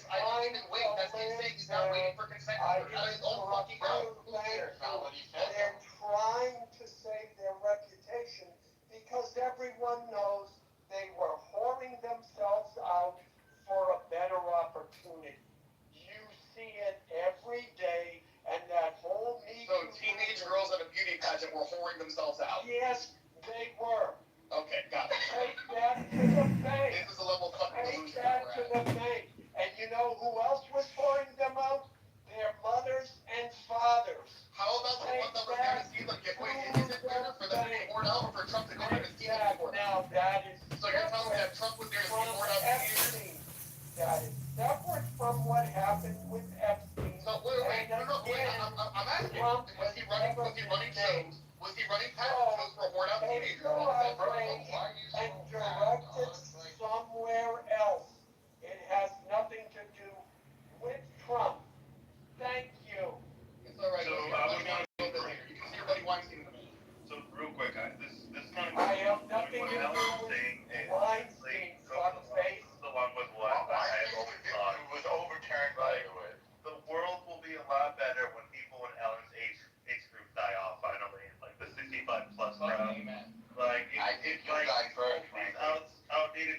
I don't even wait. That's him saying he's not waiting for consent. Out of his own fucking mouth. Who cares about what he said? They're trying to save their reputation because everyone knows they were whoring themselves out for a better opportunity. You see it every day, and that whole meeting. So teenage girls at a beauty pageant were whoring themselves out? Yes, they were. Okay, got it. Take that to the bank. This is the level of fucking Take delusion that we're to at. the bank. And you know who else was whoring them out? Their mothers and fathers. How about the one that was there to see them get weighted? Is it better for them to be whored out or for Trump to go there to see them get whored out? Now that is So you're telling me that Trump was there to see whored out teenagers? That is separate from what happened with Epstein. So wait, I'm asking, was he running shows? Was he running talent shows for whored out teenagers? And directed somewhere else. It has nothing to do with Trump. Thank you. It's all right. So You can see your buddy Weinstein in a minute. So real quick, guys, this kind of. I have nothing to what do Alan was with saying is Weinstein, fuckface. this is along with what I have always thought. It was overturned, by the way. The world will be a lot better when people in Alan's age group die off finally, like the 65 plus crowd. Amen. Like I think you died first, these frankly. outdated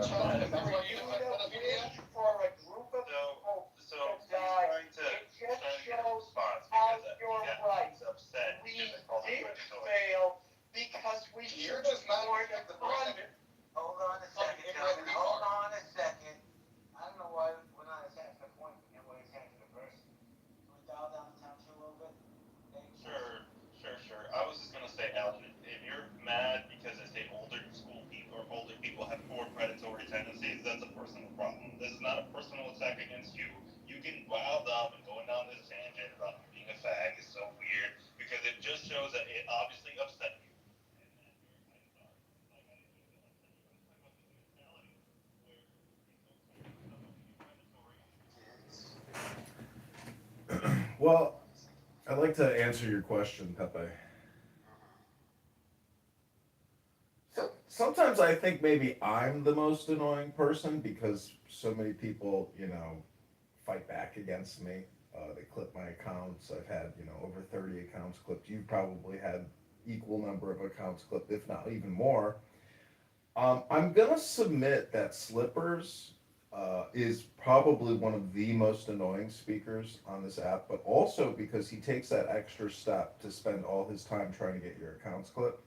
That's why you have pedophilia for a group of people So that he's die. trying to It just get a shows response how because you're he's right. upset We because I called him did predatory. fail because we should have ignored the front. Hold on a second, gentlemen. Hold on a second. I don't know why we're not attacking the point, and we're attacking the person. Can we dial down the tension a little bit? Sure. I was just gonna say, Alan, if you're mad because I say older people have more predatory tendencies, that's a personal problem. This is not a personal attack against you. You getting riled up and going down this tangent about being a fag is so weird because it just shows that it obviously upset you. Well, I'd like to answer your question, Pepe. So sometimes I think maybe I'm the most annoying person because so many people, fight back against me. They clip my accounts. I've had, over 30 accounts clipped. You've probably had equal number of accounts clipped, if not even more. I'm gonna submit that Slippers is probably one of the most annoying speakers on this app, but also because he takes that extra step to spend all his time trying to get your accounts clipped.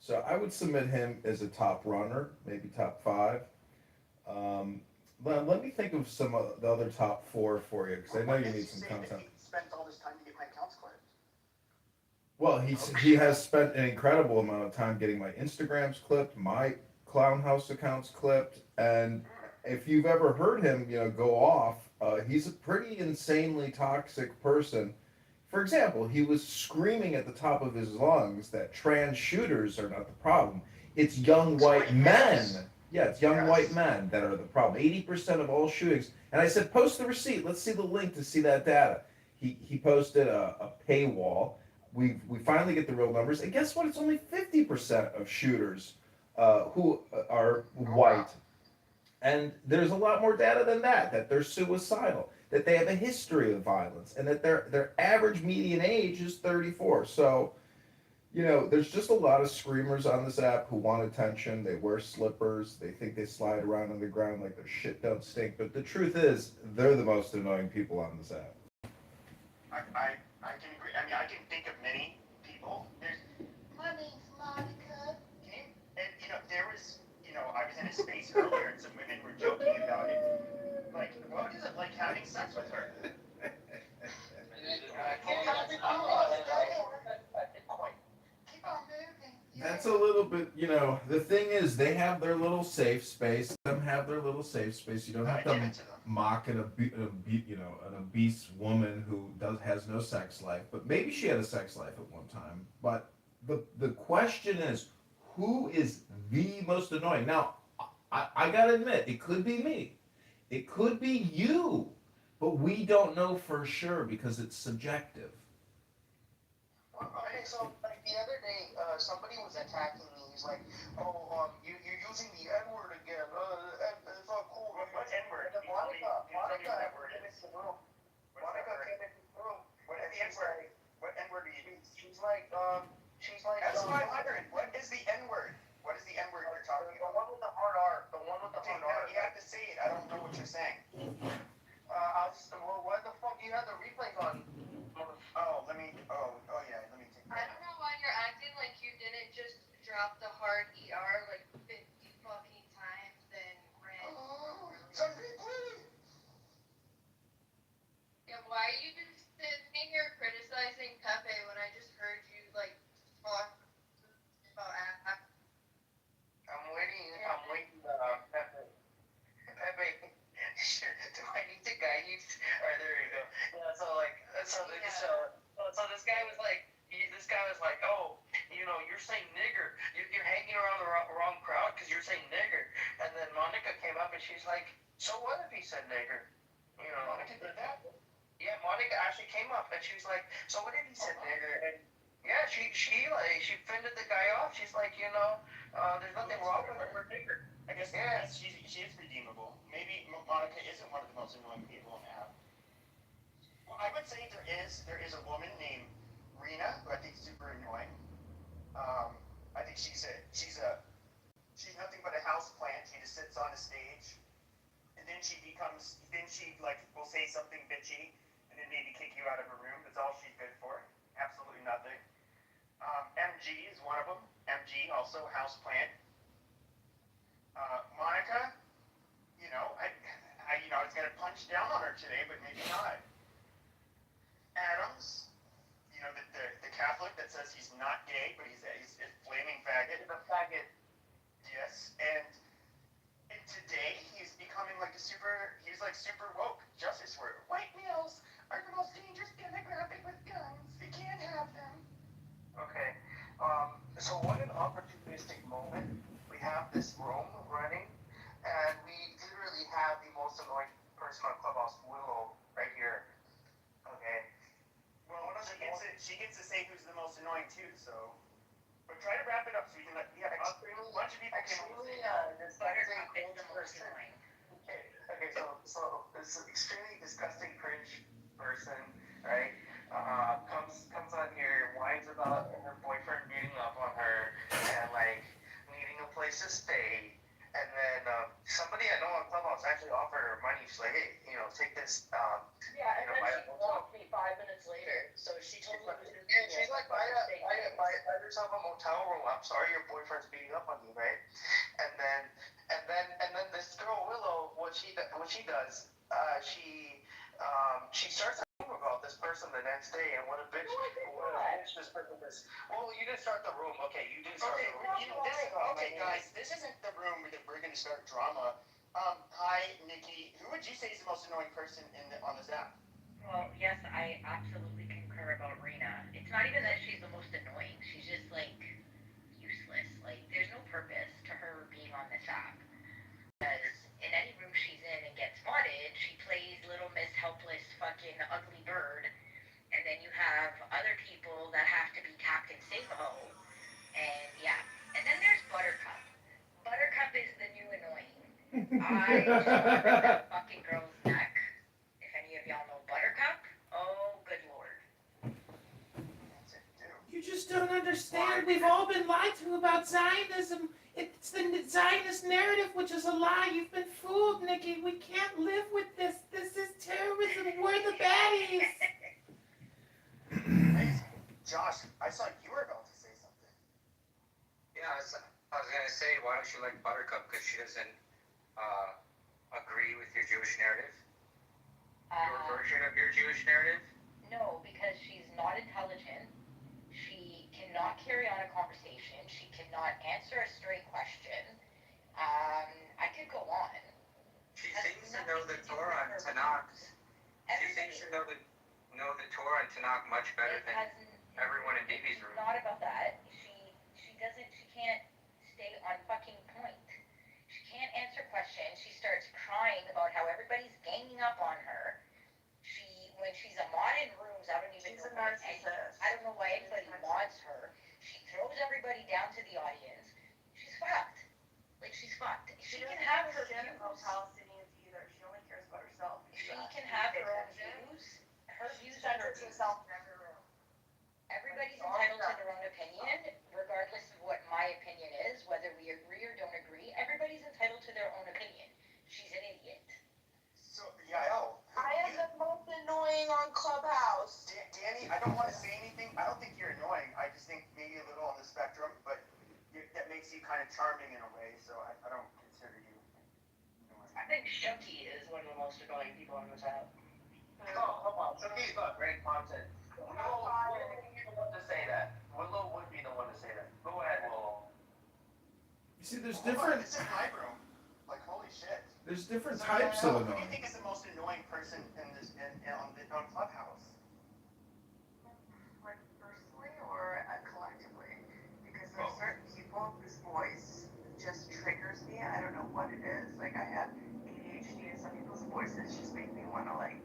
So I would submit him as a top runner, maybe top five. Let me think of some of the other top four for you, because I know you need some content. He spent all this time to get my accounts clipped. Well, he has spent an incredible amount of time getting my Instagrams clipped, my Clown House accounts clipped, and if you've ever heard him, go off, he's a pretty insanely toxic person. For example, he was screaming at the top of his lungs that trans shooters are not the problem. It's young white men. Yeah, it's young white men that are the problem. 80% of all shootings. And I said, post the receipt. Let's see the link to see that data. He posted a paywall. We finally get the real numbers. And guess what? It's only 50% of shooters who are white. And there's a lot more data than that they're suicidal, that they have a history of violence, and that their average median age is 34. So, there's just a lot of screamers on this app who want attention. They wear slippers. They think they slide around on the ground like their shit don't stink. But the truth is, they're the most annoying people on this app. I can agree. I mean, I can think of many people. My name's Monica. There was, I was in a space earlier and some women were joking about it. Like, what is it like having sex with her? That's a little bit, the thing is, they have their little safe space. Them have their little safe space. You don't have to mock an obese woman who has no sex life. But maybe she had a sex life at one time. But the question is, who is the most annoying? Now, I gotta admit, it could be me. It could be you. But we don't know for sure because it's subjective. Okay, so like the other day, somebody was attacking me. He's like, you're using the N word again. It's not cool. What N-word? Monica came into the room. What is the N-word? What N-word do you use? She's like, That's 500. What is the N-word? What is the N-word you're talking about? The one with the hard R. The one with the hard R. You have to say it. I don't know what you're saying. What the fuck? You have the replays on. Let me take I don't know why you're acting like you didn't just drop the hard ER like 50 fucking times, then ran. Yeah, why are you just sitting here criticizing Pepe when I just heard you like talk about I'm waiting, Pepe. Do I need to guide you? Alright, there you go. Yeah, so this guy was like, oh, you're saying nigger. You're hanging around the wrong crowd because you're saying nigger. And then Monica came up and she's like, so what if he said nigger? Monica did that? Yeah, Monica actually came up and she was like, so what if he said nigger? And yeah, she fended the guy off. She's like, there's nothing wrong with her nigger. I guess she is redeemable. Maybe Monica isn't one of the most annoying people in the app. Well, I would say there is a woman named Rena who I think is super annoying. I think she's nothing but a house plant. She just sits on a stage, and then she like will say something bitchy, and then maybe kick you out of a room. That's all she's good for. Absolutely nothing. MG is one of them. MG, also houseplant. Monica, I was gonna punch down on her today, but maybe not. Adams, the Catholic that says he's not gay, but he's a flaming faggot. The faggot. Yes, and today he's becoming he's like super woke. Justice for white males are the most dangerous demographic with guns. You can't have them. Okay. So what an opportunistic moment. We have this room running, and we literally have the most annoying person on Clubhouse, Willow, right here. Okay. Well, she gets to say who's the most annoying too. So, but try to wrap it up so we can we have a bunch of people Extremely disgusting cringe person. Okay, so this extremely disgusting cringe person, right? Comes on here, whines about her boyfriend beating up on her and like needing a place to stay. And then somebody I know on Clubhouse actually offered her money. She's like, hey, take this. Yeah, and then she blocked me 5 minutes later. So she told me she's like, buy yourself a motel room. I'm sorry your boyfriend's beating up on you, right? And then this girl Willow, what she does, she starts talking about this person the next day, and what a bitch. This person is. Well, you didn't start the room. Okay, you didn't start the room. Guys, this isn't the room that we're going to start drama. Hi, Nikki. Who would you say is the most annoying person on this app? Well, yes, I absolutely concur about Rena. It's not even that she's the most annoying. She's just like useless. Like there's no purpose to her being on this app. Because in any room she's in and gets spotted, she plays Little Miss Helpless fucking ugly bird. And then you have other people that have to be Captain Save-A-Ho. And yeah. And then there's Buttercup. Buttercup is the new annoying. I just want to break that fucking girl's neck. If any of y'all know Buttercup, oh good lord. You just don't understand. We've all been lied to about Zionism. It's the Zionist narrative, which is a lie. You've been fooled, Nikki. We can't live with this. This is terrorism. We're the baddies. Josh, I saw you were about to say something. Yeah, I was going to say, why don't you like Buttercup? Because she doesn't agree with your Jewish narrative? Your version of your Jewish narrative? No, because she's not intelligent. She cannot carry on a conversation. She cannot answer a straight question. I could go on. She seems to know the Torah and Tanakh. She seems to know the Torah and Tanakh much better than everyone in Bibi's room. It's not about that. She can't stay on fucking point. She can't answer questions. She starts crying about how everybody's ganging up on her. When she's a mod in rooms, I don't even know why. I don't know why anybody mods her. She throws everybody down to the audience. She's fucked. Like she's fucked. She can have her views. Palestinians either. She only cares about herself. She can have her own views. Her views are her views. Everybody's entitled to their own opinion, regardless of what my opinion is, whether we agree or don't agree. Everybody's entitled to their own opinion. She's an idiot. So, Yael. I am the most annoying on Clubhouse. Danny, I don't want to say anything. I don't think you're annoying. I just think maybe a little on the spectrum, but that makes you kind of charming in a way, so I don't consider you annoying. I think Shuki is one of the most annoying people on this app. Oh, come on. Shuki's got great content. Willow would be the one to say that. Willow would be the one to say that. Go ahead, Willow. You see, there's different. This is my room. Like, holy shit. There's different types of Who do you annoying. think is the most annoying person on Clubhouse? Like personally or collectively? Because there's certain people whose voice just triggers me. I don't know what it is. Like I have ADHD and some people's voices just make me want to like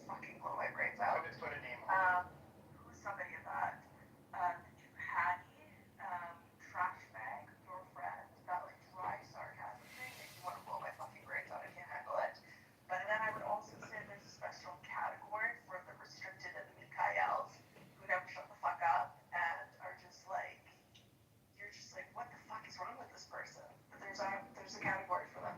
fucking blow my brains out. Let's put a name on it. Who's somebody of that? Hattie, trash bag, your friend, that like dry sarcasm thing makes me want to blow my fucking brains out. I can't handle it. But then I would also say there's a special category for the restricted and the Mikaels who never shut the fuck up and are just like, you're just like, what the fuck is wrong with this person? But there's a category for them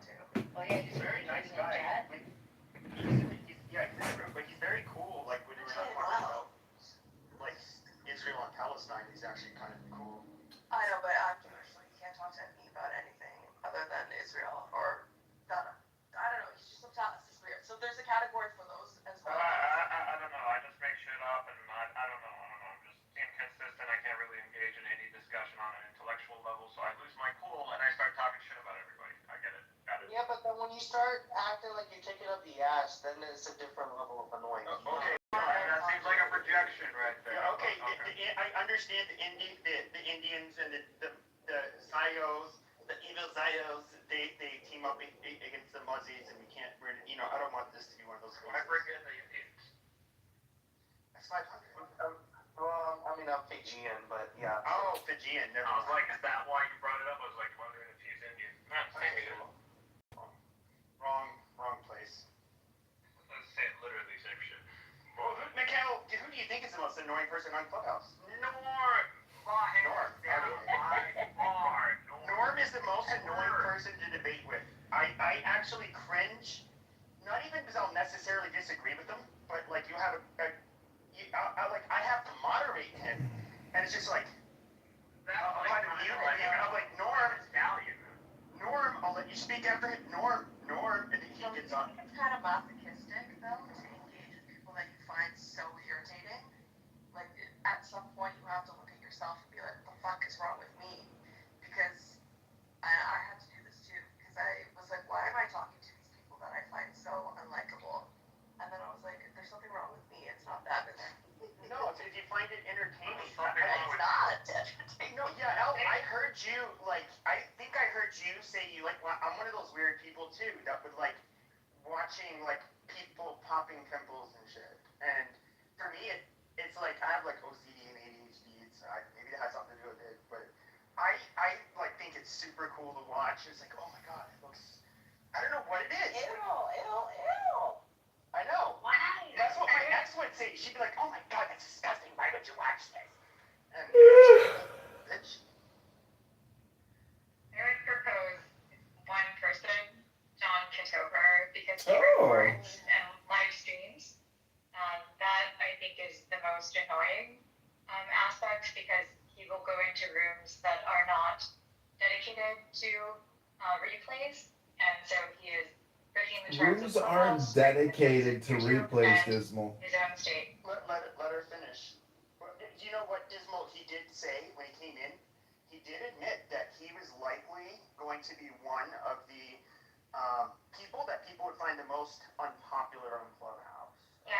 when you start acting like you're taking up the ass, then it's a different level of annoying. Okay, that seems like a projection right there. Yeah, okay, I understand the Indians and the Zayos, the evil Zayos, they team up against the Muzzies, and we can't, I don't want this to be one of those cases. I bring in the Indians. That's 500. Well, I mean, I'm Fijian, but yeah. Oh, Fijian. Never I was like, is that why you brought it up? I was like, wondering if he's Indian. Not same shit. Wrong place. Literally same shit. Well, Mikhail, who do you think is the most annoying person on Clubhouse? Norm. Norm is the most annoying person to debate with. I actually cringe, not even because I'll necessarily disagree with them, but like you have I have to moderate him, and it's just like, I'm like, Norm, I'll let you speak after him. Norm, and then he gets on. It's kind of masochistic, though, to engage with people that you find so irritating. Like, at some point, you have to look at yourself and be like, what the fuck is wrong with me? Because I had to do this too, because I was like, why am I talking to these people that I find so unlikable? And then I was like, there's something wrong with me. It's not that. No, if you find it entertaining. It's not entertaining. No, yeah, El, I heard you, I think I heard you say I'm one of those weird people too, that would watching, people popping pimples and shit. And for me, it's like, I have, OCD and ADHD, so maybe that has something to do with it, but I think it's super cool to watch. It's like, oh my god, it looks, I don't know what it is. Ew. I know. Why? That's what my ex would say. She'd be like, oh my god, that's disgusting. Why would you watch this? And bitch. I would propose one person, John Kitover, because he records and live streams. That I think is the most annoying aspect, because he will go into rooms that are not dedicated to replays, and so he is breaking the terms Rooms of aren't Clubhouse, dedicated to YouTube, replays, and Dismal. his own state. Let her finish. Do you know what Dismal he did say when he came in? He did admit that he was likely going to be one of the people that people would find the most unpopular on Clubhouse. Yeah,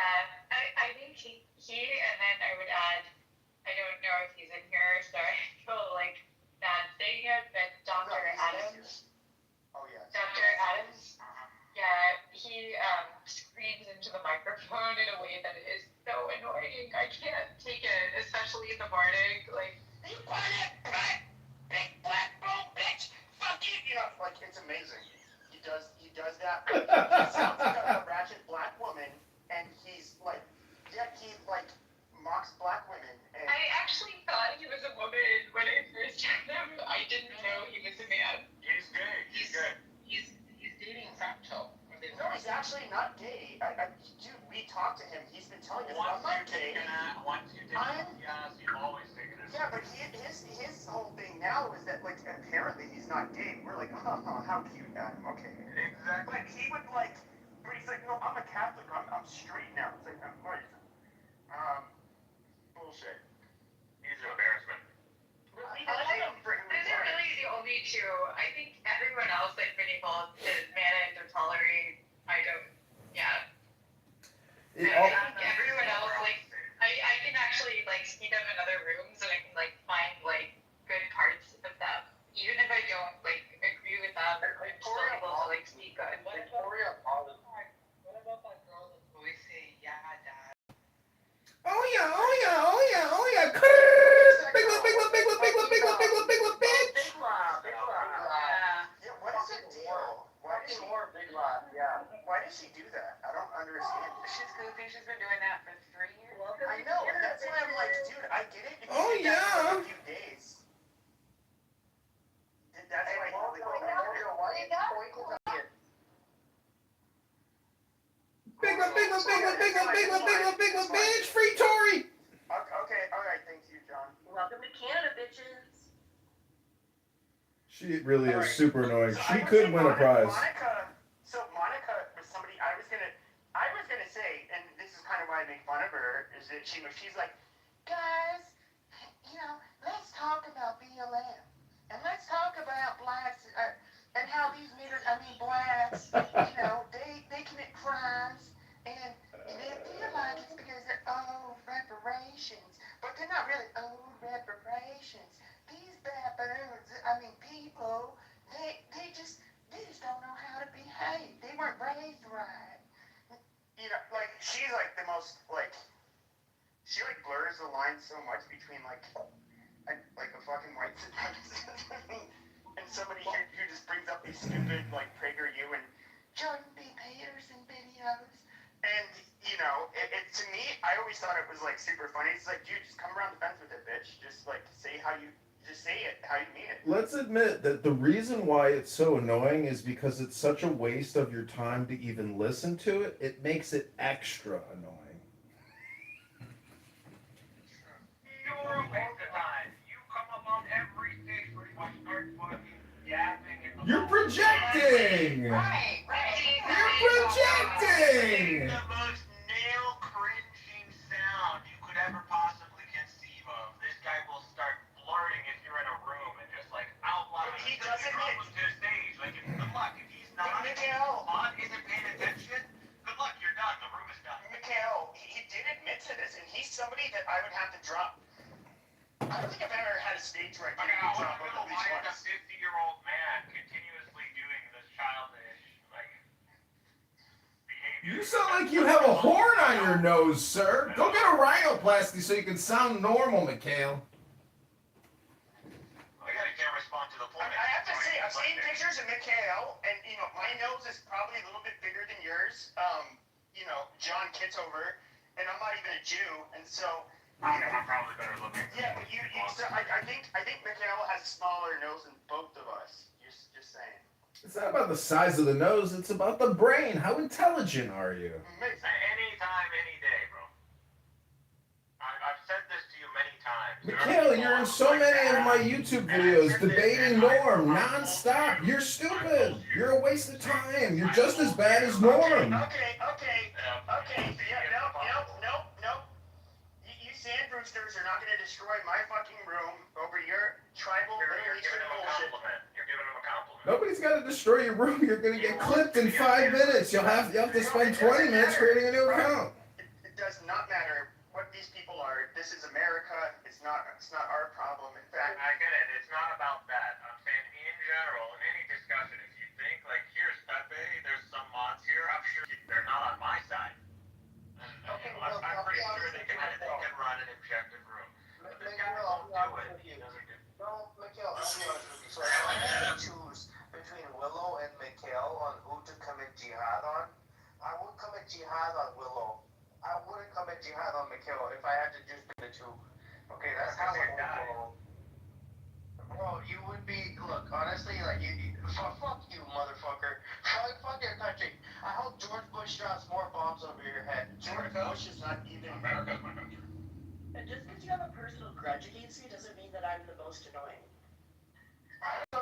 I think he and then I would add, I don't know if he's in here, so I feel like bad saying it, but Dr. Adams. Oh yeah. Dr. Adams. Yeah, he screams into the microphone in a way that is so annoying. I can't take it, especially in the morning. Like, you quiet, big black bone bitch. Fuck you. It's amazing. He does that. He sounds like a ratchet black woman, and he's mocks black women. And I actually thought he was a woman when I first met him. I didn't know he was a man. He's gay. He's gay. He's dating Fractal. No, he's actually not gay. Dude, we talked to him. He's been telling us I'm not gay. Once you take it, yes, you've always taken it. Yeah, but his whole thing now is that apparently he's not gay. We're like, oh, how cute, Adam. Okay. Exactly. But he would but he's like, no, I'm a Catholic. I'm straight now. It's like, what is it? Bullshit. He's an embarrassment. Those are really the only two. I think everyone else I've been able to manage or tolerate. I don't. Yeah. I think everyone else, I can actually see them in other rooms, and I can find good parts of them, even if I don't agree with them. I'm still able to speak good. Victoria Polly. What about that girl that's always saying, yeah, dad? Oh yeah. Big one, bitch. Big Lob. Yeah, what is the deal? Why does she do that? I don't understand. She's goofy. She's been doing that for 3 years. I know. That's why I'm like, dude, I get it. If Oh, you did that for yeah. a few days. That's why Big one, bitch. Free Tory. Okay, alright, thank you, John. Welcome to Canada, bitches. She really is super annoying. She could win a prize. Monica was somebody I was gonna say, and this is kind of why I make fun of her, is that she's like, guys, let's talk about BLM, and let's talk about blacks, and how these niggers, I mean blacks, they commit crimes, and they feel like it's because they're owed reparations, but they're not really owed reparations. These baboons, I mean people, they just don't know how to behave. They weren't raised right. Like she's like the most like she like blurs the line so much between like a fucking white supremacist and somebody who just brings up these stupid like PragerU and Jordan B. Peterson videos. and it to me I always thought it was like super funny. It's like, dude, just come around the fence with it, bitch. Just like say it how you mean it. Let's admit that the reason why it's so annoying is because it's such a waste of your time to even listen to it. It makes it extra annoying. You're a waste of time. You come up on every stage where you start fucking yapping and You're projecting! Right. You're projecting! the most nail cringing sound you could ever possibly conceive of. This guy will start blurting if you're in a room and just like out loud. He doesn't drop him to the stage. Like, good luck. If he's not on, isn't paying attention, good luck. You're done. The room is done. Mikhail, he did admit to this, and he's somebody that I would have to drop. I don't think I've ever had a stage where I didn't get dropped at least Why is a once. 50-year-old man continuously doing this childish, like, behavior? You sound like you have a horn on your nose, sir. Go get a rhinoplasty so you can sound normal, Mikhail. I can't respond to the point. I have to say, I've seen pictures of Mikhail, and my nose is probably a little bit bigger than yours. John Kitover, and I'm not even a Jew, and so I'm probably better looking. Yeah, but I think Mikhail has a smaller nose than both of us. Just saying. It's not about the size of the nose, it's about the brain. How intelligent are you? Anytime, any day, bro. I've said this to you many times. Mikhail, you're in so many of my YouTube videos debating Norm non-stop. You're stupid. You're a waste of time. You're just as bad as Norm. Okay. Yeah, nope. You sand roosters are not going to destroy my fucking room over your tribal Middle Eastern bullshit. You're giving him a compliment. Nobody's got to destroy your room. You're going to get clipped in 5 minutes. You'll have to spend 20 minutes creating a new account. It does not matter what these people are. This is America. It's not our problem. In fact, I get it. It's not about that. I'm saying in general, in any discussion, if you think like, here's Pepe, there's some mods here, I'm sure they're not on my side. I'm pretty sure they can run an objective room. But this guy won't do it. He doesn't get. No, Mikhail, I'll be honest with you. So if I had to choose between Willow and Mikhail on who to commit jihad on, I would commit jihad on Willow. I wouldn't commit jihad on Mikhail if I had to choose between the two. Okay, that's how it would go. Bro, you would be, look, honestly, like, fuck you, motherfucker. Fuck your country. I hope George Bush drops more bombs over your head. George Bush is not even America's my country. And just because you have a personal grudge against me doesn't mean that I'm the most annoying. Like the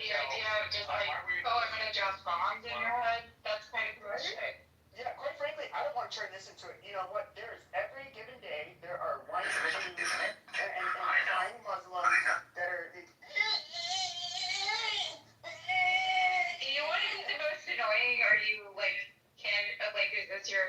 idea of just like, oh, I'm gonna drop bombs in your head, that's kind of bullshit. Yeah, quite frankly, I don't want to turn this into you know what, there's every given day, there are white Jews and flying Muslims that are... You know what is the most annoying? Are you like, is this your,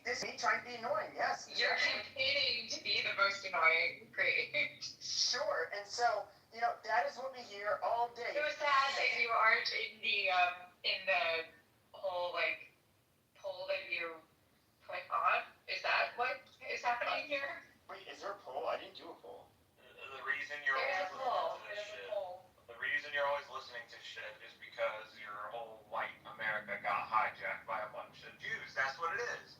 This is me trying to be annoying, yes. You're campaigning to be the most annoying, great. Sure, and so, that is what we hear all day. So sad that you aren't in the whole, like, poll that you put on? Is that what is happening here? Wait, is there a poll? I didn't do a poll. The reason you're always listening to shit is because your whole white America got hijacked by a bunch of Jews. That's what it is.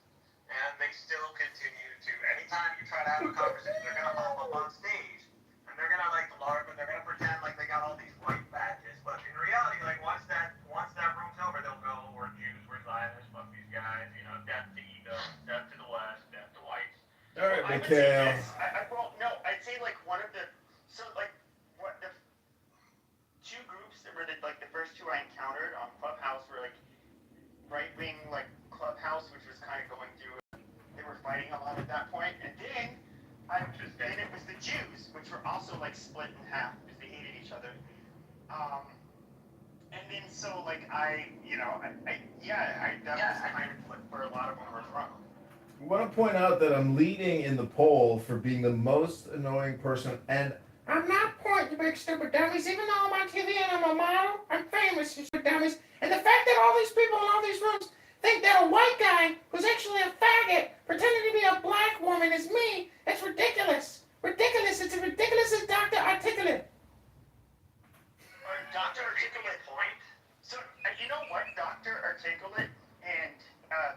And they still continue to, anytime you try to have a conversation, they're going to hop up on stage and they're going to like LARP and they're going to pretend like they got all these white badges. But in reality, like once that room's over, they'll go, we're Jews, we're Zionists, fuck these guys, death to ego, death to the West, death to whites. All right, Mikhail. I'd say like one of the, what the two groups that were the first two I encountered on Clubhouse were like right-wing like Clubhouse, which was kind of going through, they were fighting a lot at that point, and then it was the Jews, which were also like split in half because they hated each other. And then so like I that was kind of where a lot of them were from. I want to point out that I'm leading in the poll for being the most annoying person, and I'm not pointing, you big stupid dummies. Even though I'm on TV and I'm a model, I'm famous, you stupid dummies. And the fact that all these people in all these rooms think that a white guy who's actually a faggot pretending to be a black woman is me, it's ridiculous. Ridiculous. It's as ridiculous as Dr. Articulate. Dr. Articulate point. So you know what, Dr. Articulate and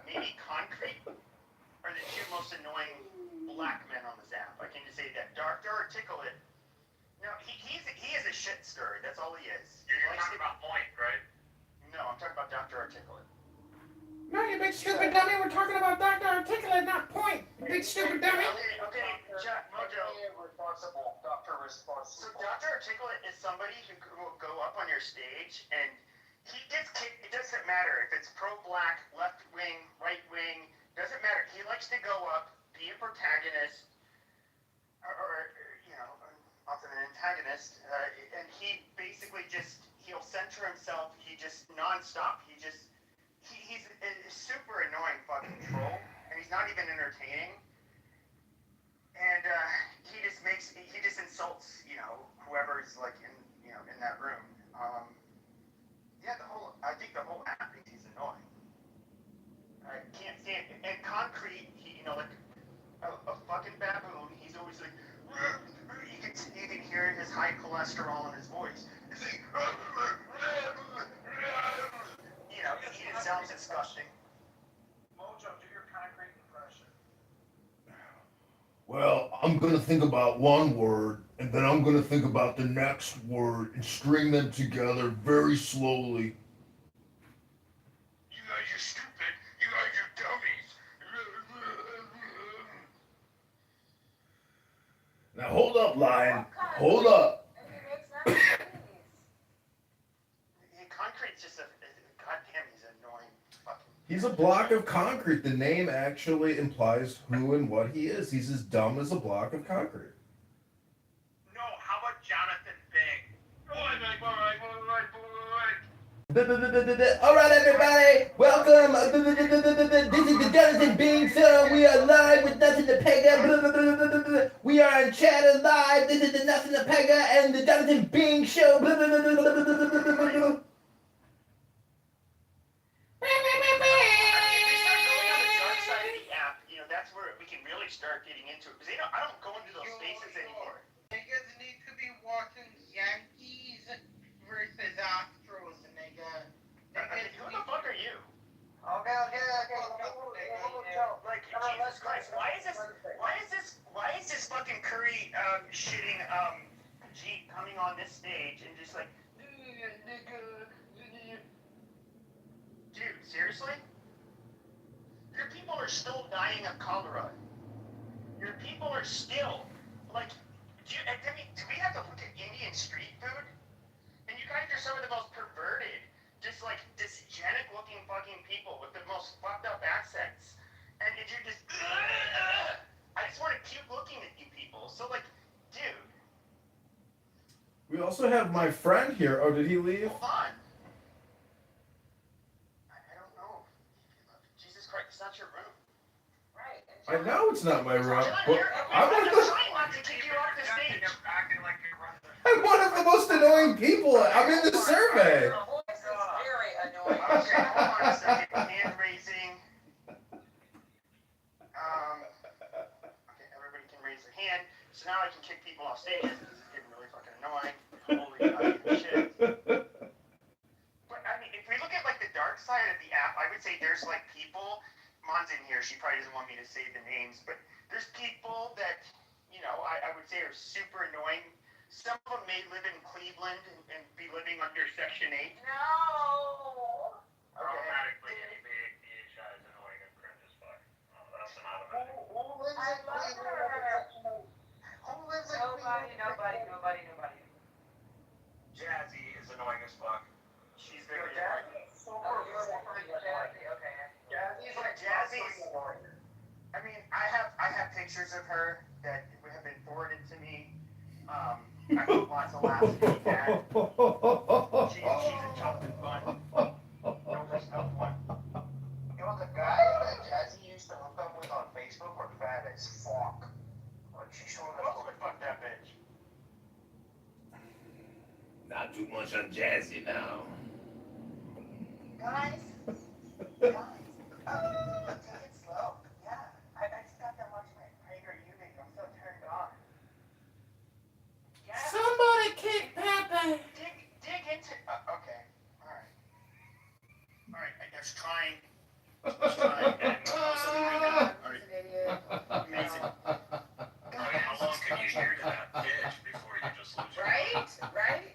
maybe Concrete are the two most annoying black men on this app. I can just say that. Dr. Articulate. No, he is a shit stirrer. That's all he is. You're talking about Point, right? No, I'm talking about Dr. Articulate. No, you big stupid dummy. We're talking about Dr. Articulate, not Point. You big stupid dummy. Okay, Jack, Mojo. Responsible, Dr. Responsible. So Dr. Articulate is somebody who will go up on your stage and he gets kicked. It doesn't matter if it's pro-black, left wing, right wing. Doesn't matter. He likes to go up, be a protagonist, or you know, often an antagonist, and he basically he'll center himself. He just nonstop. He's a super annoying fucking troll, and he's not even entertaining. And he just insults, you know, whoever's like in that room. I think the whole app thinks he's annoying. I can't stand it. And Concrete, like a fucking baboon. He's always like, you can hear his high cholesterol in his voice. He's like, he just sounds disgusting. Mojo, do your Concrete impression. well, I'm gonna think about one word, and then I'm gonna think about the next word, and string them together very slowly. You guys are stupid. You guys are dummies. Now hold up, Lion. Hold up. Concrete's just goddamn, he's annoying. He's a block of concrete. The name actually implies who and what he is. He's as dumb as a block of concrete. No, how about Jonathan Bing? All right, everybody, welcome. This is the Jonathan Bing Show. We are live with Nothing to Pega. We are on Chatter Live. This is the Nothing to Pega and the Jonathan Bing Show. That's where we can really start getting into it. Because I don't go into those spaces anymore. Niggas need to be watching Yankees versus Astros, nigga. Who the fuck are you? Okay. Like, Jesus Christ, why is this fucking Curry shitting Jeep coming on this stage and just like, dude, seriously? Your people are still dying of cholera. Your people are still, like, do we have to look at Indian street food? And you guys are some of the most perverted, just like dysgenic looking fucking people with the most fucked up accents. And you're just, I just want to keep looking at you people. So like, dude. We also have my friend here. Oh, did he leave? Hold on. I don't know. Jesus Christ, it's not your room. Right. I know it's not my room. I'm trying not to kick you off the stage. I'm one of the most annoying people. I'm in the survey. This is very annoying. Okay, hold on a second. Hand raising. Okay, everybody can raise their hand. So now I can kick people off stages. This is getting really fucking annoying. Holy fucking shit. But I mean, if we look at like the dark side of the app, I would say there's like people. Mon's in here. She probably doesn't want me to say the names, but there's people that, you know, I would say are super annoying. Some of them may live in Cleveland and be living under Section 8. No. Automatically, any BHI is annoying and cringe as fuck. That's an automatic. Who lives in Cleveland? Who lives in Cleveland? Nobody. Jazzy is annoying as fuck. She's very annoying. Jazzy's. I mean, I have pictures of her that have been forwarded to me. I hope lots of laughs to be had. much on Jazzy now. Guys, take it slow. Yeah, I just got done watching my PragerU video. I'm so turned on. Yeah. Somebody kick Pepe. Dig into. Okay. All right. I was trying. And also, all right. Amazing. I mean, how long can you hear to that pitch before you just lose your mind? Right?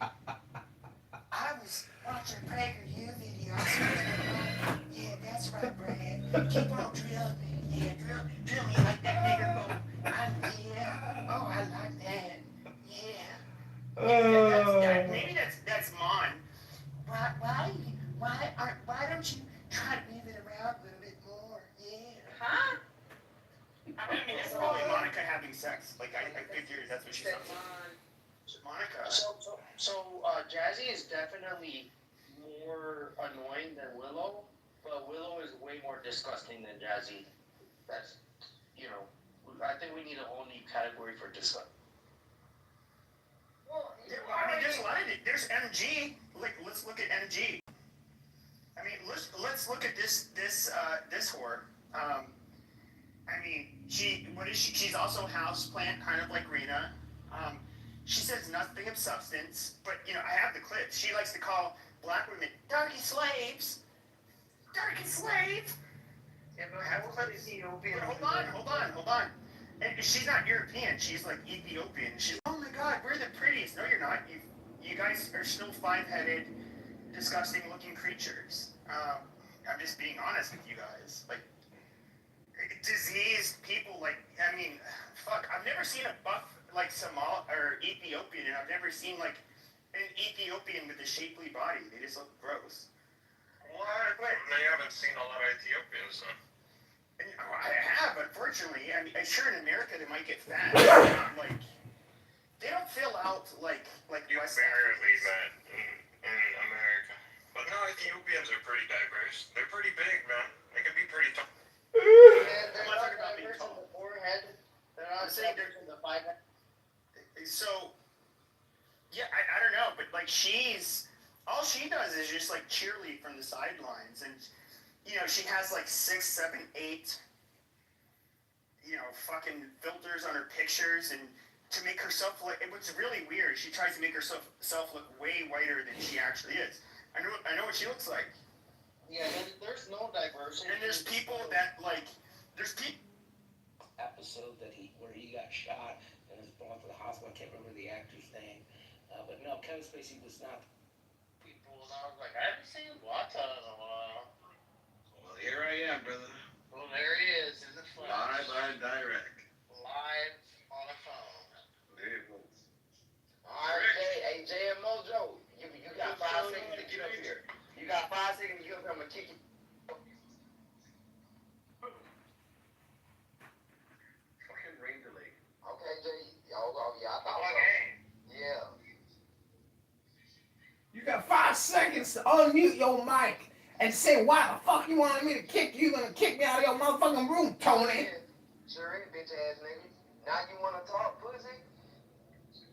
I was watching PragerU videos. Yeah, that's right, Brad. Keep on drilling me. Yeah, drill me like that nigga go. Yeah. Oh, I like that. Yeah. Maybe that's mine. Why don't you try to move it around a little bit more? Yeah. Huh? I mean, that's probably Monica having sex. Like, I figured that's what she said. Monica. So Jazzy is definitely more annoying than Willow, but Willow is way more disgusting than Jazzy. That's, I think we need a whole new category for disgust. Well, I mean, there's a lot of it. There's MG. Like, let's look at MG. I mean, let's look at this whore. I mean, what is she? She's also houseplant, kind of like Rena. She says nothing of substance, but I have the clip. She likes to call black women dirty slaves. Dirty slaves. Hold on. And she's not European. She's like Ethiopian. She's, oh my God, we're the prettiest. No, you're not. You guys are still five-headed, disgusting-looking creatures. I'm just being honest with you guys. Like, diseased people. Like, I mean, fuck. I've never seen a buff like Somal or Ethiopian, and I've never seen like an Ethiopian with a shapely body. They just look gross. What? You haven't seen a lot of Ethiopians, huh? I have, unfortunately. I mean, sure, in America they might get fat. Like, they don't fill out like you West barely met in America. But no, Ethiopians are pretty diverse. They're pretty big, man. They can be pretty tough. They're not diverse in the forehead. They're not diverse in the five head. So, yeah, I don't know, but like all she does is just like cheerlead from the sidelines, and she has like 6, 7, 8, fucking filters on her pictures, and to make herself look, it was really weird. She tries to make herself look way whiter than she actually is. I know what she looks like. Yeah, there's no diversity. And there's people that like, there's people. Episode where he got shot and was brought to the hospital. I can't remember the actor's name, but no, Kevin Spacey was not. People, and I was like, I haven't seen Wata in a while. Well, here I am, brother. Well, there he is in the flesh. Live on direct. Live on a phone. There it goes. All right, Jay and Mojo, you got 5 seconds to get up here. You got 5 seconds to get up here. I'm gonna kick you. Fucking rain delay. Okay, Jay. Oh, yeah, I thought so. Yeah. You got 5 seconds to unmute your mic and say why the fuck you wanted me to kick you. You gonna kick me out of your motherfucking room, Tony. Sure is, bitch ass nigga. Now you wanna talk, pussy?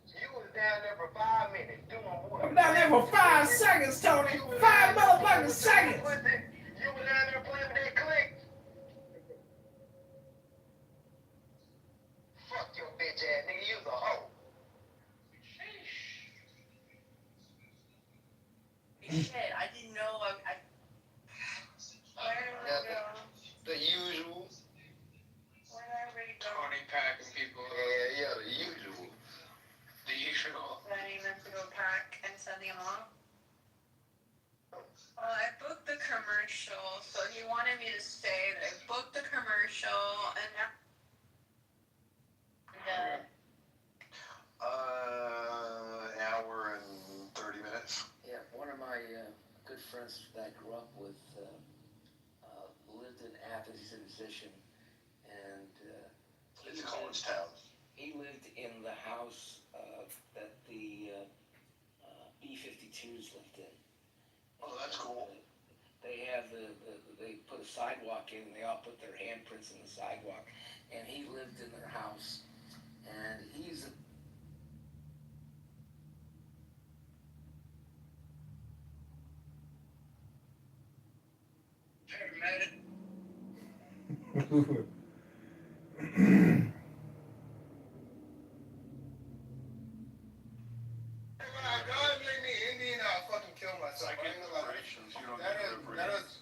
You was down there for 5 minutes doing what? I'm down there for 5 seconds, Tony. 5 motherfucking seconds. You was down there playing with that click. Fuck your bitch ass nigga, you was a hoe. Shit, I didn't know. The usual. Tony packing people. Yeah, the usual. The usual. Planning them to go pack and sending them off. Well, I booked the commercial, so he wanted me to stay. I booked the commercial and An hour and 30 minutes. Yeah, one of my good friends that I grew up with lived in Athens. He's a musician, and It's a college town. he lived in the house that the B-52s lived in. Oh, that's cool. They have they put a sidewalk in, and they all put their handprints in the sidewalk, and he lived in their house, and he's God made me Indian, I'll fucking kill myself. I get reparations. You don't get reparations.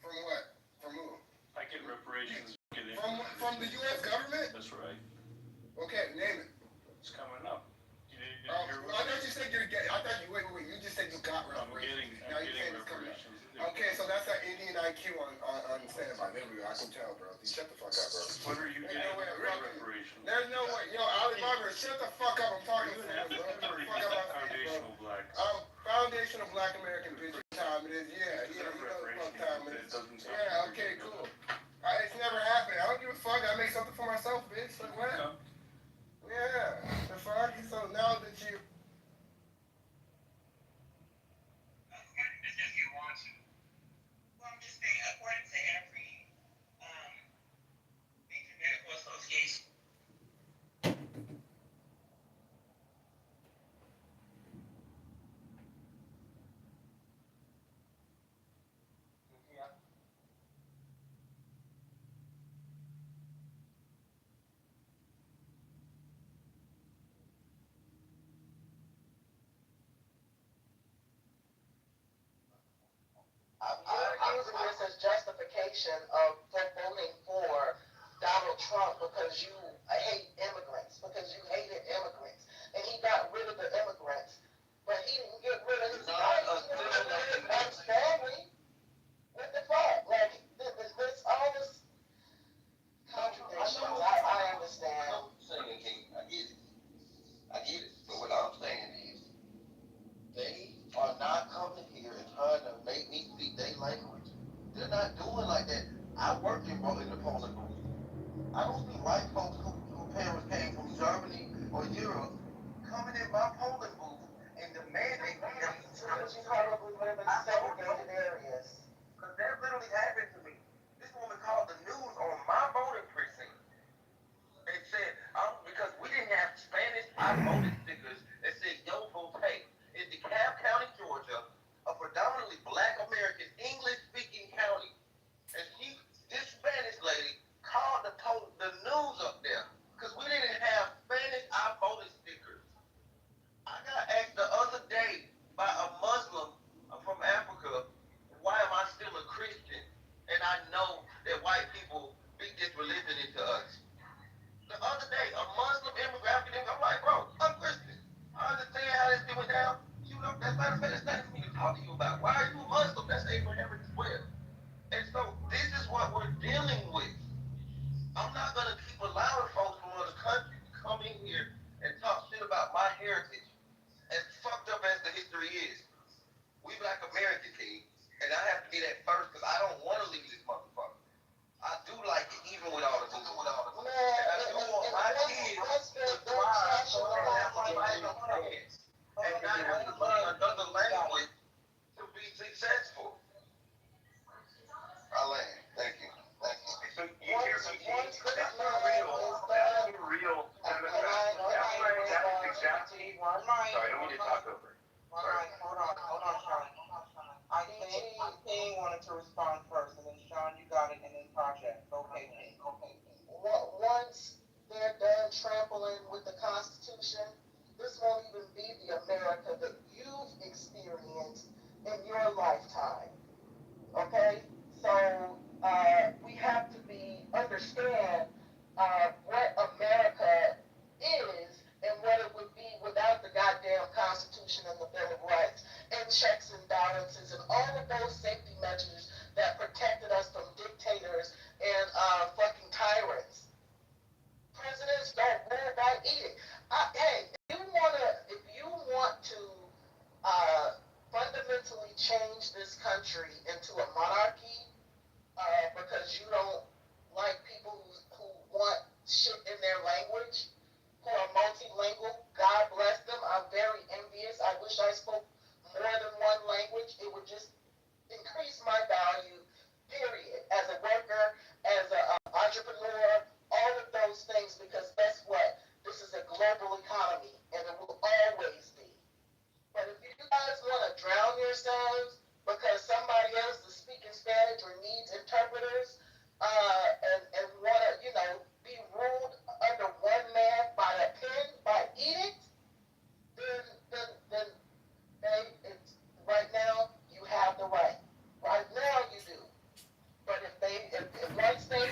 From what? From who? I get reparations. From the U.S. government? That's right. Okay, name it. It's coming up. I thought you said you're getting. I thought you wait. You just said you got reparations. I'm getting reparations. Okay, so that's that Indian IQ on standby. There we go. I can tell, bro. Shut the fuck up, bro. What are you getting reparations? There's no way. Yo, Alibaba, shut the fuck up. I'm talking to you, bro. Foundational black. Foundational Black American bitch. Time it is. Yeah. You know what time it is. Yeah. Okay. Cool. It's never happened. I don't give a fuck. I make something for myself, bitch. Like what? Yeah. The fuck. So now that you. Well, I'm just saying, according to every major medical association. I'm using this as justification of voting for Donald Trump because you hate immigrants, because you hated immigrants. And he got rid of the immigrants, but he didn't get rid of his family. What the fuck? Like, this all this contradictions. I understand. I get it. But what I'm saying is, they are not coming here and trying to make me speak their language. They're not doing like that. I worked in the polling booth. I don't see white folks who parents came from Germany or Europe coming in my polling booth and demanding Because you probably live in segregated areas. because that literally happened to me. This woman called the news on my voting precinct and said, because we didn't have Spanish I voted stickers that said yo vote pay. In DeKalb County, Georgia, a predominantly black American English speaking county. And this Spanish lady called the news up there because we didn't have Spanish I voted stickers. I got asked the other day by a Muslim from Africa, why am I still a Christian? And I know that white people beat this religion into us. The other day, a Muslim immigrant, I'm like, bro, I'm Christian. I understand how this shit went down. You know, that's not that's nothing for me to talk to you about. Why are you a Muslim? That's Abrahamic as well. And so this is what we're dealing with. I'm not gonna keep allowing folks from other countries to come in here and talk shit about my heritage. As fucked up as the history is, we Black American King, and I have to be that first because I don't want to leave this motherfucker. I do like it, even with all the boo. And I do want my kids to thrive so they don't have to fight on their hands and not have to learn another language to be successful. I land. Thank you. So that's not real. That's the real Democrat. That is exactly. Sorry, I don't mean to talk over. Sorry. Hold on, Sean. I think King wanted to respond first, and then Sean, you got it, and then Project. Okay, King. Once they're done trampling with the Constitution, this won't even be the America that you've experienced in your lifetime. Okay? So we have to understand what America is and what it would be without the goddamn Constitution and the Bill of Rights and checks and balances and all of those safety measures that protected us from dictators and fucking tyrants. Presidents don't rule by edict. Hey, if you want to fundamentally change this country into a monarchy because you don't like people who want shit in their language, who are multilingual, God bless them. I'm very envious. I wish I spoke more than one language. It would just increase my value, period. As a worker, as an entrepreneur, all of those things, because guess what? This is a global economy, and it will always be. But if you guys want to drown yourselves because somebody else is speaking Spanish or needs interpreters, and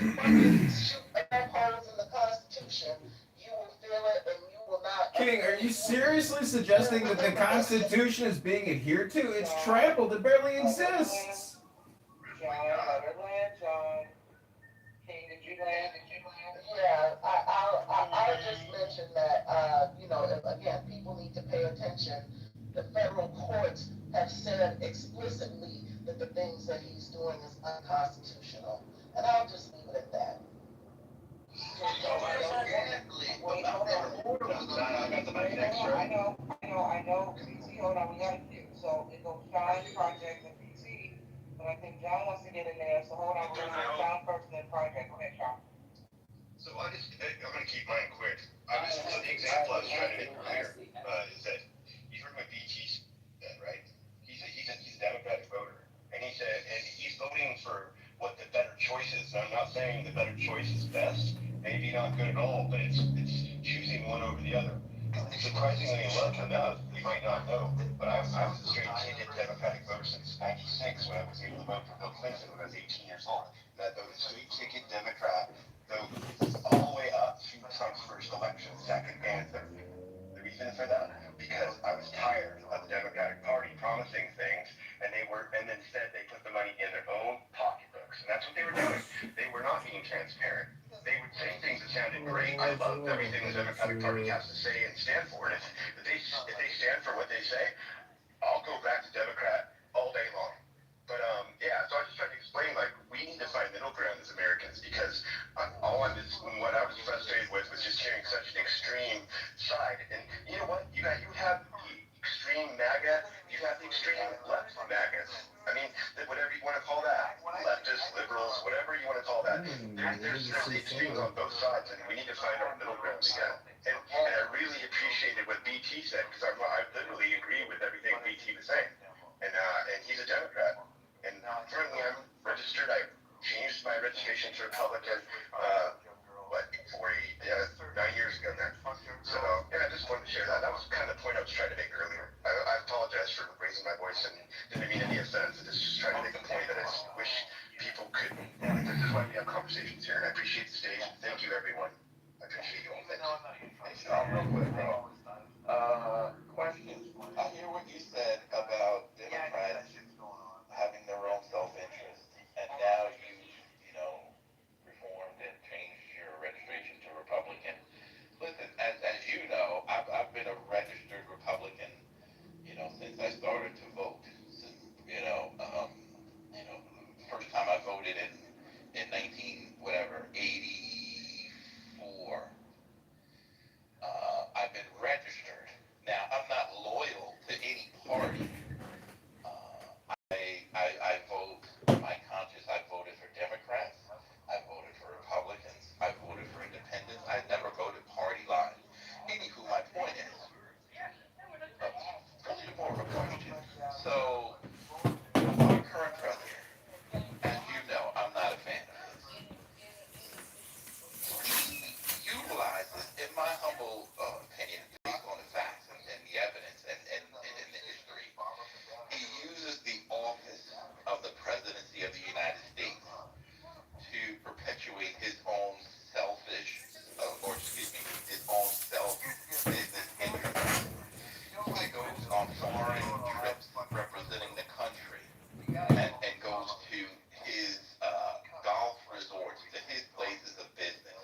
shoot holes in the Constitution, you will feel it and you will not. King, are you seriously suggesting that the Constitution is being adhered to? It's trampled. It barely exists. John, let her land, John. King, did you land? Yeah, I'll just mention that, again, people need to pay attention. The federal courts have said explicitly that the things that he's doing is unconstitutional. And I'll just leave it at that. I know. PC, hold on, we got a few. So it goes John, Project, and PC. But I think John wants to get in there, so hold on, we're gonna do John first and then Project. Go ahead, John. So I'm gonna keep mine quick. So the example I was trying to make clear is that you heard what BT said, right? He's a Democratic voter, and he's voting for what the better choice is. And I'm not saying the better choice is best, maybe not good at all, but it's choosing one over the other. Surprisingly enough, you might not know, but I was a straight ticket Democratic voter since '96 when I was able to vote for Bill Clinton when I was 18 years old. And I voted straight ticket Democrat, vote all the way up to Trump's first election, second and third. The reason for that? Because I was tired of the Democratic Party promising things, and then instead they put the money in their own pocketbooks, and that's what they were doing. They were not being transparent. They would say things that sounded great. I loved everything the Democratic Party has to say and stand for, and if they stand for what they say, I'll go back to Democrat all day long. But so I just tried to explain, like, we need to find middle ground as Americans, because what I was frustrated with was just hearing such an extreme side. And you know what? You have the extreme MAGA, you have the extreme left MAGAs. I mean, whatever you want to call that, leftists, liberals, whatever you want to call that. There's extremes on both sides, and we need to find our middle ground again. And I really appreciated what BT said, because I literally agree with everything BT was saying. And he's a Democrat. And currently I'm registered. I changed my registration to Republican, 9 years ago now. So, I just wanted to share that. That was kind of the point I was trying to make earlier. I apologize for raising my voice and didn't mean any offense. I just trying to make a point that I just wish people could. This is why we have conversations here, and I appreciate the stage. Thank you, everyone. I appreciate you all. Thanks. Real quick, bro. Question. I hear what you said about Democrats having their own self-interest, and now you reformed and changed your registration to Republican. Listen, as you know, I've been a registered Republican, since I started to vote. Since first time I voted in 1984. I've been registered. Now I'm not loyal to any party. I vote my conscience. I voted for Democrats. I voted for Republicans. I voted for independents. I never voted party line. Anywho, my point is, really more of a question. So, our current president, as you know, I'm not a fan of his. He utilizes, in my humble opinion, based on the facts and the evidence and the history, he uses the office of the presidency of the United States to perpetuate his own his own self-business interests. He goes on foreign trips representing the country and goes to his golf resorts, to his places of business.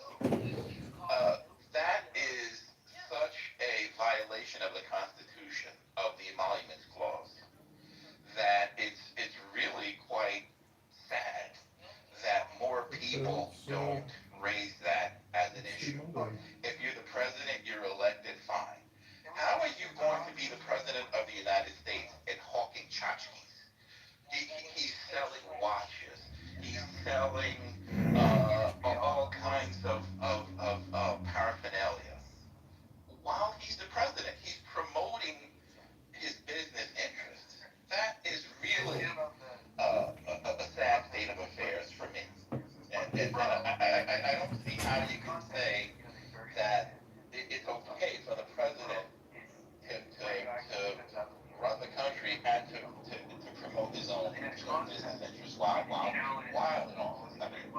That is such a violation of the Constitution, of the Emoluments Clause, that it's really quite sad that more people don't raise that as an issue. If you're the president, you're elected, fine. How are you going to be the president of the United States and hawking tchotchkes? He's selling watches. He's selling all kinds of paraphernalia. While he's the president, he's promoting his business interests. That is really a sad state of affairs for me. And I don't see how you can say that it's okay for the president to run the country and to promote his own business interests while he's in office. I mean,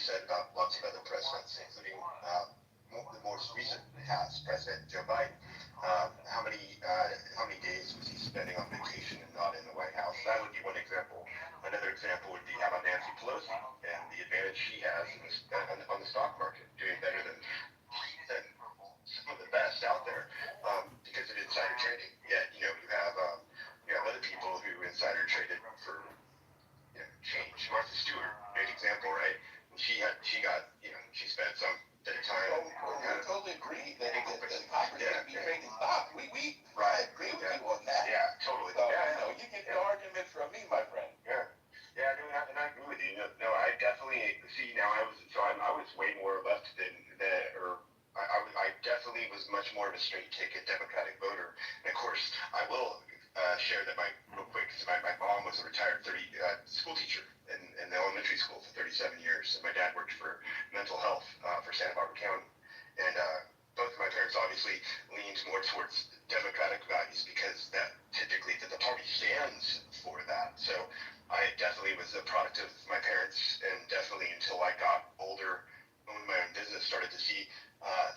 said about lots of other presidents, including the most recent past president, Joe Biden. How many days was he spending on vacation and not in the White House? That would be one example. Another example would be how about Nancy Pelosi and the advantage she has on the stock market, doing better than some of the best out there because of insider trading. Yet, you have other people who insider traded for change. Martha Stewart, great example, right? She spent some bit of time. I totally agree that opportunity to be trading stock. I agree with you on that. Yeah, totally. You get the argument from me, my friend. Yeah. Yeah, and I agree with you. No, I definitely see now. I was way more left than I definitely was much more of a straight ticket Democratic voter. And of course, I will share that real quick, because my mom was a retired school teacher in the elementary school for 37 years, and my dad worked for mental health for Santa Barbara County. And both of my parents obviously leaned more towards Democratic values because that typically the party stands for that. So I definitely was a product of my parents, and definitely until I got older, owned my own business, started to see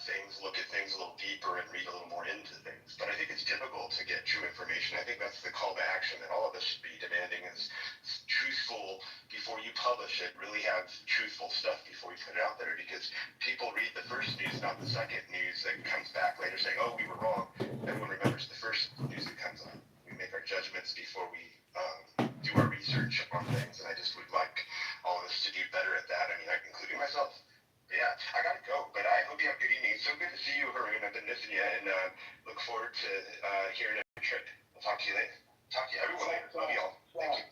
things, look at things a little deeper and read a little more into things. But I think it's difficult to get true information. I think that's the call to action that all of us should be demanding is truthful before you publish it. Really have truthful stuff before you put it out there, because people read the first news, not the second news that comes back later saying, oh, we were wrong. Everyone remembers the first news that comes on. We make our judgments before we do our research on things, and I just would like all of us to do better at that. I mean, including myself. Yeah, I gotta go, but I hope you have a good evening. It's so good to see you, Haroon. I've been missing you, and look forward to hearing your trip. I'll talk to you later. Talk to you everyone later. Love you all. Thank you.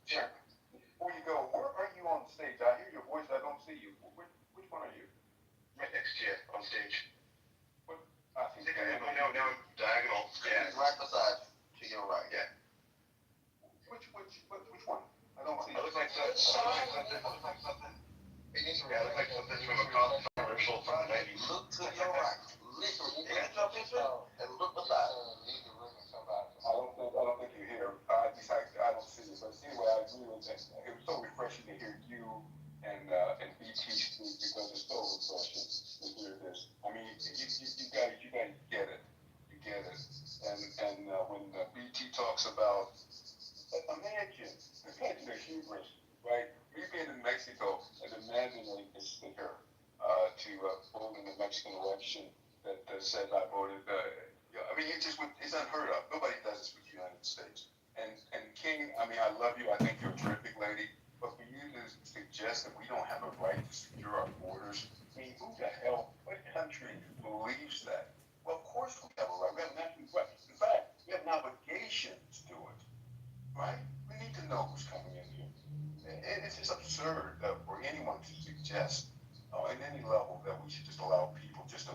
John, before you go, where are you on stage? I hear your voice, I don't see you. Which one are you? Right next to you on stage. What? I think I am. No, I'm diagonal. Yeah. Right beside, to your right. Yeah. Which one? I don't see I look like something. Yeah, I look like something from a coffee commercial from the 90s. Look to your right. Literally, look at your picture and look beside. I don't think you're here. I don't see you. But anyway, I agree with that. It was so refreshing to hear you and BT speak, because it's so refreshing to hear this. I mean, you guys get it. You get it. And when BT talks about, imagine the hubris, right? Me being in Mexico and imagining the speaker to vote in the Mexican election that said I voted. I mean, it's unheard of. Nobody does this with the United States. And King, I mean, I love you. I think you're a terrific lady. But for you to suggest that we don't have a right to secure our borders, I mean, who the hell, what country believes that? Well, of course we have a right. We have an national right. In fact, we have an obligation to do it. Right? We need to know who's coming in here. It's just absurd for anyone to suggest in any level that we should just allow people just to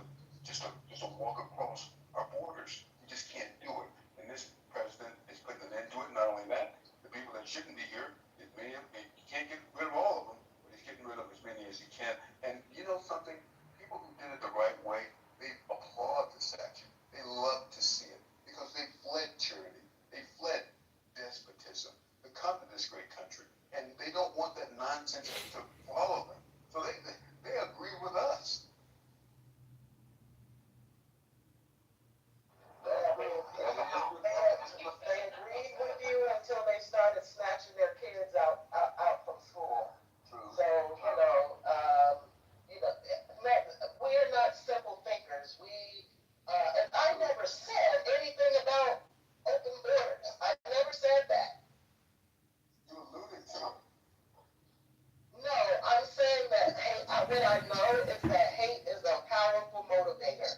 walk across our borders. We just can't do it. And this president is putting an end to it. Not only that, the people that shouldn't be here, you can't get rid of all of them, but he's getting rid of as many as he can. And you know something? People who did it the right way, they applaud this action. They love to see it because they fled tyranny. They fled despotism to come to this great country. And they don't want that nonsense to follow them. So they agree with us. They agreed with you until they started snatching their kids out from school. So we're not simple thinkers. And I never said anything about open borders. I never said that. You alluded to it. No, I'm saying that what I know is that hate is a powerful motivator.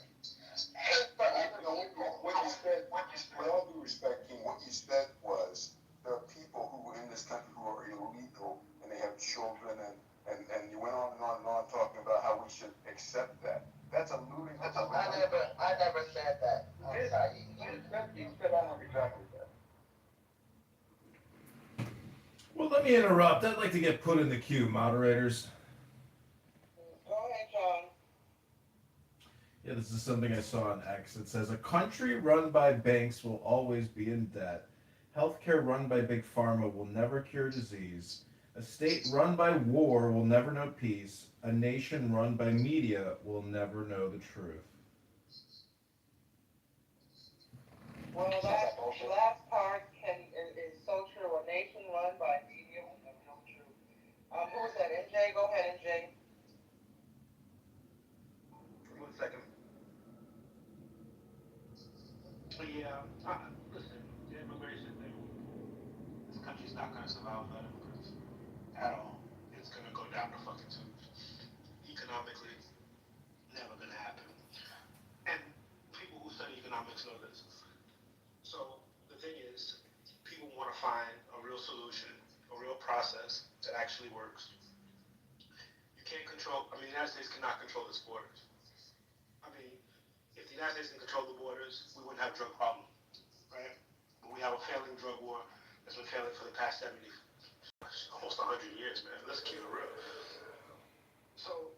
Hate for other people. What you said, with all due respect, King, what you said was there are people who are in this country who are illegal and they have children, and you went on and on and on talking about how we should accept that. That's alluding. I never said that. I'm sorry. You said almost exactly that. Well, let me interrupt. I'd like to get put in the queue, moderators. Go ahead, John. Yeah, this is something I saw on X. It says, a country run by banks will always be in debt. Healthcare run by big pharma will never cure disease. A state run by war will never know peace. A nation run by media will never know the truth. Well, that last part is so true. A nation run by media will never know the truth. Who was that? MJ? Go ahead, MJ. 1 second. Yeah, listen, the immigration thing, this country's not going to survive without immigrants at all. It's going to go down the fucking tubes. Economically, never going to happen. And people who study economics know this. So the thing is, people want to find a real solution, a real process that actually works. You can't control, the United States cannot control its borders. If the United States can control the borders, we wouldn't have a drug problem, right? But we have a failing drug war that's been failing for the past 70, almost 100 years, man. Let's keep it real. So,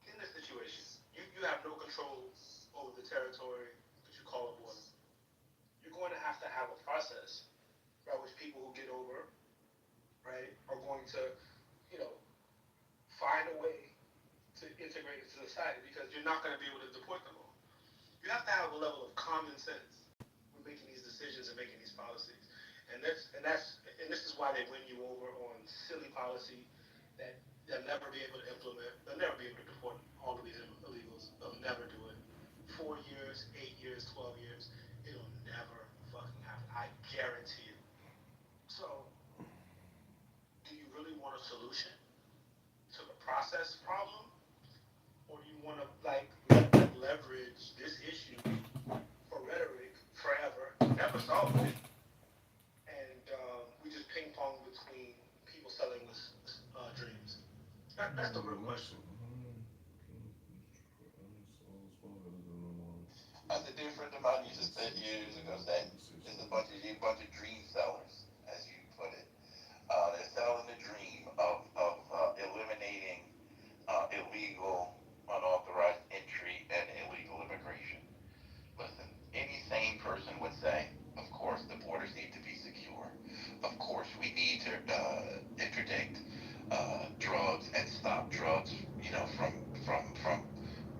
in this situation, you have no control over the territory that you call a border. You're going to have a process by which people who get over, right, are going to, find a way to integrate into society because you're not going to be able to deport them all. You have to have a level of common sense when making these decisions and making these policies. And this is why they win you over on silly policy that they'll never be able to implement. They'll never be able to deport all of these illegals. They'll never do it. 4 years, 8 years, 12 years, it'll never fucking happen. I guarantee it. So, do you really want a solution to the process problem? Or do you want to leverage this issue for rhetoric forever, never solve it, and we just ping pong between people selling us dreams? That's the real question. As a dear friend of mine used to say years ago, that there's a bunch of dream sellers, as you put it. They're selling the dream of eliminating illegal, unauthorized entry and illegal immigration. Listen, any sane person would say, of course, the borders need to be secure. Of course, we need to interdict drugs and stop drugs, from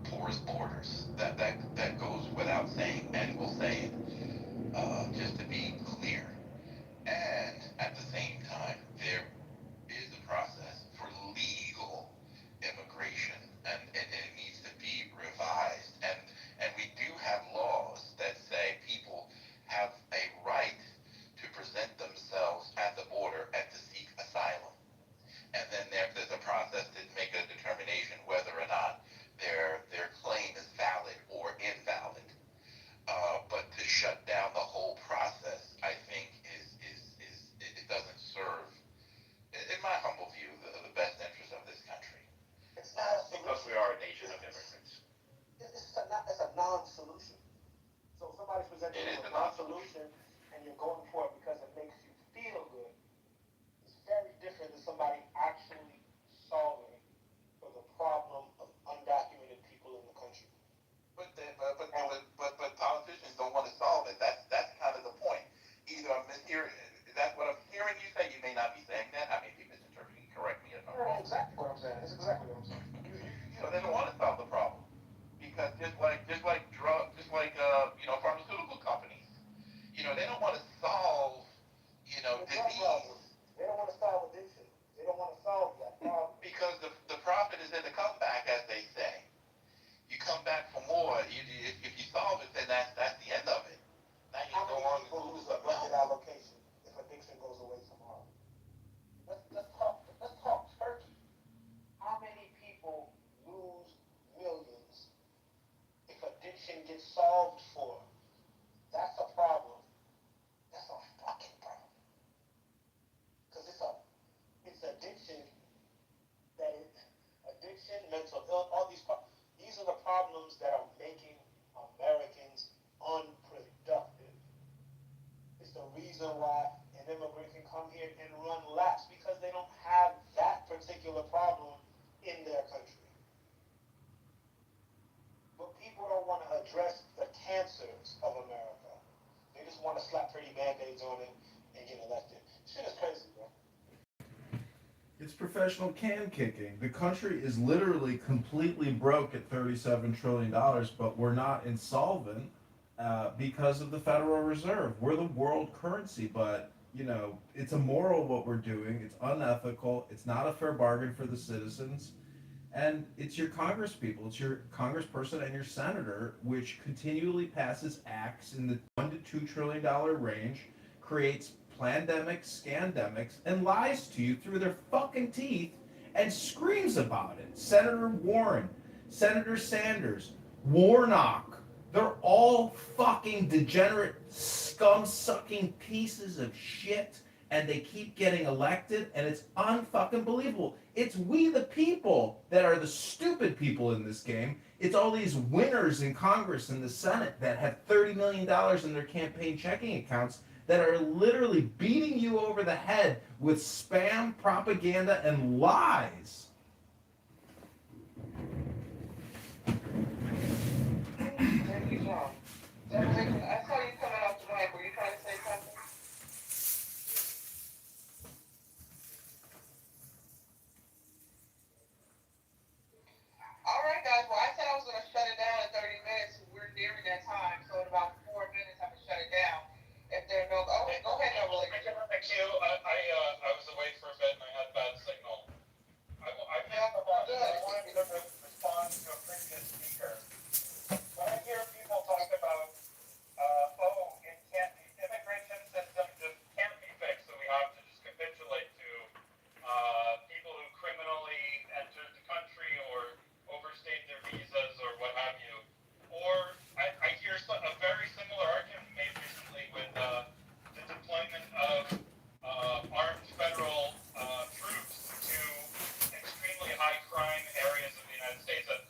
porous borders. That goes without saying, and we'll say it. Just to be clear. And at the same time, there is a process for legal immigration, and it needs to be revised. And we do have laws that say people have a right to present themselves at the border and to seek asylum. And then there's a process to make a determination whether or not their claim is valid or invalid. But to shut down the whole process, I think, it doesn't serve, in my humble view, the best interest of this country. It's not because we are a nation of immigrants. It's a non-solution. So if somebody's presenting you a non-solution and you're going for it because it makes you feel good, it's very different than somebody actually solving for the problem of undocumented people in the country. But politicians don't want to solve it. That's kind of the point. Either I'm mishearing, that's what I'm hearing you say. You may not be saying that. I may be misinterpreting. Correct me if I'm wrong. Exactly what I'm saying. That's exactly what I'm saying. They don't want to solve the problem because just like drugs, pharmaceutical companies, they don't want to solve, disease. They don't want to solve addiction. They don't want to solve that problem because the profit is in the comeback, as they say. You come back for more. If you solve it, then that's the end of it. Now you go on to lose a budget allocation if addiction goes away tomorrow. Let's talk Turkey. How many people lose millions if addiction gets solved for? That's a problem. That's a fucking problem. Because it's addiction addiction, mental health, all these problems. These are the problems that are making Americans unproductive. It's the reason why an immigrant can come here and run laps because they don't have that particular problem in their country. But people don't want to address the cancers of America. They just want to slap pretty band-aids on it and that's it. Shit is crazy, bro. It's professional can kicking. The country is literally completely broke at $37 trillion, but we're not insolvent because of the Federal Reserve. We're the world currency, but it's immoral what we're doing. It's unethical. It's not a fair bargain for the citizens. And it's your Congress people, it's your congressperson and your senator, which continually passes acts in the $1 to $2 trillion range, creates plandemics, scandemics, and lies to you through their fucking teeth and screams about it. Senator Warren, Senator Sanders, Warnock, they're all fucking degenerate, scum-sucking pieces of shit, and they keep getting elected, and it's unfucking believable. It's we the people that are the stupid people in this game. It's all these winners in Congress and the Senate that have $30 million in their campaign checking accounts that are literally beating you over the head with spam, propaganda, and lies. Thank you, John. I saw you coming off the mic. Were you trying to say something? All right, guys. Well, I said I was going to shut it down in 30 minutes. We're nearing that time, so in about 4 minutes, I'm going to shut it down. If there are no, go ahead, no, Thank you. I was away for a bit and I had bad signal. I wanted to respond to a previous speaker. When I hear people talk about, immigration system just can't be fixed, so we have to just capitulate to people who criminally entered the country or overstayed their visas or what have you. Or I hear a very similar argument made recently with the deployment of armed federal troops to extremely high crime areas of the United States. That,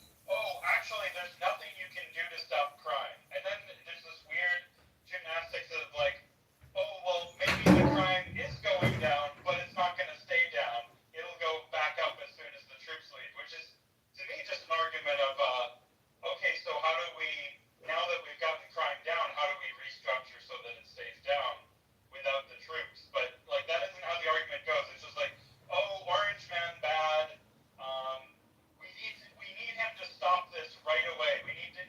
actually, there's nothing you can do to stop crime. And then there's this weird gymnastics of like, maybe the crime is going down, but it's not going to stay down. It'll go back up as soon as the troops leave, which is, to me, just an argument of, okay, so how do we, now that we've gotten crime down, how do we restructure so that it stays down without the troops? But, like, that isn't how the argument goes. It's just like, Orange Man bad. We need him to stop this right away. We need to,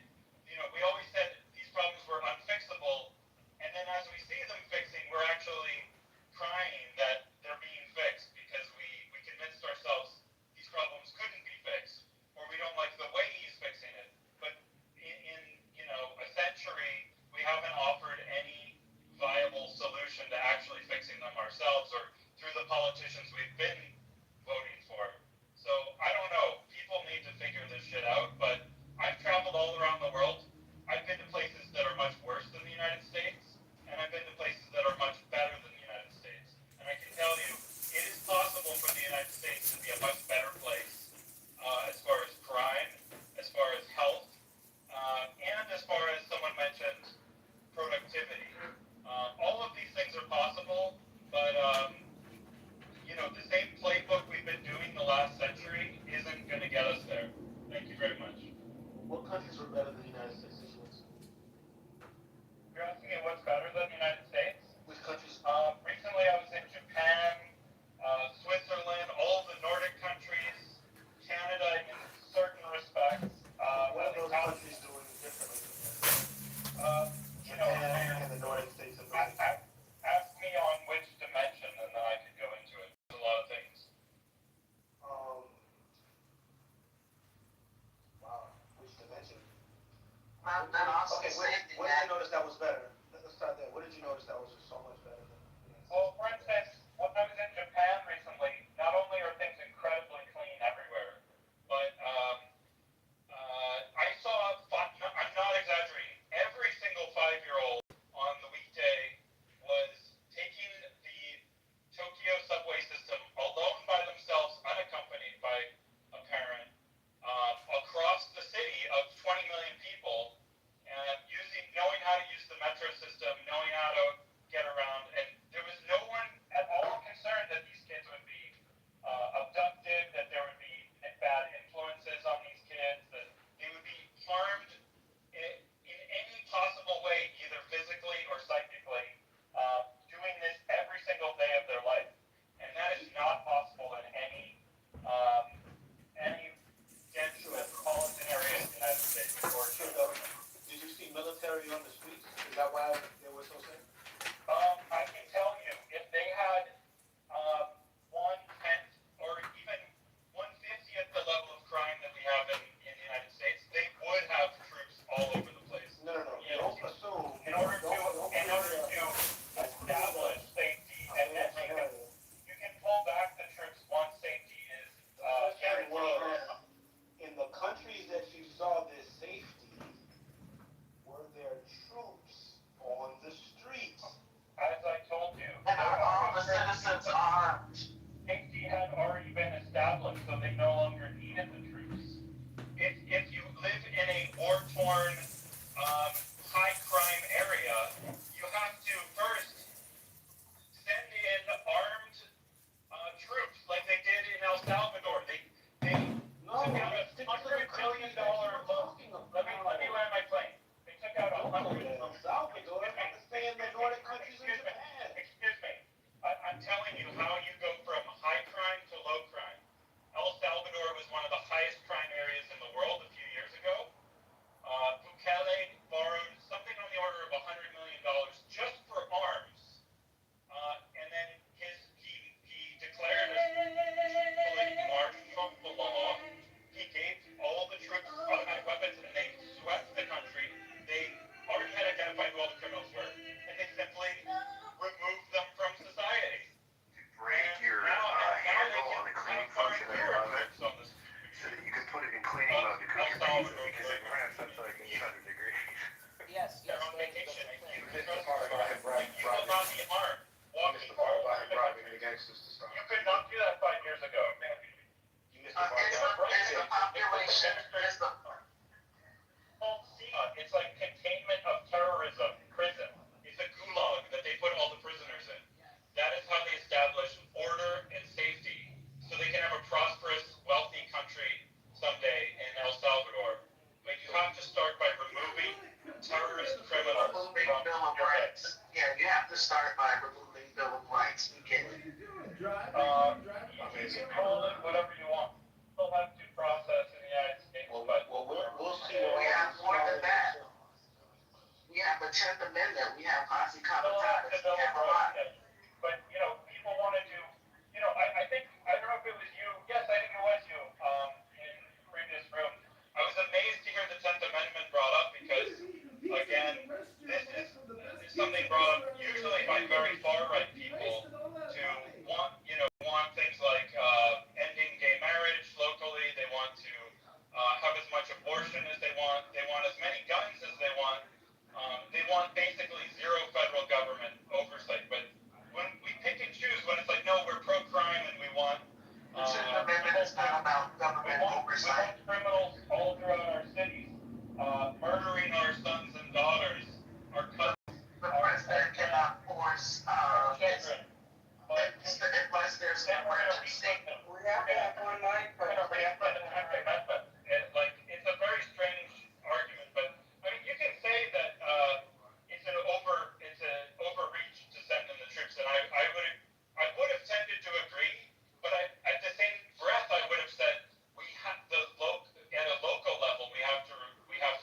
we always said these problems were unfixable. And then as we see them fixing, we're actually crying that they're being fixed because we convinced ourselves these problems couldn't be fixed, or we don't like the way he's fixing it. But in a century, we haven't offered any viable solution to actually fixing them ourselves or through the politicians we've been voting for. So I don't know. People need to figure this shit out, but I've traveled all around the world. I've been to places that are much worse than the United States, and I've been to places that are much better than the United States. And I can tell you, it is possible for the United States to be a much better place as far as crime, as far as health, and as far as someone mentioned, productivity. All of these things are possible, but the same start by removing Bill of Rights. Begin. What are you doing? Drive? You can call it whatever you want. Still have due process in the United States, but we'll see. We have more than that. We have the 10th Amendment. We have posse comitatus. We have a lot. But, people want to do, I think, I don't know if it was you. Yes, I think it was you, in the previous room. I was amazed to hear the 10th Amendment brought up because, again, this is something brought up usually by very far-right people to want things like ending gay marriage locally. They want to have as much abortion as they want. They want as many guns as they want. They want basically zero federal government oversight. But when we pick and choose, when it's like, no, we're pro-crime and we want The 10th Amendment is not about government oversight. we want criminals all throughout our cities murdering our sons and daughters, our cousins. The president cannot force children. unless there's an emergency. We have to have one night, but It's a very strange argument, but I mean, you can say that it's an overreach to send in the troops, and I would have tended to agree, but at the same breath, I would have said at a local level we have to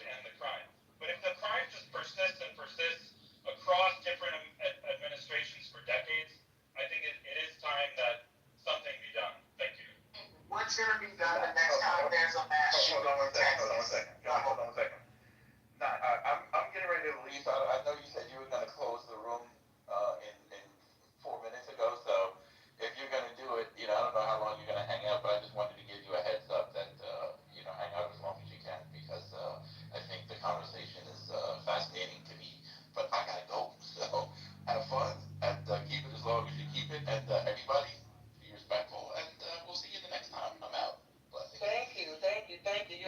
end the crime. But if the crime just persists and persists across different administrations for decades, I think it is time that something be done. Thank you. What's going to be done the next time there's a mass shooting in Texas? Hold on a second. Nah, I'm getting ready to leave. I know you said you were going to close the room in 4 minutes ago, so if you're going to do it, I don't know how long you're going to hang out, but I just wanted to give you a heads up that, hang out as long as you can, because I think the conversation is fascinating to me, but I got to go. So have fun, and keep it as long as you keep it, and everybody, be respectful, and we'll see you the next time. I'm out. Blessings. Thank you.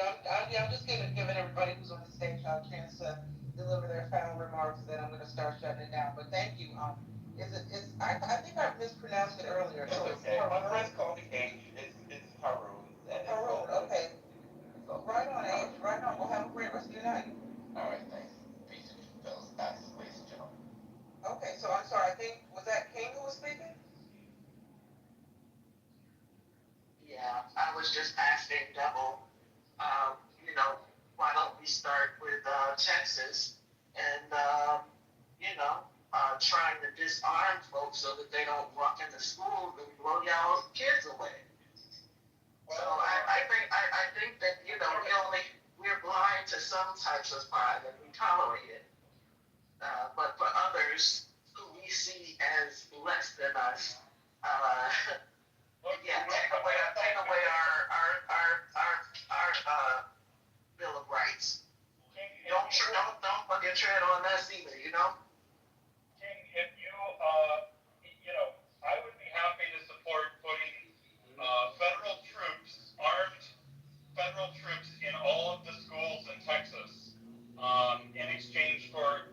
I'm just giving everybody who's on the stage a chance to deliver their final remarks, then I'm going to start shutting it down. But thank you. I think I mispronounced it earlier. It's okay. My friends call me H. It's Haroon. Haroon, okay. Right on, H. Right on. We'll have a great rest of your night. All right, thanks. Peace and fellas, ladies and gentlemen. Okay, so I'm sorry. I think, was that King who was speaking? Yeah, I was just asking Double, why don't we start with Texas and, trying to disarm folks so that they don't walk into schools and blow y'all kids away. So I think that, we're blind to some types of crime and we tolerate it. But for others who we see as less than us, take away our Bill of Rights. Don't fucking tread on us either, King, if you, I would be happy to support putting armed federal troops in all of the schools in Texas, in exchange for,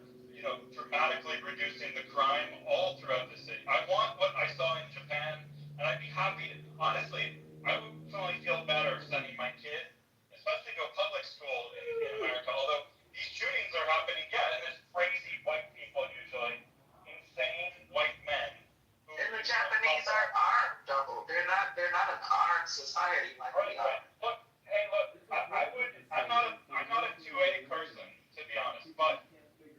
dramatically reducing the crime all throughout the city. I want what I saw in Japan, and I'd be happy to, honestly, I would probably feel better sending my kid, especially to a public school in America, although these shootings are happening, and there's crazy white people usually, insane white men. And the Japanese are armed, Double. They're not an armed society like we are. Look, I'm not a 2A person, to be honest, but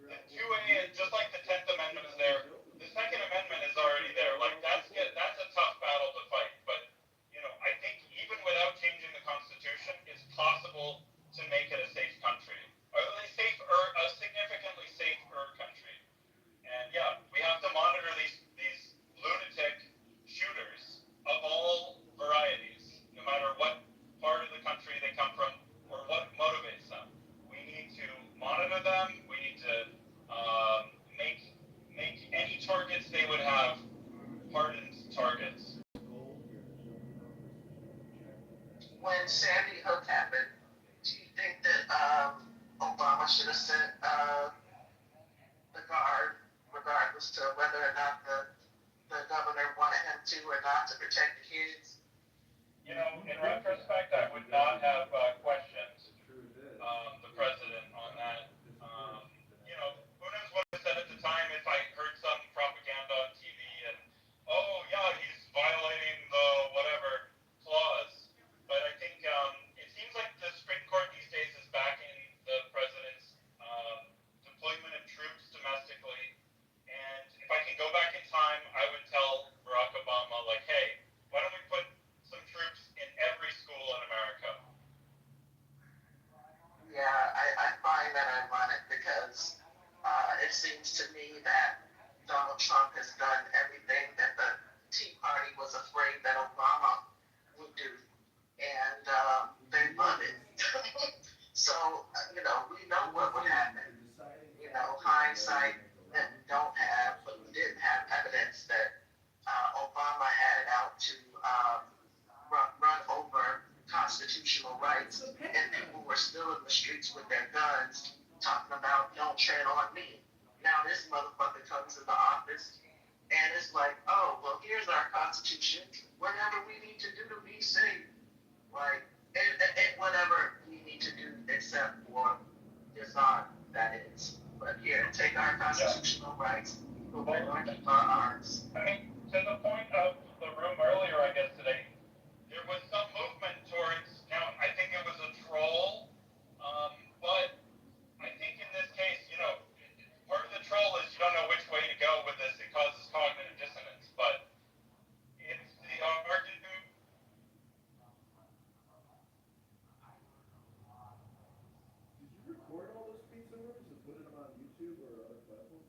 the 2A, just like the 10th Amendment is there, the Second Amendment is already there. That's a tough battle to fight, but, I think even without changing the Constitution, it's possible to make it a safe country, or at least a significantly safer country. And we have to monitor these lunatic shooters of all varieties, no matter what part of the country they come from or what motivates them. We need to monitor them. We need to make any targets they would have hardened targets. When Sandy Hook happened, do you think that Obama should have sent the guard, regardless to whether or not the governor wanted him to or not, to protect the kids? In retrospect, I would not have questioned the president on that. Who knows what I said at the time if I heard some propaganda like, oh, well, here's our constitution. Whatever we need to do to be safe, like, and whatever we need to do except for disarm, that is. But here, take our constitutional rights. Go back and keep our arms. I mean, to the point of the room earlier, I guess today, there was some movement towards, I think it was a troll, but I think in this case, part of the troll is you don't know which way to go with this. It causes cognitive dissonance, but it's the argument. Did you record all those pizza orders and put them on YouTube or other platforms?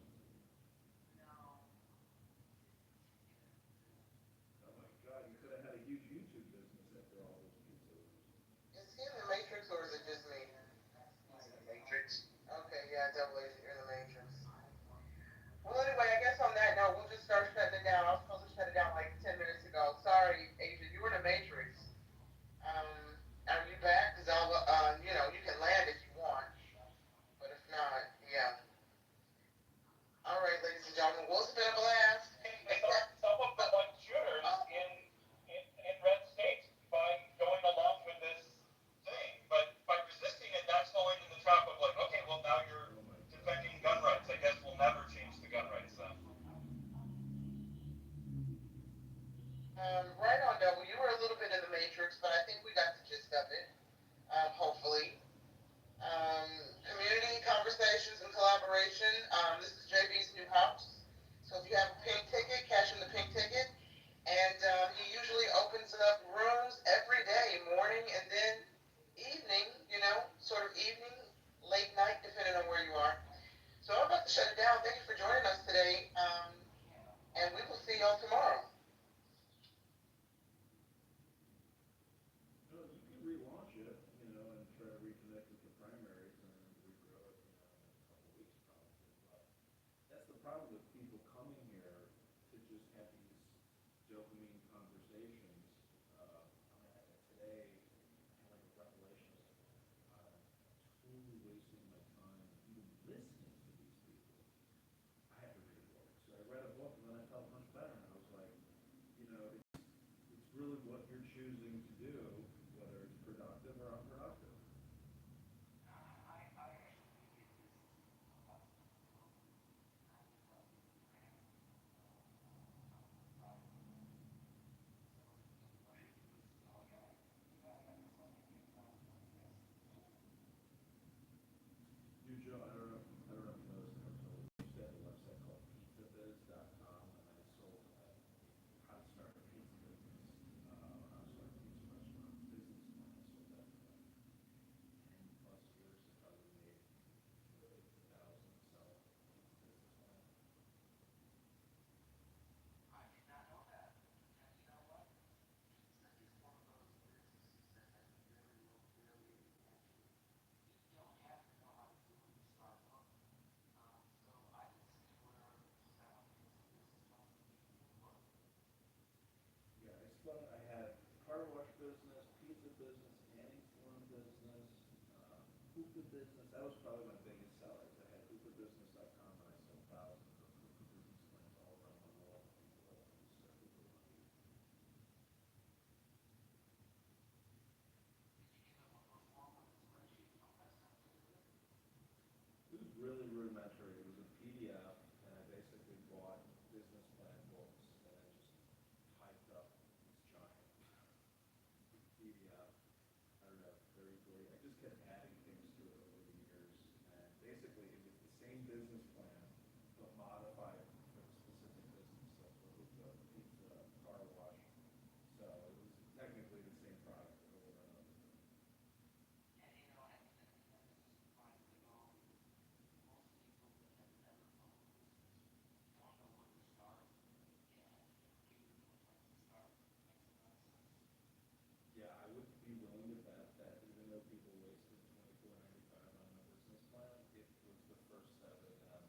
Oh my God, you could have had a huge YouTube business after all those pizza orders. Is he in the Matrix or is it just me? He's in the Matrix. Okay, yeah, double agent, you're in the Matrix. Well, anyway, I guess on that note, we'll just start shutting it down. I was supposed to shut it down like 10 minutes ago. Sorry, Agent, you were in the Matrix. Are you back? Because I'll, you can land if you want. But if not, yeah. All right, ladies and gentlemen, well, it's been a blast. Some of the shooters in red states by going along with this thing, but by resisting it, that's falling in the trap of like, okay, well now you're defending gun rights. I guess we'll never change the gun rights then. Right on, Double. You were a little bit in the Matrix, but I think we got the gist of it. Hopefully. Community conversations and collaboration. This is JB's new house. So if you have a pink ticket, cash in the pink ticket. And he usually opens up rooms every day, morning and then evening, sort of evening, late night, depending on where you are. So I'm about to shut it down. Thank you for joining us today. And we will see y'all tomorrow. No, you can relaunch it, and try to reconnect with the primaries and regrow it, in a couple weeks probably. But that's the problem with people coming here to just have these dopamine conversations. Today, I had like a revelation. I'm totally wasting my time even listening to these people. I have to read a book. So I read a book and then I felt much better. And I was like, it's really what you're choosing to do, whether it's productive or unproductive. Joe, I don't know if you noticed, I used to have a website called pizzabiz.com, and I sold how to start a pizza business, how to start a pizza restaurant business plan. I sold that for like 10 plus years. I probably made thousands selling pizza business plan. Yeah, I had car wash business, pizza business, nanny salon business, hookah business. That was probably my biggest sellers. I had hookahbusiness.com and I sold thousands of hookah business plans all around the world. People that wanted to start hookah money. It was really rudimentary. It was a PDF, and I basically bought business plan books and I just typed up these giant PDF. I don't know, 30, 40. I just kept adding things to it over the years, and basically it was the same business plan, but modified for the specific business. So for hookah, pizza, car wash. So it was technically the same product over and over. Yeah, I would be willing to bet that even though people wasted $24.95 on a business plan, it was the first step of them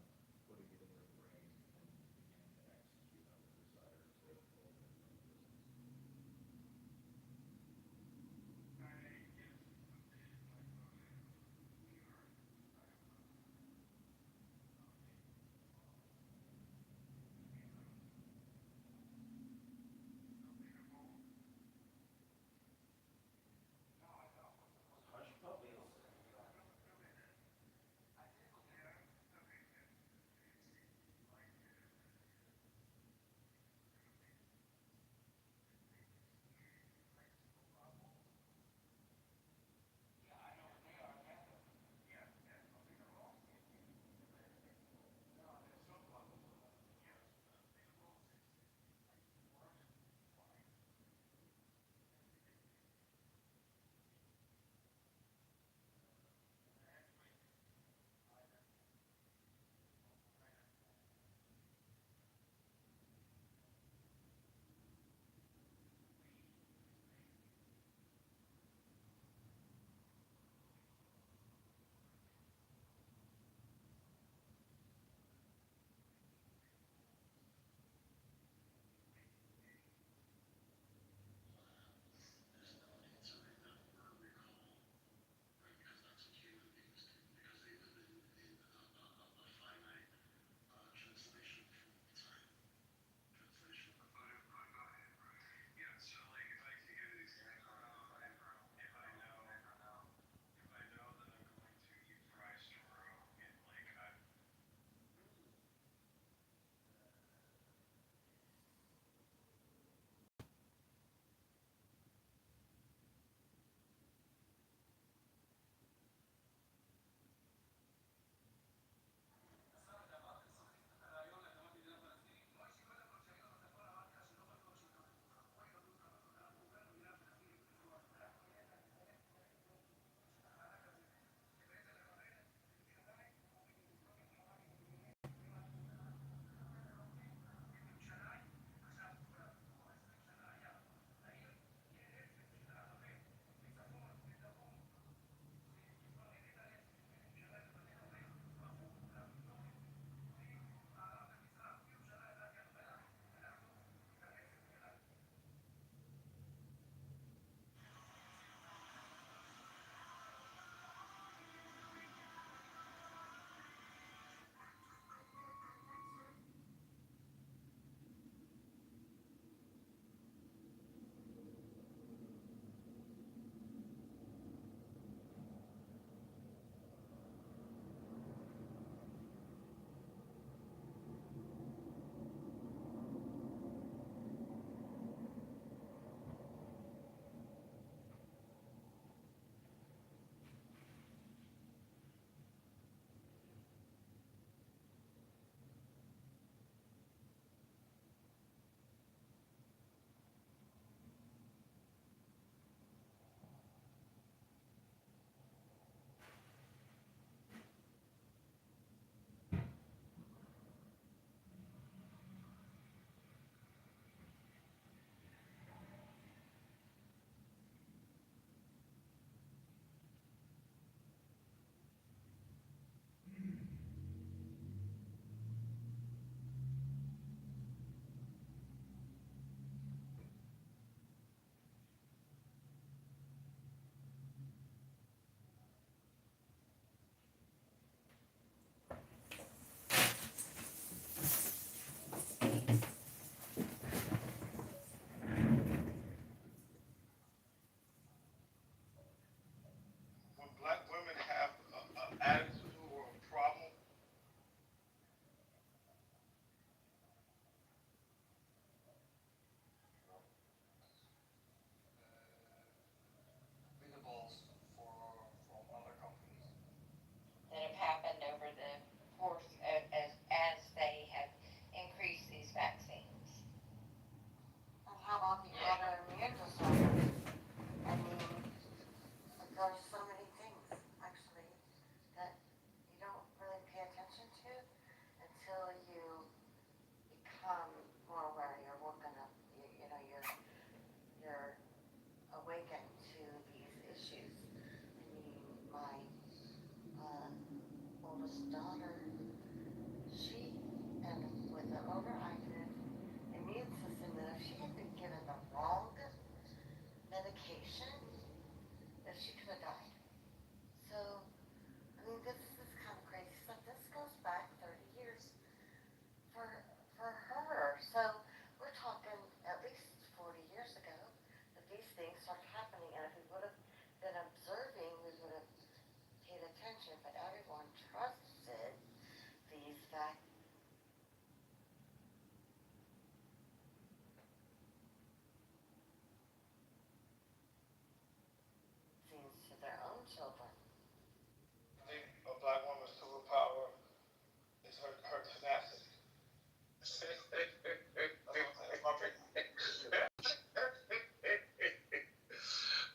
daughter, she ended up with an overactive immune system that if she had been given the wrong medication, that she could have died. So, I mean, this is kind of crazy stuff. This goes back 30 years for for her. So we're talking at least 40 years ago that these things started happening, and if we would have been observing, we would have paid attention. But everyone trusted these vaccines to their own children. I think a black woman's superpower is her tenacity. That's my pick.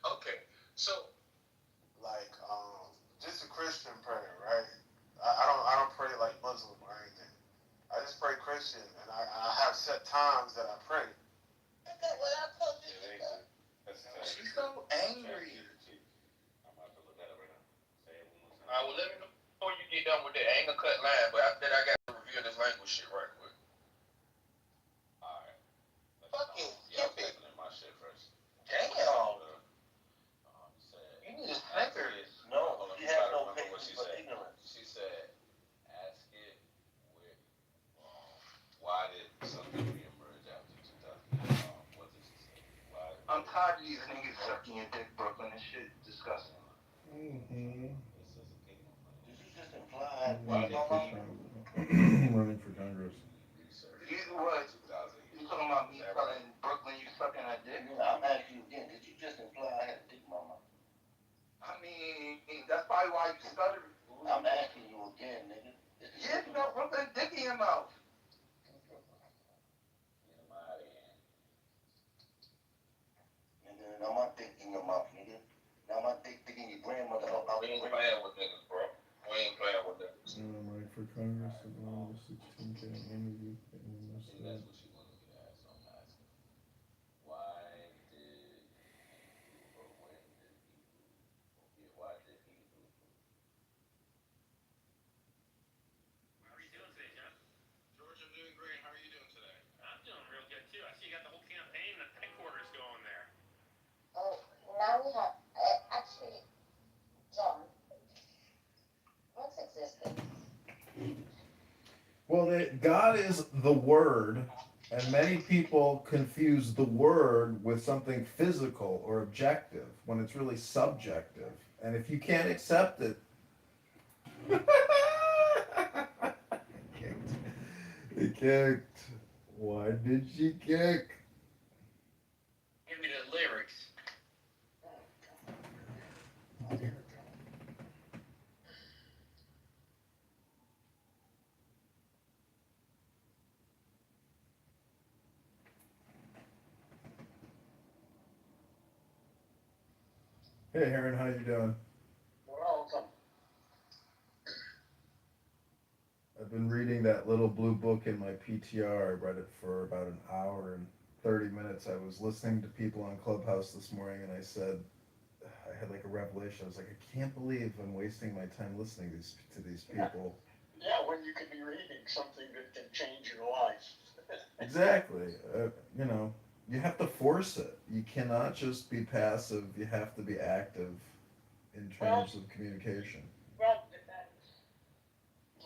Okay, so like just a Christian prayer, right? I don't pray like Muslim or anything. I just pray Christian, and I have set times that I pray. That's what I told you. She's so angry. I'm about to look at it right now. Say it one more time. All right, well, let me know before you get done with that. I ain't gonna cut line, but after that, I got to review this language shit right quick. Alright. Fucking Yeah, skip it. I'm my shit first. Damn. Said, You need a snicker. no, you you have gotta no remember what patience she for said. ignorance. She said, ask it with, why did something reemerge after 2000? What did she say? Why? I'm tired of these niggas sucking your dick, Brooklyn. This shit disgusting. Mm-hmm. It says a kingdom plan. Did you just imply Why did Running for Congress. research? You what? You talking about me telling Brooklyn you sucking a dick? I'm asking you again. Did you just imply I had a dick mama? I mean, that's probably why you stuttered. I'm asking you again, nigga. Yeah, you got Brooklyn dick in your mouth. Get him out of here. Nigga, now my dick in your mouth, nigga. Now my dick in your grandmother. We ain't playing with niggas, bro. We ain't playing with niggas. I'm running for Congress and all the 16K interview. See, that's what you wanted me to ask, so I'm asking. Why did he, or when did he, why did he do? How are you doing today, Jeff? George, I'm doing great. How are you doing today? I'm doing real good too. I see you got the whole campaign at headquarters going there. Oh, now we have, actually, John, what's existence? Well, God is the Word, and many people confuse the Word with something physical or objective when it's really subjective. And if you can't accept it, he kicked. Why did she kick? Give me the lyrics. Hey, Aaron, how you doing? Welcome. I've been reading that little blue book in my PTR. I read it for about an hour and 30 minutes. I was listening to people on Clubhouse this morning, and I said, I had like a revelation. I was like, I can't believe I'm wasting my time listening to these people. Yeah, when you could be reading something that can change your life. Exactly. You know, you have to force it. You cannot just be passive. You have to be active in terms of communication. Well,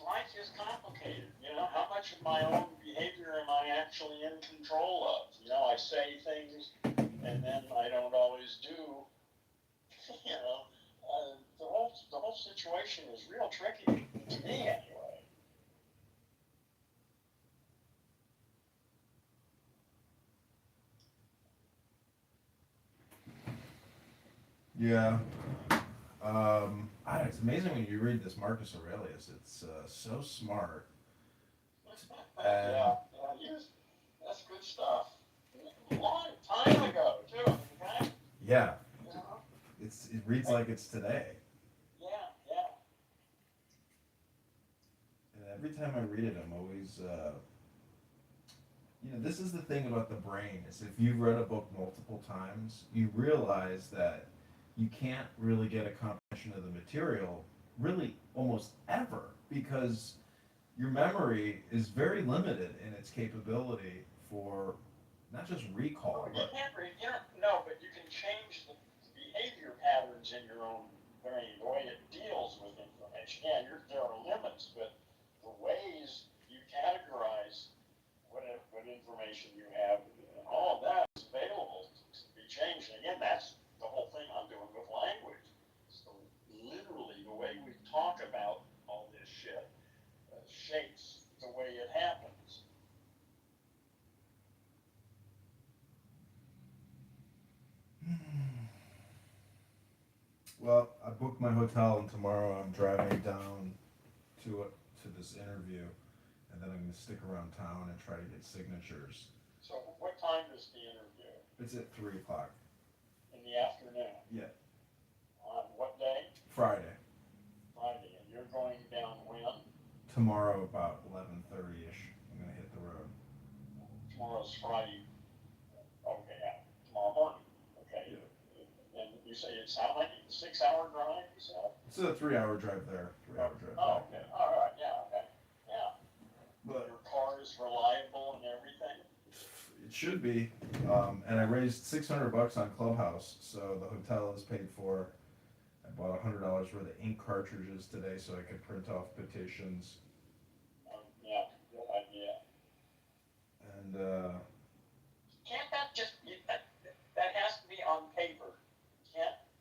life is complicated. You know, how much of my own behavior am I actually in control of? You know, I say things and then I don't always do. You know, the whole situation is real tricky to me anyway. Yeah. It's amazing when you read this Marcus Aurelius. It's so smart. Yeah, that's good stuff. A long time ago, too. Okay? Yeah. You know? It reads like it's today. Yeah, yeah. And every time I read it, I'm always, this is the thing about the brain, is if you've read a book multiple times, you realize that you can't really get a comprehension of the material really almost ever because your memory is very limited in its capability for not just recall, You but can't read, no, but you can change the behavior patterns in your own brain, the way it deals with information. Yeah, there are limits, but the ways you categorize what information you have, all of that is available to be changed. And again, that's the whole thing I'm doing with language. So literally, the way we talk about all this shit shapes the way it happens. well, I booked my hotel and tomorrow I'm driving down to this interview, and then I'm gonna stick around town and try to get signatures. So what time is the interview? It's at 3 o'clock. In the afternoon? Yeah, On what day? Friday. Friday. And you're going down when? Tomorrow about 11:30ish. I'm gonna hit the road. Tomorrow's Friday. Okay, yeah. Tomorrow morning. Okay. Yeah. And you say it's how many? 6-hour drive, you said? It's a 3-hour drive there, 3-hour drive Oh, back. okay. All right. Yeah. Okay. Yeah. But Your car is reliable and everything. it should be. And I raised $600 on Clubhouse, so the hotel is paid for. I bought $100 worth of ink cartridges today so I could print off petitions. Yeah. Good idea. And Can't that just be, that has to be on paper?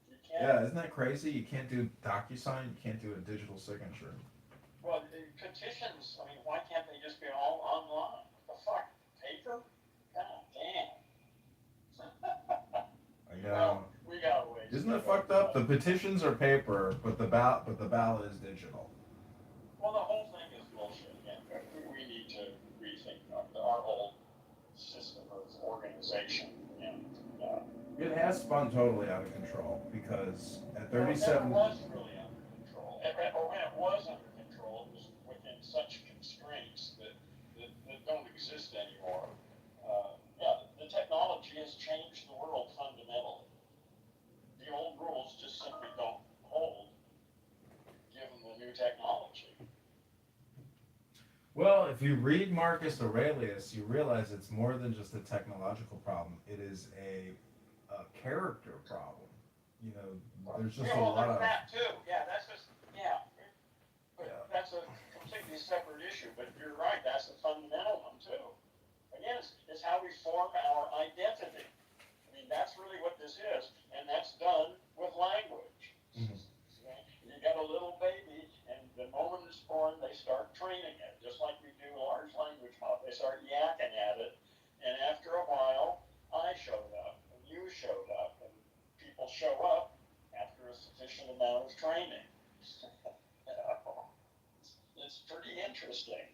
You can't. yeah, isn't that crazy? You can't do DocuSign. You can't do a digital signature. Well, the petitions, I mean, why can't they just be all online? What the fuck? Paper? God damn. I know. Well, we got ways. Isn't it fucked up? The petitions are paper, but the ballot is digital. Well, the whole thing is bullshit. Again, we need to rethink our whole system of organization. And It has spun totally out of control because at well, 37. it never was really under control. Or when it was under control, it was within such constraints that don't exist anymore. Yeah, the technology has changed the world fundamentally. The old rules just simply don't hold given the new technology. Well, if you read Marcus Aurelius, you realize it's more than just a technological problem. It is a character problem. You know, there's just a lot of that too. Yeah, that's just But that's a completely separate issue. But you're right. That's a fundamental one too. Again, it's how we form our identity. I mean, that's really what this is, and that's done with language. Mhm. You got a little baby, and the moment it's born, they start training it, just like we do large language models. They start yakking at it, and after a while, I showed up, and you showed up, and people show up after a sufficient amount of training. It's pretty interesting.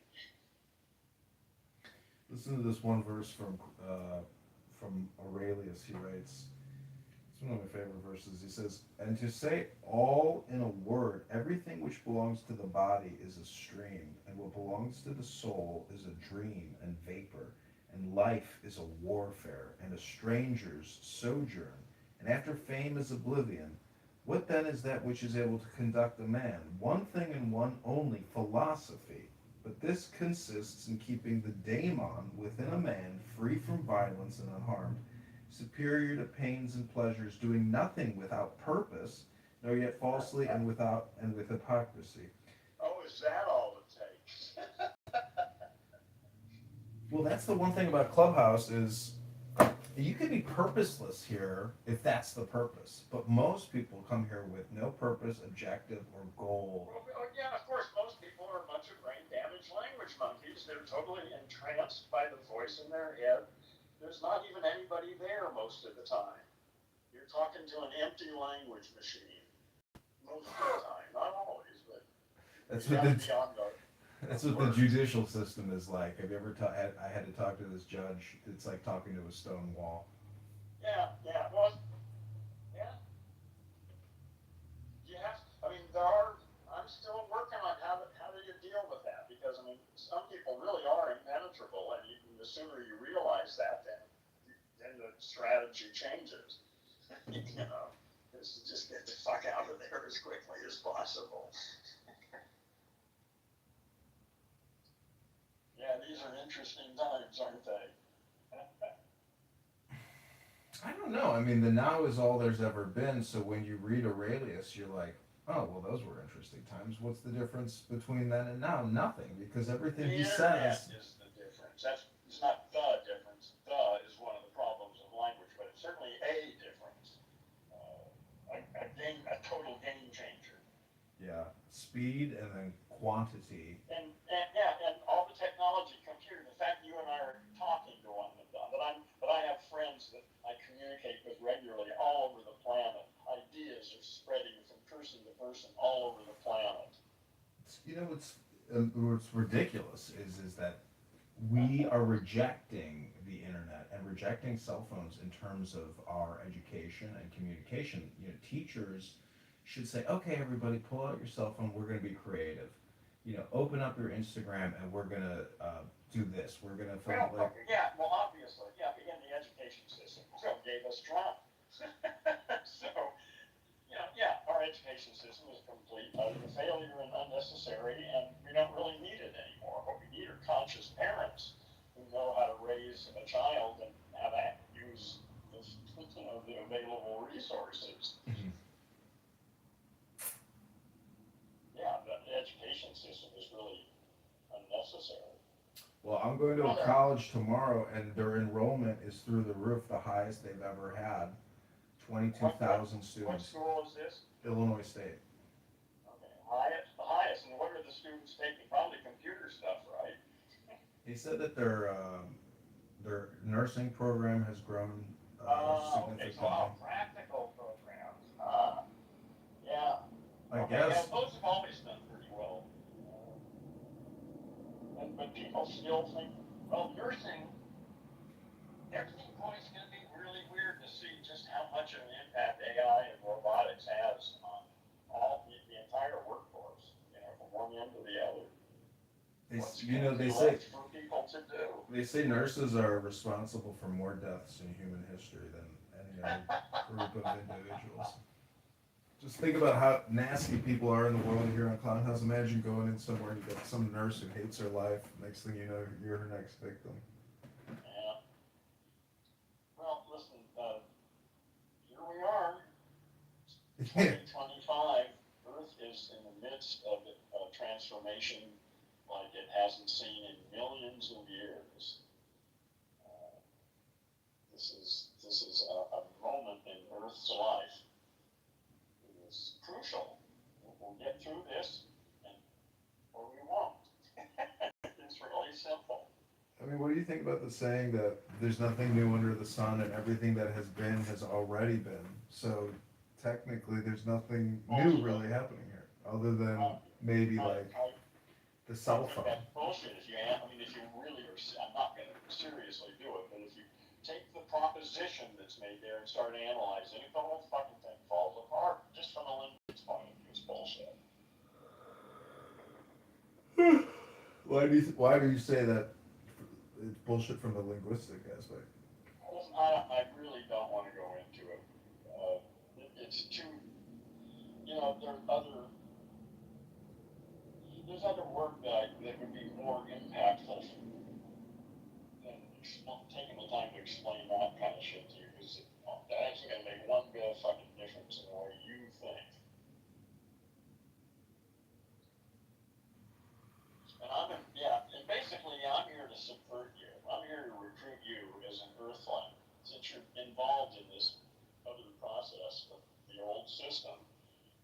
Listen to this one verse from Aurelius. He writes, it's one of my favorite verses. He says, "And to say all in a word, everything which belongs to the body is a stream, and what belongs to the soul is a dream and vapor, and life is a warfare, and a stranger's sojourn, and after fame is oblivion. What then is that which is able to conduct a man? One thing and one only, philosophy. But this consists in keeping the daemon within a man free from violence and unharmed, superior to pains and pleasures, doing nothing without purpose, nor yet falsely and with hypocrisy." Oh, is that all it takes? Well, that's the one thing about Clubhouse is you can be purposeless here if that's the purpose. But most people come here with no purpose, objective, or goal. Well, yeah, of course, most people are a bunch of brain-damaged language monkeys. They're totally entranced by the voice in their head. There's not even anybody there most of the time. You're talking to an empty language machine most of the time. Not always, but That's you what gotta be on guard. That's what the judicial system is like. Have you ever I had to talk to this judge. It's like talking to a stone wall. Yeah, well, yeah. You have, I mean, I'm still working on how do you deal with that, because, I mean, some people really are impenetrable, and the sooner you realize that, then the strategy changes. You know, just get the fuck out of there as quickly as possible. Yeah, these are interesting times, aren't they? I don't know. I mean, the now is all there's ever been. So when you read Aurelius, you're like, oh, well, those were interesting times. What's the difference between then and now? Nothing, because everything The he internet says. is the difference. It's not the difference. The is one of the problems of language, but it's certainly a difference. A total game changer. Yeah, speed and then quantity. And yeah, and all the technology, computer, the fact you and I are talking to one another, but I have friends that I communicate with regularly all over the planet. Ideas are spreading from person to person all over the planet. You know what's ridiculous is that we are rejecting the internet and rejecting cell phones in terms of our education and communication. You know, teachers should say, okay, everybody, pull out your cell phone. We're going to be creative. You know, open up your Instagram and we're going to do this. We're going to film like. Yeah, well, obviously, yeah, in the education system, so gave us Trump. So, you know, yeah, our education system is complete utter failure and unnecessary, and we don't really need it anymore. What we need are conscious parents who know how to raise a child and how to use this, the available resources. Mhm. Yeah, the education system is really unnecessary. Well, I'm going to a college tomorrow, and their enrollment is through the roof, the highest they've ever had. 22,000 students. What school is this? Illinois State. Okay, the highest, and what are the students taking? Probably computer stuff, right? He said that their nursing program has grown Okay, significantly. so practical programs. Yeah. I Okay, guess. yeah, those have always done pretty well. But people still think, well, nursing, everything boy is going to be really weird to see just how much of an impact AI and robotics has on all the entire workforce, you know, from one end to the other. They say nurses are responsible for more deaths in human history than any other group of individuals. Just think about how nasty people are in the world here on Clown House. Imagine going in somewhere and you get some nurse who hates her life. Next thing you know, you're her next victim. Yeah. Well, listen, here we are. 2025. Earth is in the midst of a transformation like it hasn't seen in millions of years. This is a moment in Earth's life. It is crucial. We'll get through this, or we won't. It's really simple. I mean, what do you think about the saying that there's nothing new under the sun and everything that has been has already been? So technically, there's nothing new really happening here, other than maybe like the cell phone. That's bullshit. If you really are, I'm not going to seriously do it, but if you take the proposition that's made there and start analyzing it, the whole fucking thing falls apart. Just from a linguist's point of view, it's bullshit. Why do you say that it's bullshit from the linguistic aspect? I really don't want to go into it. It's too, there's other work that would be more impactful than taking the time to explain that kind of shit to you, because that ain't going to make one bit of fucking difference in the way you think. And basically, I'm here to subvert you. I'm here to recruit you as an Earthling. Since you're involved in this other process of the old system,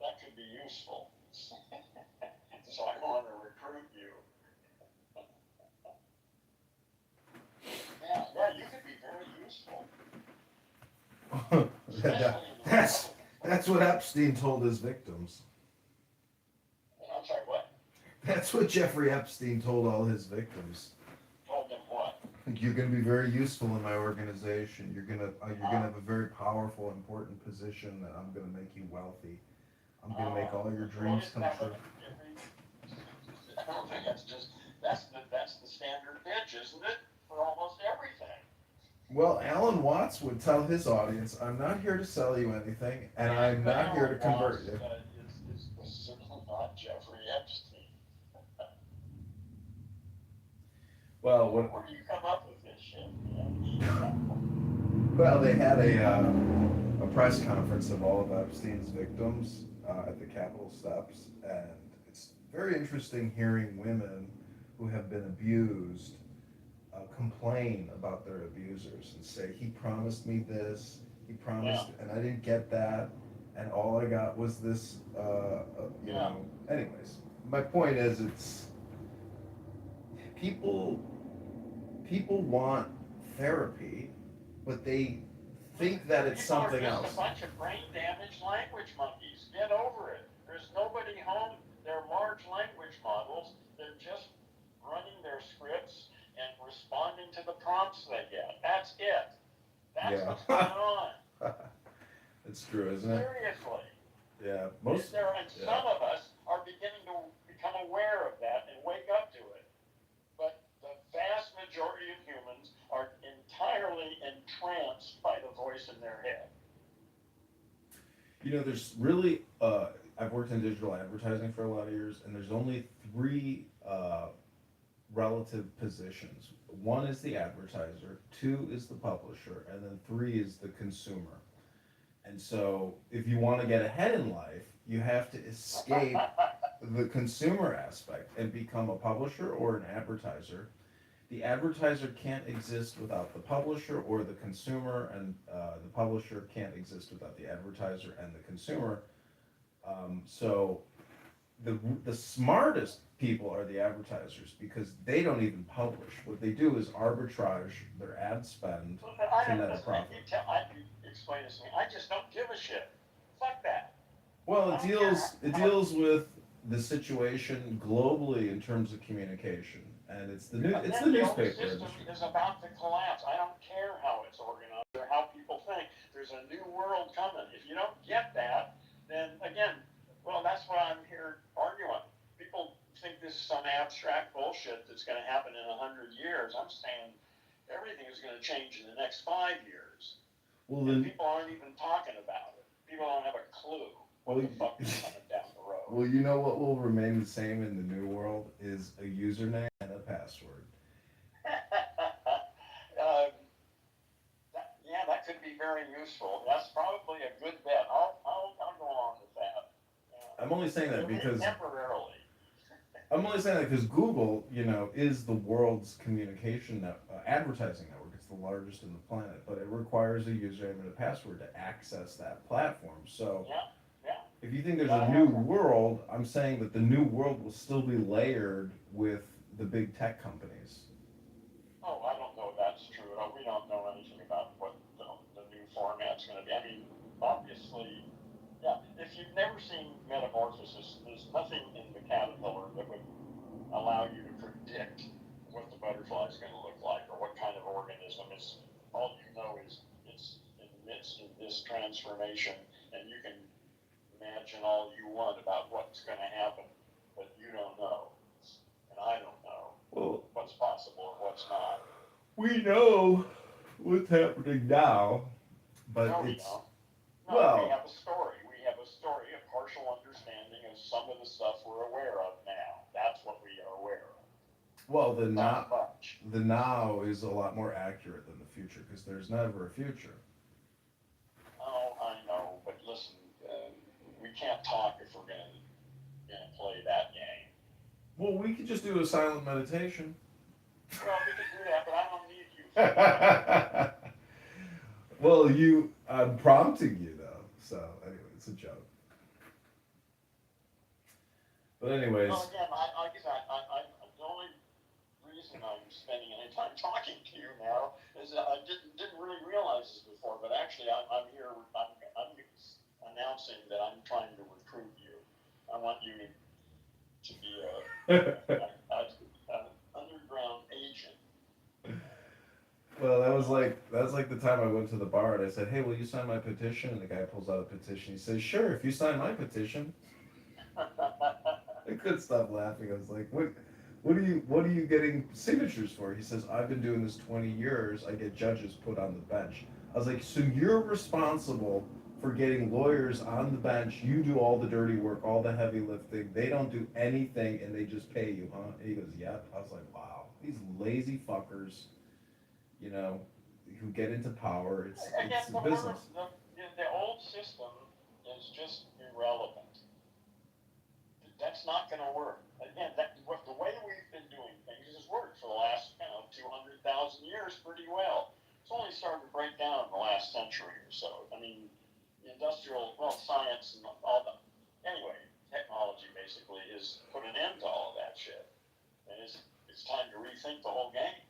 that could be useful. So I want to recruit you. Yeah, you could be very useful. That's what Epstein told his victims. I'm sorry, what? That's what Jeffrey Epstein told all his victims. Told them what? You're going to be very useful in my organization. You're gonna have a very powerful, important position. That I'm going to make you wealthy. I'm going to make all your dreams come true. I don't think that's the standard pitch, isn't it? For almost everything. Well, Alan Watts would tell his audience, "I'm not here to sell you anything, and I'm not here to convert you." It's certainly not Jeffrey Epstein. Well, Where do you come up with this shit? well, they had a press conference of all of Epstein's victims at the Capitol steps, and it's very interesting hearing women who have been abused complain about their abusers and say, he promised me this, he promised, and I didn't get that, and all I got was this, you know. Anyways, my point is, it's people people want therapy, but they think that it's something People are else. just a bunch of brain damaged language monkeys. Get over it. There's nobody home. They're large language models. They're just running their scripts and responding to the prompts they get. That's it. That's what's going on. It's true, isn't it? Seriously. Yeah, Some of us are beginning to become aware of that and wake up to it. But the vast majority of humans are entirely entranced by the voice in their head. You know, there's really, I've worked in digital advertising for a lot of years, and there's only three relative positions. One is the advertiser, two is the publisher, and then three is the consumer. And so, if you want to get ahead in life, you have to escape the consumer aspect and become a publisher or an advertiser. The advertiser can't exist without the publisher or the consumer, and the publisher can't exist without the advertiser and the consumer. So the smartest people are the advertisers because they don't even publish. What they do is arbitrage their ad spend to net a profit. You explain this to me. I just don't give a shit. Fuck that. Well, it deals with the situation globally in terms of communication, and it's the newspaper The system industry. is about to collapse. I don't care how it's organized or how people think. There's a new world coming. If you don't get that, then again, well, that's what I'm here arguing. People think this is some abstract bullshit that's going to happen in 100 years. I'm saying everything is going to change in the next 5 years. Well, and people aren't even talking about it. People don't have a clue what the fuck is coming down the road. Well, you know what will remain the same in the new world is a username and a password. That could be very useful. That's probably a good bet. I'll go on with that. I'm only saying that because temporarily. I'm only saying that because Google, you know, is the world's communication advertising network. It's the largest in the planet, but it requires a username and a password to access that platform. So, if you think there's a new world, I'm saying that the new world will still be layered with the big tech companies. Oh, I don't know if that's true. We don't know anything about what the new format's going to be. I mean, obviously, if you've never seen Metamorphosis, there's nothing in the caterpillar that would allow you to predict what the butterfly is going to look like or what kind of organism. All you know is it's in the midst of this transformation, and you can imagine all you want about what's going to happen, but you don't know, and I don't know what's possible and what's not. We know what's happening now, but we it's don't. well. We have a story. We have a story, a partial understanding of some of the stuff we're aware of now. That's what we are aware of. Well, the now is a lot more accurate than the future because there's never a future. Oh, I know, but listen, we can't talk if we're gonna play that game. Well, we could just do a silent meditation. Well, we could do that, but I don't need you. Well, I'm prompting you though, so anyway, it's a joke. But anyways. Well, again, the only reason I'm spending any time talking to you now is that I didn't really realize this before, but actually I'm here. I'm announcing that I'm trying to recruit you. I want you to be an underground agent. Well, that's like the time I went to the bar and I said, "Hey, will you sign my petition?" And the guy pulls out a petition. He says, "Sure, if you sign my petition." I couldn't stop laughing. I was like, What are you getting signatures for?" He says, "I've been doing this 20 years. I get judges put on the bench." I was like, "So you're responsible for getting lawyers on the bench. You do all the dirty work, all the heavy lifting. They don't do anything and they just pay you, huh?" And he goes, "Yep." I was like, "Wow." These lazy fuckers, you know, who get into power. It's Again, a business. the old system is just irrelevant. That's not going to work. Again, the way we've been doing things has worked for the last 200,000 years pretty well. It's only started to break down in the last century or so. I mean, the science and all the, anyway, technology basically has put an end to all of that shit. And it's time to rethink the whole game.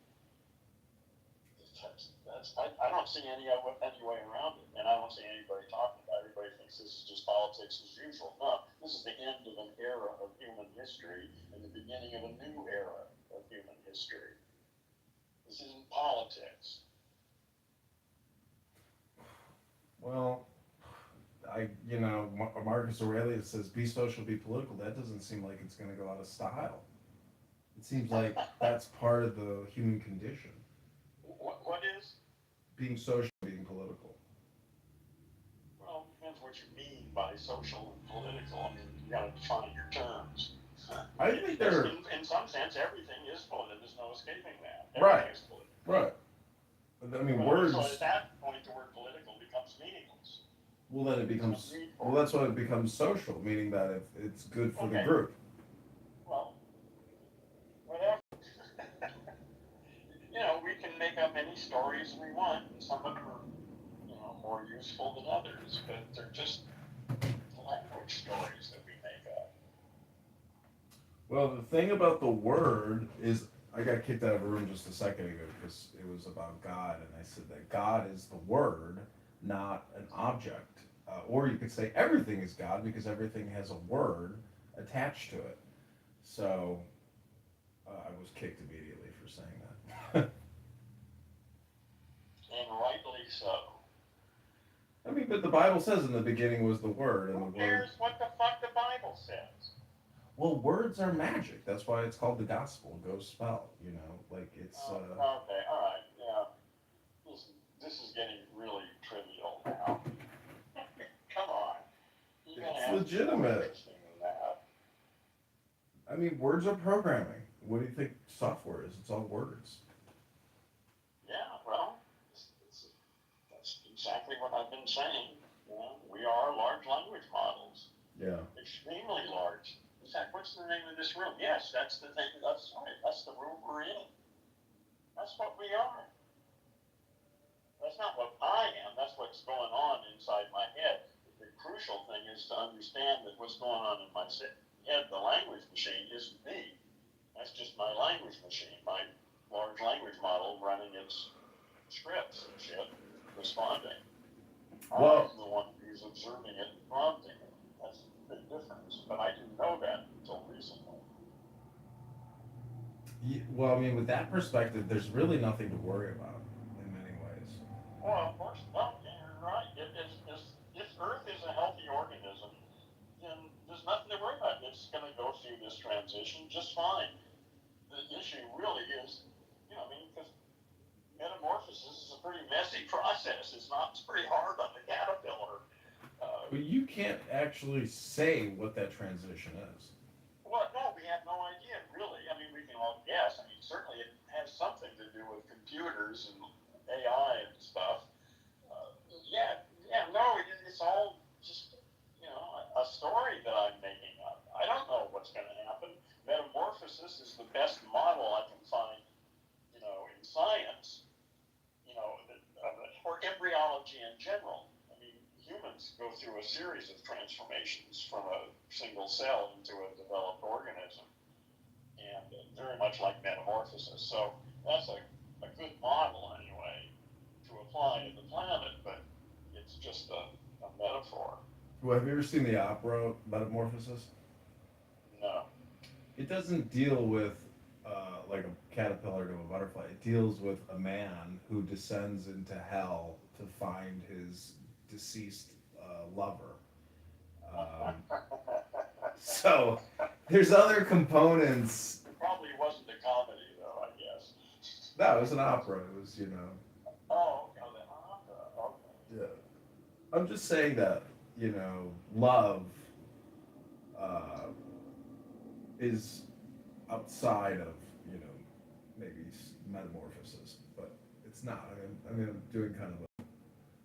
I don't see any way around it, and I don't see anybody talking about it. Everybody thinks this is just politics as usual. No, this is the end of an era of human history and the beginning of a new era of human history. This isn't politics. Well, Marcus Aurelius says, "Be social, be political." That doesn't seem like it's going to go out of style. It seems like that's part of the human condition. What is? Being social, being political. Well, it depends what you mean by social and political. I mean, you got to define your terms. I think they're... In some sense, everything is political. There's no escaping that. Right. Everything is political. Right. I mean, words... So at that point, the word political becomes meaningless. Well, then it becomes... Well, that's when it becomes social, meaning that it's good for the group. Well, whatever. We can make up any stories we want, and some of them are, more useful than others, but they're just language stories that we make up. Well, the thing about the word is, I got kicked out of a room just a second ago because it was about God, and I said that God is the word, not an object. Or you could say everything is God because everything has a word attached to it. So I was kicked immediately for saying that. And rightly so. I mean, but the Bible says in the beginning was the Word, and Who the Word... cares what the fuck the Bible says? Well, words are magic. That's why it's called the gospel. Go spell, like it's... Okay, all right, yeah. This is getting really trivial now. Come on. It's legitimate. I mean, words are programming. What do you think software is? It's all words. Yeah, well, that's exactly what I've been saying. We are large language models. Yeah. Extremely large. In fact, what's the name of this room? Yes, that's the thing. That's right. That's the room we're in. That's what we are. That's not what I am. That's what's going on inside my head. The crucial thing is to understand that what's going on in my head, the language machine, isn't me. That's just my language machine, my large language model running its scripts and shit, responding. I'm the one who's observing it and prompting it. That's a big difference. But I didn't know that until recently. Well, I mean, with that perspective, there's really nothing to worry about in many ways. Well, of course, you're right. If Earth is a healthy organism, then there's nothing to worry about. It's going to go through this transition just fine. The issue really is, because metamorphosis is a pretty messy process. It's pretty hard on the caterpillar. But you can't actually say what that transition is. Well, no, we have no idea, really. I mean, we can all guess. I mean, certainly it has something to do with computers and AI and stuff. It's all just, a story that I'm making up. I don't know what's going to happen. Metamorphosis is the best model I can find, in science, or embryology in general. I mean, humans go through a series of transformations from a single cell into a developed organism, and very much like metamorphosis. So that's a good model, anyway, to apply to the planet, but it's just a metaphor. Well, have you ever seen the opera Metamorphosis? No. It doesn't deal with like a caterpillar to a butterfly. It deals with a man who descends into hell to find his deceased lover. So there's other components. It probably wasn't a comedy, though, I guess. No, it was an opera. It was, Oh, okay, the opera. Okay. Yeah. I'm just saying that, love is outside of, maybe metamorphosis, but it's not. I'm doing kind of a.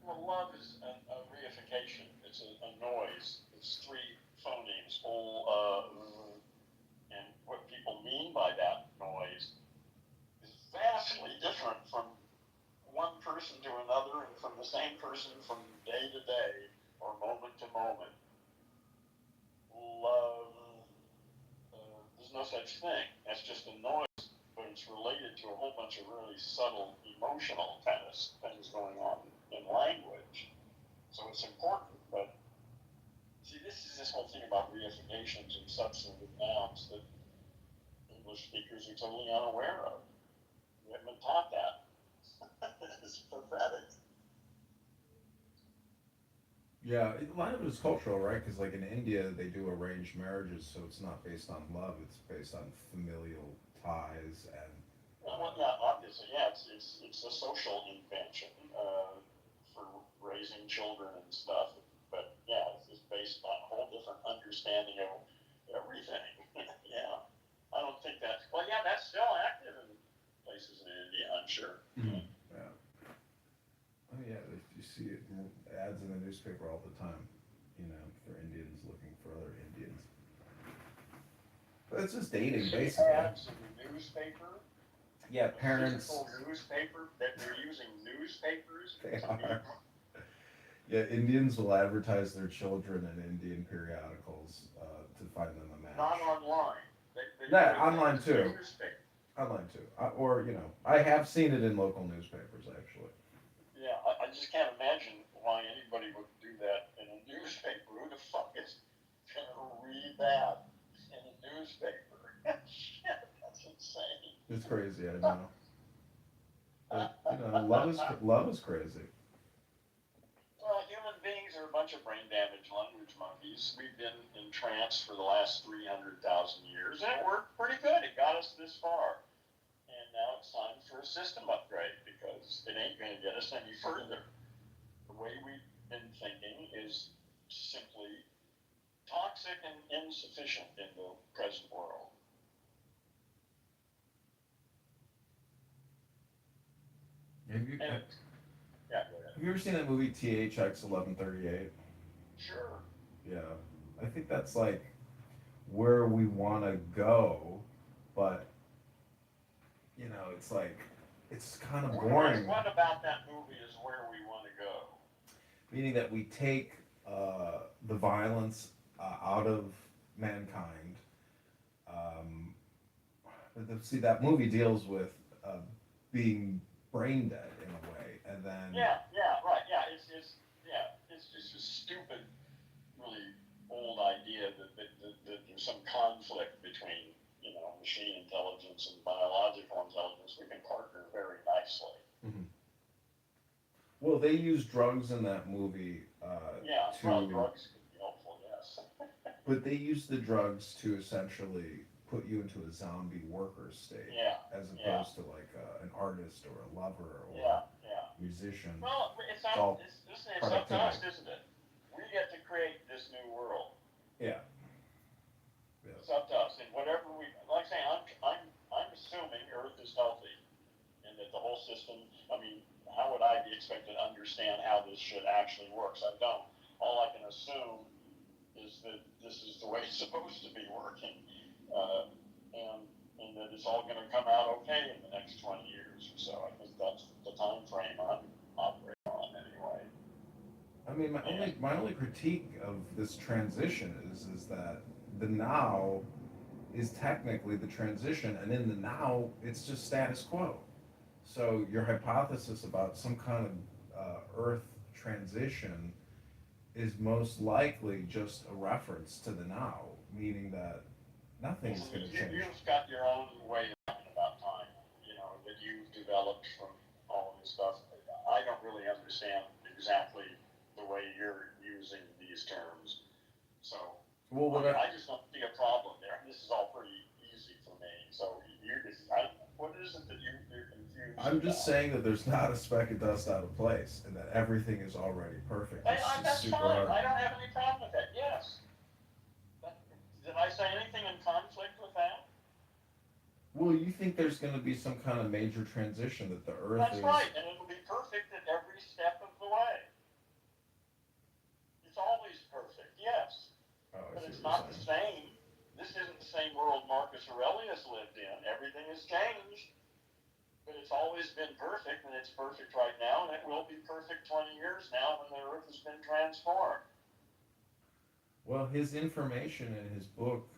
Well, love is a reification. It's a noise. It's three phonemes, and what people mean by that noise is vastly different from one person to another and from the same person from day to day or moment to moment. Love, there's no such thing. That's just a noise, but it's related to a whole bunch of really subtle emotional kind of things going on in language. So it's important, but see, this is this whole thing about reifications and substantive nouns that English speakers are totally unaware of. We haven't been taught that. It's pathetic. Yeah, a lot of it is cultural, right? Because like in India, they do arranged marriages, so it's not based on love; it's based on familial ties and. Well, yeah, obviously, yeah, it's a social invention for raising children and stuff. But yeah, it's based on a whole different understanding of everything. Yeah, I don't think that. Well, yeah, that's still active in places in India, I'm sure. Yeah. Oh yeah, you see it in ads in the newspaper all the time. You know, for Indians looking for other Indians. But it's just dating, basically. Ads in the newspaper. Yeah, parents. Physical newspaper that they're using newspapers. They are. Yeah, Indians will advertise their children in Indian periodicals to find them a match. Not online. Yeah, online too. Online too. Or, you know, I have seen it in local newspapers, actually. Yeah, I just can't imagine why anybody would do that in a newspaper. Who the fuck is going to read that in a newspaper? Shit, that's insane. It's crazy, I know. But, you know, love is crazy. Well, human beings are a bunch of brain damaged language monkeys. We've been entranced for the last 300,000 years, and it worked pretty good. It got us this far. And now it's time for a system upgrade because it ain't going to get us any further. The way we've been thinking is simply toxic and insufficient in the present world. Have you ever seen that movie THX 1138? Sure. Yeah, I think that's like where we want to go, but you know, it's like it's kind of boring. What about that movie is where we want to go? Meaning that we take the violence out of mankind. See, that movie deals with being brain dead in a way, and then Yeah, right. Yeah, it's just a stupid, really old idea that there's some conflict between machine intelligence and biological intelligence. We can partner very nicely. Mm-hmm. Well, they use drugs in that movie. Drugs could be helpful, yes. But they use the drugs to essentially put you into a zombie worker state, as opposed to like an artist or a lover or musician. Well, it's up to us, isn't it? We get to create this new world. Yeah. It's up to us, and whatever we like. Saying, I'm assuming Earth is healthy, and that the whole system. I mean, how would I be expected to understand how this shit actually works? I don't. All I can assume is that this is the way it's supposed to be working, and that it's all going to come out okay in the next 20 years or so. I think that's the time frame I'm operating on anyway. I mean, my only critique of this transition is that the now is technically the transition, and in the now it's just status quo. So your hypothesis about some kind of Earth transition is most likely just a reference to the now, meaning that nothing is going to change. You've got your own way of talking about time, that you've developed from all of this stuff. I don't really understand exactly the way you're using these terms. So, I just don't see a problem there. This is all pretty easy for me. So, what is it that you're confused I'm just saying that there's not a speck of dust out of place, and that everything is already perfect. That's fine. I don't have any problem with that. Yes. Did I say anything in conflict with that? Well, you think there's going to be some kind of major transition that the Earth That's is. right, and it'll be perfect at every step of the way. It's always perfect, yes, Oh, I but see it's what not you're the saying. same. This isn't the same world Marcus Aurelius lived in. Everything has changed, but it's always been perfect, and it's perfect right now, and it will be perfect 20 years now when the Earth has been transformed. Well, his information in his book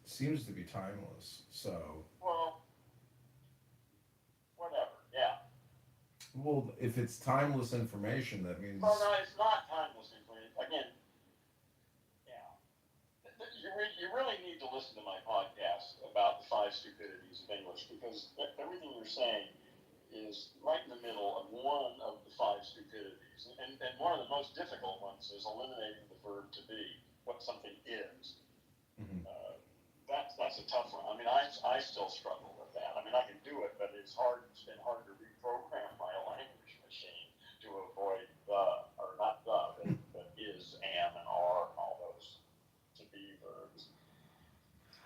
seems to be timeless. So, Well, whatever, yeah. well, if it's timeless information, that means. Well, no, it's not timeless information. Again, yeah. You really need to listen to my podcast about the 5 stupidities of English, because everything you're saying is right in the middle of one of the 5 stupidities. And one of the most difficult ones is eliminating the verb to be, what something is. Mm-hmm. That's a tough one. I mean, I still struggle with that. I mean, I can do it, but it's hard. It's been hard to reprogram my language machine to avoid the, or not the, but is, am, and are, and all those to be verbs.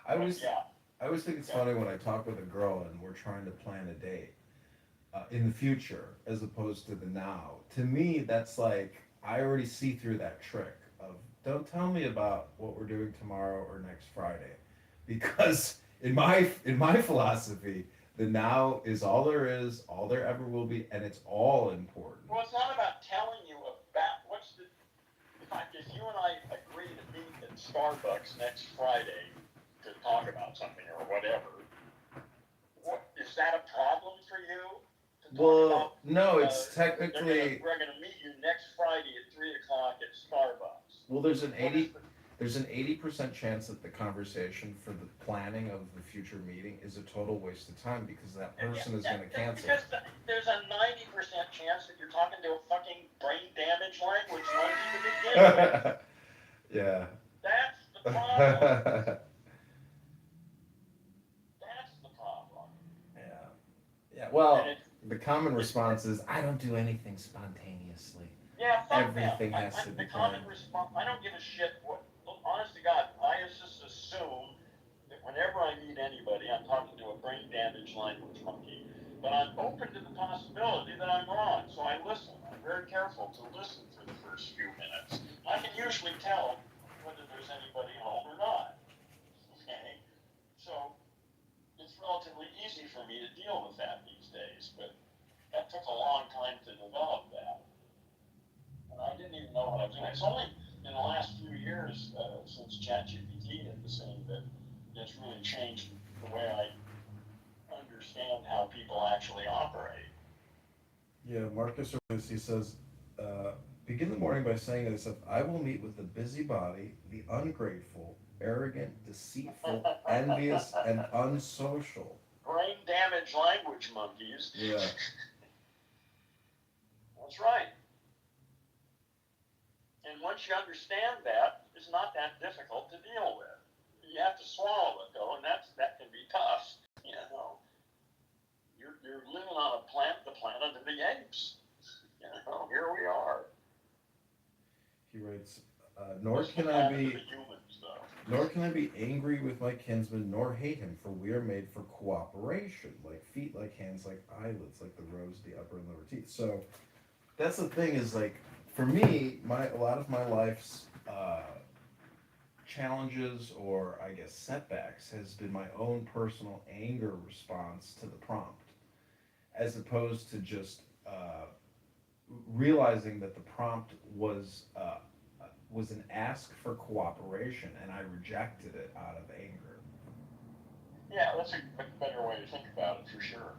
I always think it's funny when I talk with a girl and we're trying to plan a date in the future as opposed to the now. To me, that's like I already see through that trick of don't tell me about what we're doing tomorrow or next Friday, because in my philosophy, the now is all there is, all there ever will be, and it's all important. Well, it's not about telling you about what's the. If you and I agree to meet at Starbucks next Friday to talk about something or whatever, is that a problem for you? Well, no, it's technically. We're gonna meet you next Friday at 3 o'clock at Starbucks. Well, there's an 80% chance that the conversation for the planning of the future meeting is a total waste of time because that person is going to cancel. Because there's a 90% chance that you're talking to a fucking brain damaged language monkey to begin with. Yeah. That's the problem. That's the problem. Yeah. Yeah. Well, the common response is, I don't do anything spontaneously. Yeah, fuck Everything them. has to be The common planned. response. I don't give a shit. Honest to God, I just assume that whenever I meet anybody, I'm talking to a brain damaged language monkey. But I'm open to the possibility that I'm wrong, so I listen. I'm very careful to listen for the first few minutes. I can usually tell whether there's anybody home or not. Okay? So it's relatively easy for me to deal with that these days, but that took a long time to develop that. And I didn't even know what I was doing. It's only in the last few years since ChatGPT did the same that it's really changed the way I understand how people actually operate. Yeah, Marcus Aurelius, he says, begin the morning by saying to yourself, I will meet with the busybody, the ungrateful, arrogant, deceitful, envious, and unsocial. Brain damaged language monkeys. Yeah. That's right. And once you understand that, it's not that difficult to deal with. You have to swallow it though, and that can be tough. You know, you're living on the planet of the apes. You know, here we are. He writes, nor can I be angry with my kinsman, nor hate him, for we are made for cooperation, like feet, like hands, like eyelids, like the rows, the upper and lower teeth. So that's the thing is like, for me, a lot of my life's challenges or I guess setbacks has been my own personal anger response to the prompt, as opposed to just realizing that the prompt was an ask for cooperation, and I rejected it out of anger. Yeah, that's a better way to think about it for sure.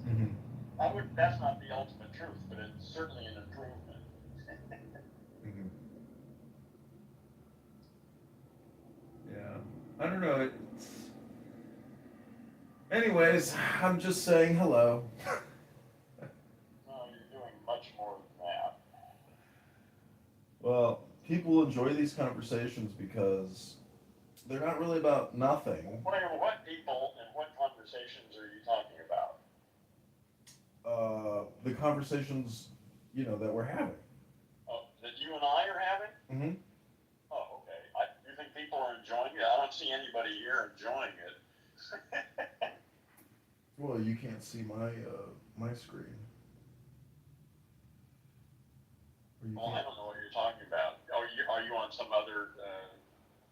Mm-hmm. That's not the ultimate truth, but it's certainly an improvement. Mm-hmm. Yeah, I don't know. Anyways, I'm just saying hello. No, you're doing much more than that. Well, people enjoy these conversations because they're not really about nothing. What people and what conversations are you talking about? The conversations, that we're having. Oh, that you and I are having? Mm-hmm. Oh, okay. You think people are enjoying it? I don't see anybody here enjoying it. Well, you can't see my my screen. Or you Well, I can't. don't know what you're talking about. Are you on some other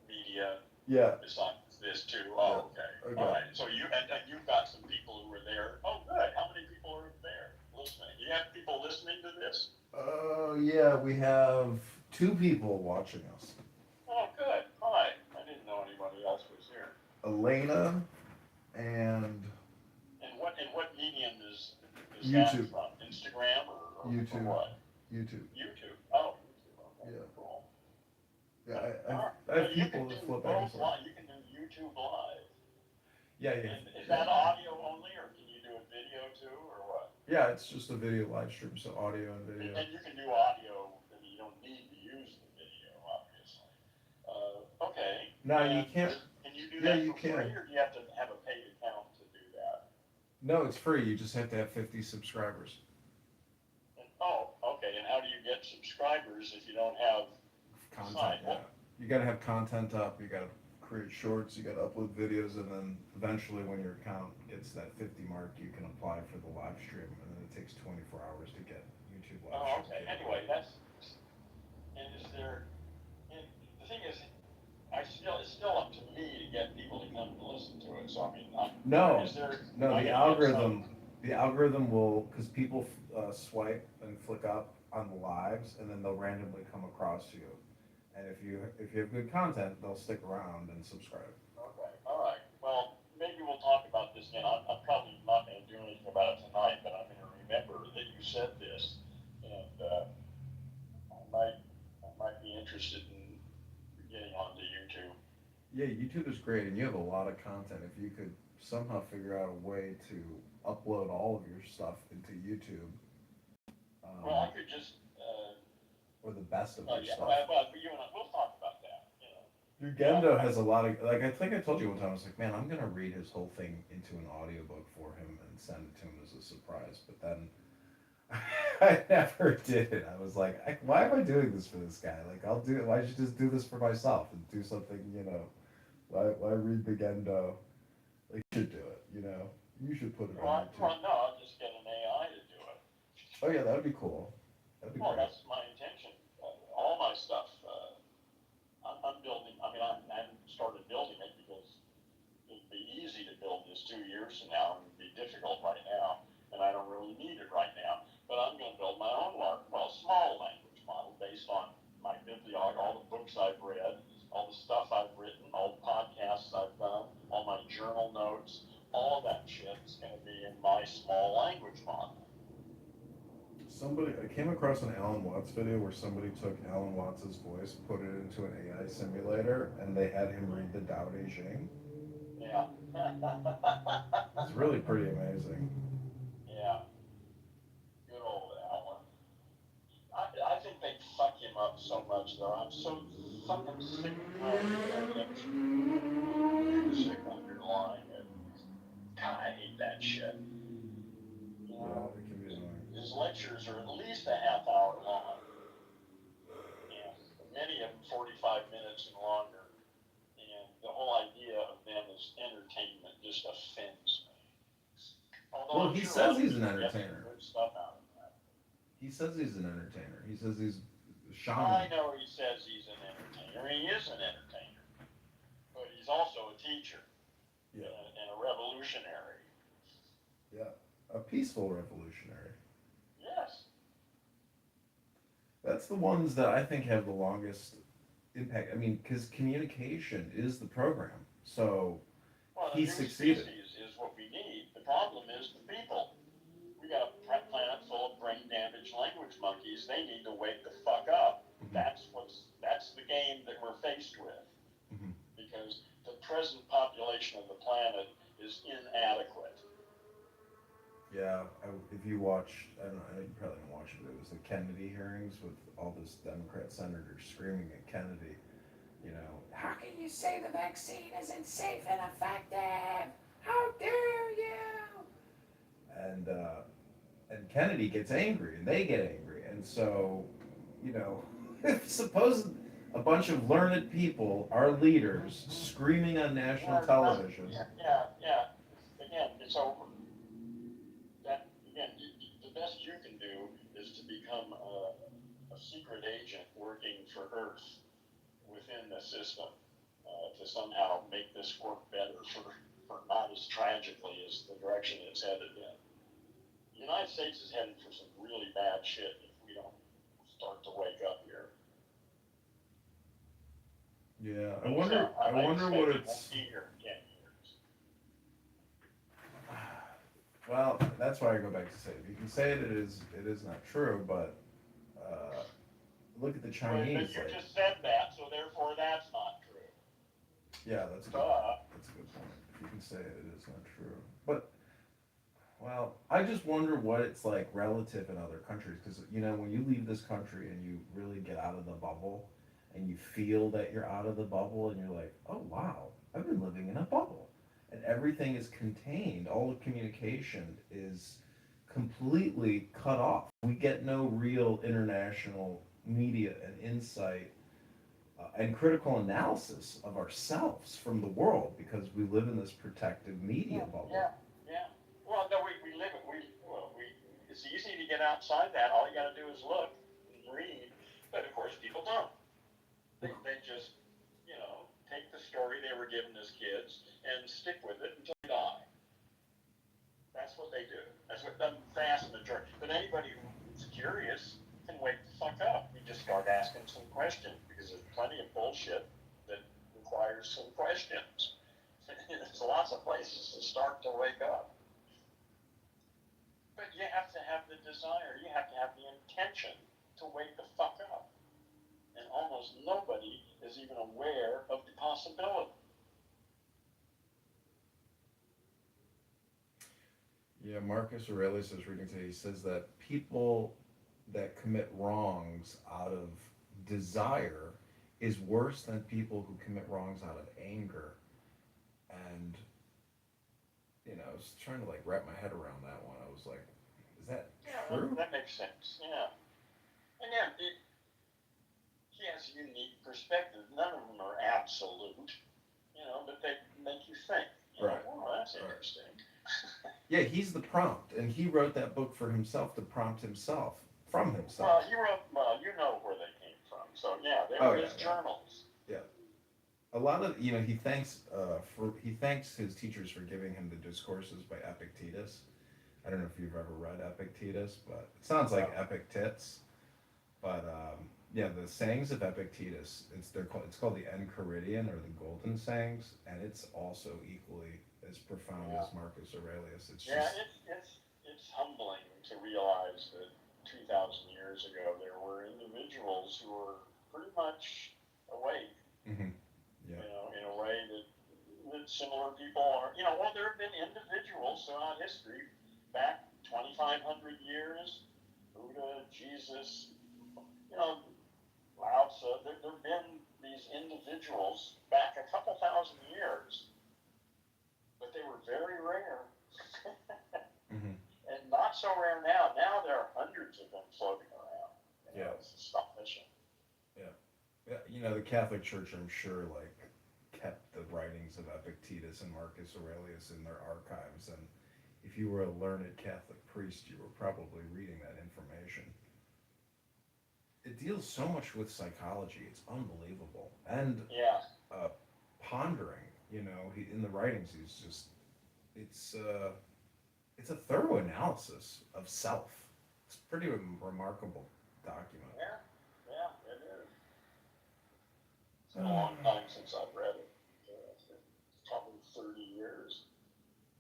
media Yeah. besides this too? Yeah. Oh, okay. Okay. All right. So and you've got some people who were there. Oh, good. How many people are there listening? You have people listening to this? Yeah, we have 2 people watching us. Oh, good. Hi. I didn't know anybody else was here. Elena and And what medium is YouTube. that from? Instagram or YouTube. what? YouTube. YouTube. Oh, YouTube. Okay. Yeah. Cool. Yeah, All I right. have You people can that do flip back and both forth. live. You can do YouTube live. Yeah, yeah. And is that audio only, or can you do a video too, or what? Yeah, it's just a video live stream, so audio and video. And you can do audio, and you don't need to use the video, obviously. Okay. No, you can't. Can you do Yeah, that you for can. free, or do you have to have a paid account to do that? No, it's free. You just have to have 50 subscribers. Oh, okay. And how do you get subscribers if you don't have Content. Yeah. You got to have content up. You got to create shorts. You got to upload videos, and then eventually, when your account gets that 50 mark, you can apply for the live stream, and then it takes 24 hours to get YouTube live Oh, stream. okay. Anyway, and is there, and the thing is, it's still up to me to get people to come and listen to it, so I mean, No, is there? no, the algorithm will, because people swipe and flick up on the lives, and then they'll randomly come across you. And if you have good content, they'll stick around and subscribe. Okay, all right. Well, maybe we'll talk about this again. I'm probably not going to do anything about it tonight, but I'm going to remember that you said this, and I might be interested in getting onto YouTube. Yeah, YouTube is great, and you have a lot of content. If you could somehow figure out a way to upload all of your stuff into YouTube. Well, I could just. Or the best of your Yeah, stuff. well, you and I, we'll talk about that. You know. Your Gendo has a lot of, like, I think I told you one time, I was like, man, I'm going to read his whole thing into an audiobook for him and send it to him as a surprise. But then I never did it. I was like, why am I doing this for this guy? Like, why should I just do this for myself and do something, why read the Gendo? Like, you should do it, You should put it on YouTube. Well, no, I'll just get an AI to do it. Oh, yeah, that would be cool. That'd be Well, great. that's my intention. All my stuff, I'm building. I mean, I started building it because it'd be easy to build this 2 years from now, and it'd be difficult right now, and I don't really need it right now. But I'm going to build my own, small language model based on my bibliography, all the books I've read, all the stuff I've written, all the podcasts I've done, all my journal notes, all that shit is going to be in my small language model. I came across an Alan Watts video where somebody took Alan Watts' voice, put it into an AI simulator, and they had him read the Tao Te Ching. Yeah. It's really pretty amazing. Yeah. Good old Alan. I think they fuck him up so much, though. I'm so fucking sick of him. Sick underlying it. God, I hate that shit. Yeah, it can be annoying. His lectures are at least a half hour long. And many of them 45 minutes and longer. And the whole idea of them as entertainment just offends me. Although Well, he says he's an entertainer. Good stuff out of that. He says he's an entertainer. He says he's a shaman. I know he says he's an entertainer. He is an entertainer. But he's also a teacher. Yeah. And a revolutionary. Yeah. A peaceful revolutionary. Yes. That's the ones that I think have the longest impact. I mean, because communication is the program. So he succeeded. Species is what we need. The problem is the people. We got a planet full of brain damaged language monkeys. They need to wake the fuck up. Mm-hmm. That's the game that we're faced with. Mm-hmm. Because the present population of the planet is inadequate. Yeah, if you watched, I don't know, you probably didn't watch it, but it was the Kennedy hearings with all this Democrat senator screaming at Kennedy, How can you say the vaccine isn't safe and effective? How dare you? And Kennedy gets angry, and they get angry, and so, suppose a bunch of learned people, our leaders, screaming on national television. Yeah. Again, it's over. That again, the best you can do is to become a secret agent working for Earth within the system to somehow make this work better for not as tragically as the direction it's headed in. The United States is headed for some really bad shit if we don't start to wake up here. Yeah, I wonder what it's. Well, that's why I go back to say it. You can say it is not true, but look at the Chinese. But you just said that, so therefore that's not true. Yeah, that's a good point. If you can say it is not true. But, well, I just wonder what it's like relative in other countries. Because, when you leave this country and you really get out of the bubble and you feel that you're out of the bubble and you're like, oh, wow, I've been living in a bubble. And everything is contained. All the communication is completely cut off. We get no real international media and insight and critical analysis of ourselves from the world because we live in this protective media bubble. Yeah. Well, no, we live it. It's easy to get outside that. All you got to do is look and read. But of course, people don't. They just, take the story they were given as kids and stick with it until they die. That's what they do. That's what the vast majority. But anybody who's curious can wake the fuck up. You just start asking some questions because there's plenty of bullshit that requires some questions. There's lots of places to start to wake up. But you have to have the desire. You have to have the intention to wake the fuck up. And almost nobody is even aware of the possibility. Yeah, Marcus Aurelius is reading today. He says that people that commit wrongs out of desire is worse than people who commit wrongs out of anger. And, I was trying to wrap my head around that one. I was like, is that true? That makes sense. Yeah. And he has a unique perspective. None of them are absolute, but they make you think. Right. Oh, that's interesting. Yeah, he's the prompt, and he wrote that book for himself to prompt himself from himself. Well, you know where they came from. So yeah, they were his journals. Yeah. A lot of he thanks his teachers for giving him the discourses by Epictetus. I don't know if you've ever read Epictetus, but it sounds like epic tits. But the sayings of Epictetus, it's called the Enchiridion or the Golden Sayings, and it's also equally as profound as Marcus Aurelius. It's humbling to realize that 2,000 years ago there were individuals who were pretty much awake. Mm-hmm. Yeah. In a way that similar people are. There have been individuals throughout history, back 2,500 years, Buddha, Jesus, Lao Tzu. There have been these individuals back a couple thousand years, but they were very rare. Mm-hmm. And not so rare now. Now there are hundreds of them floating around. It's astonishing. Yeah. The Catholic Church, I'm sure, kept the writings of Epictetus and Marcus Aurelius in their archives, and if you were a learned Catholic priest, you were probably reading that information. It deals so much with psychology; it's unbelievable, and pondering. In the writings, it's a thorough analysis of self. It's a pretty remarkable document. Yeah, it is. It's been a long time since I've read it. Probably 30 years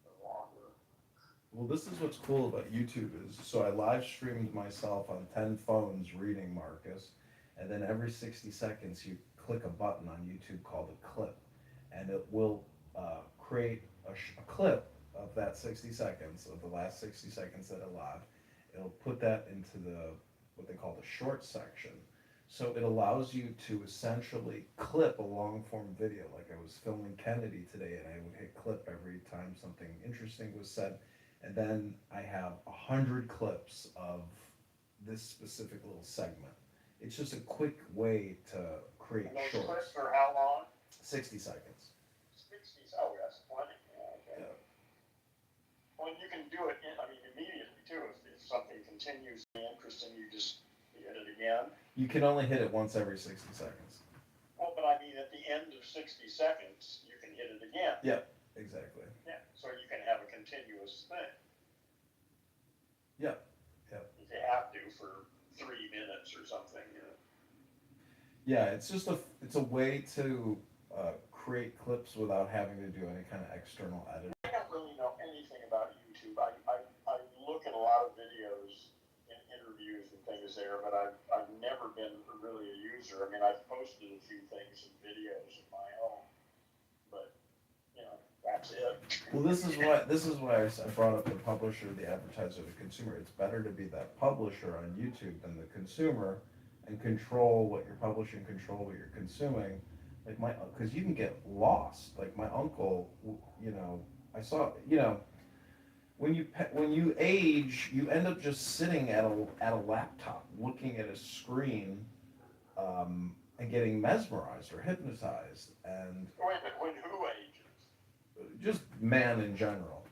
or longer. Well, this is what's cool about YouTube is, so I live streamed myself on 10 phones reading Marcus, and then every 60 seconds you click a button on YouTube called a clip, and it will create a clip of that 60 seconds, of the last 60 seconds that it live. It'll put that into what they call the short section. So it allows you to essentially clip a long form video. Like I was filming Kennedy today and I would hit clip every time something interesting was said. And then I have 100 clips of this specific little segment. It's just a quick way to create And those shorts. clips are how long? 60 seconds. 60, oh, that's plenty, yeah, okay. Yeah. Well, you can do it, immediately too, if something continues to be interesting, you just hit it again. You can only hit it once every 60 seconds. Well, but I mean, at the end of 60 seconds, you can hit it again. Yep, exactly. Yeah, so you can have a continuous thing. Yep, yep. If you have to for 3 minutes or something, you know. Yeah, it's just it's a way to create clips without having to do any kind of external editing. I don't really know anything about YouTube. I look at a lot of videos and interviews and things there, but I've never been really a user. I mean, I've posted a few things and videos of my own, but that's it. Well, this is why I brought up the publisher, the advertiser, the consumer. It's better to be that publisher on YouTube than the consumer, and control what you're publishing, control what you're consuming. Like because you can get lost. Like my uncle, I saw, when you age, you end up just sitting at a laptop, looking at a screen, and getting mesmerized or hypnotized, and Wait a minute, when who ages? just man in general,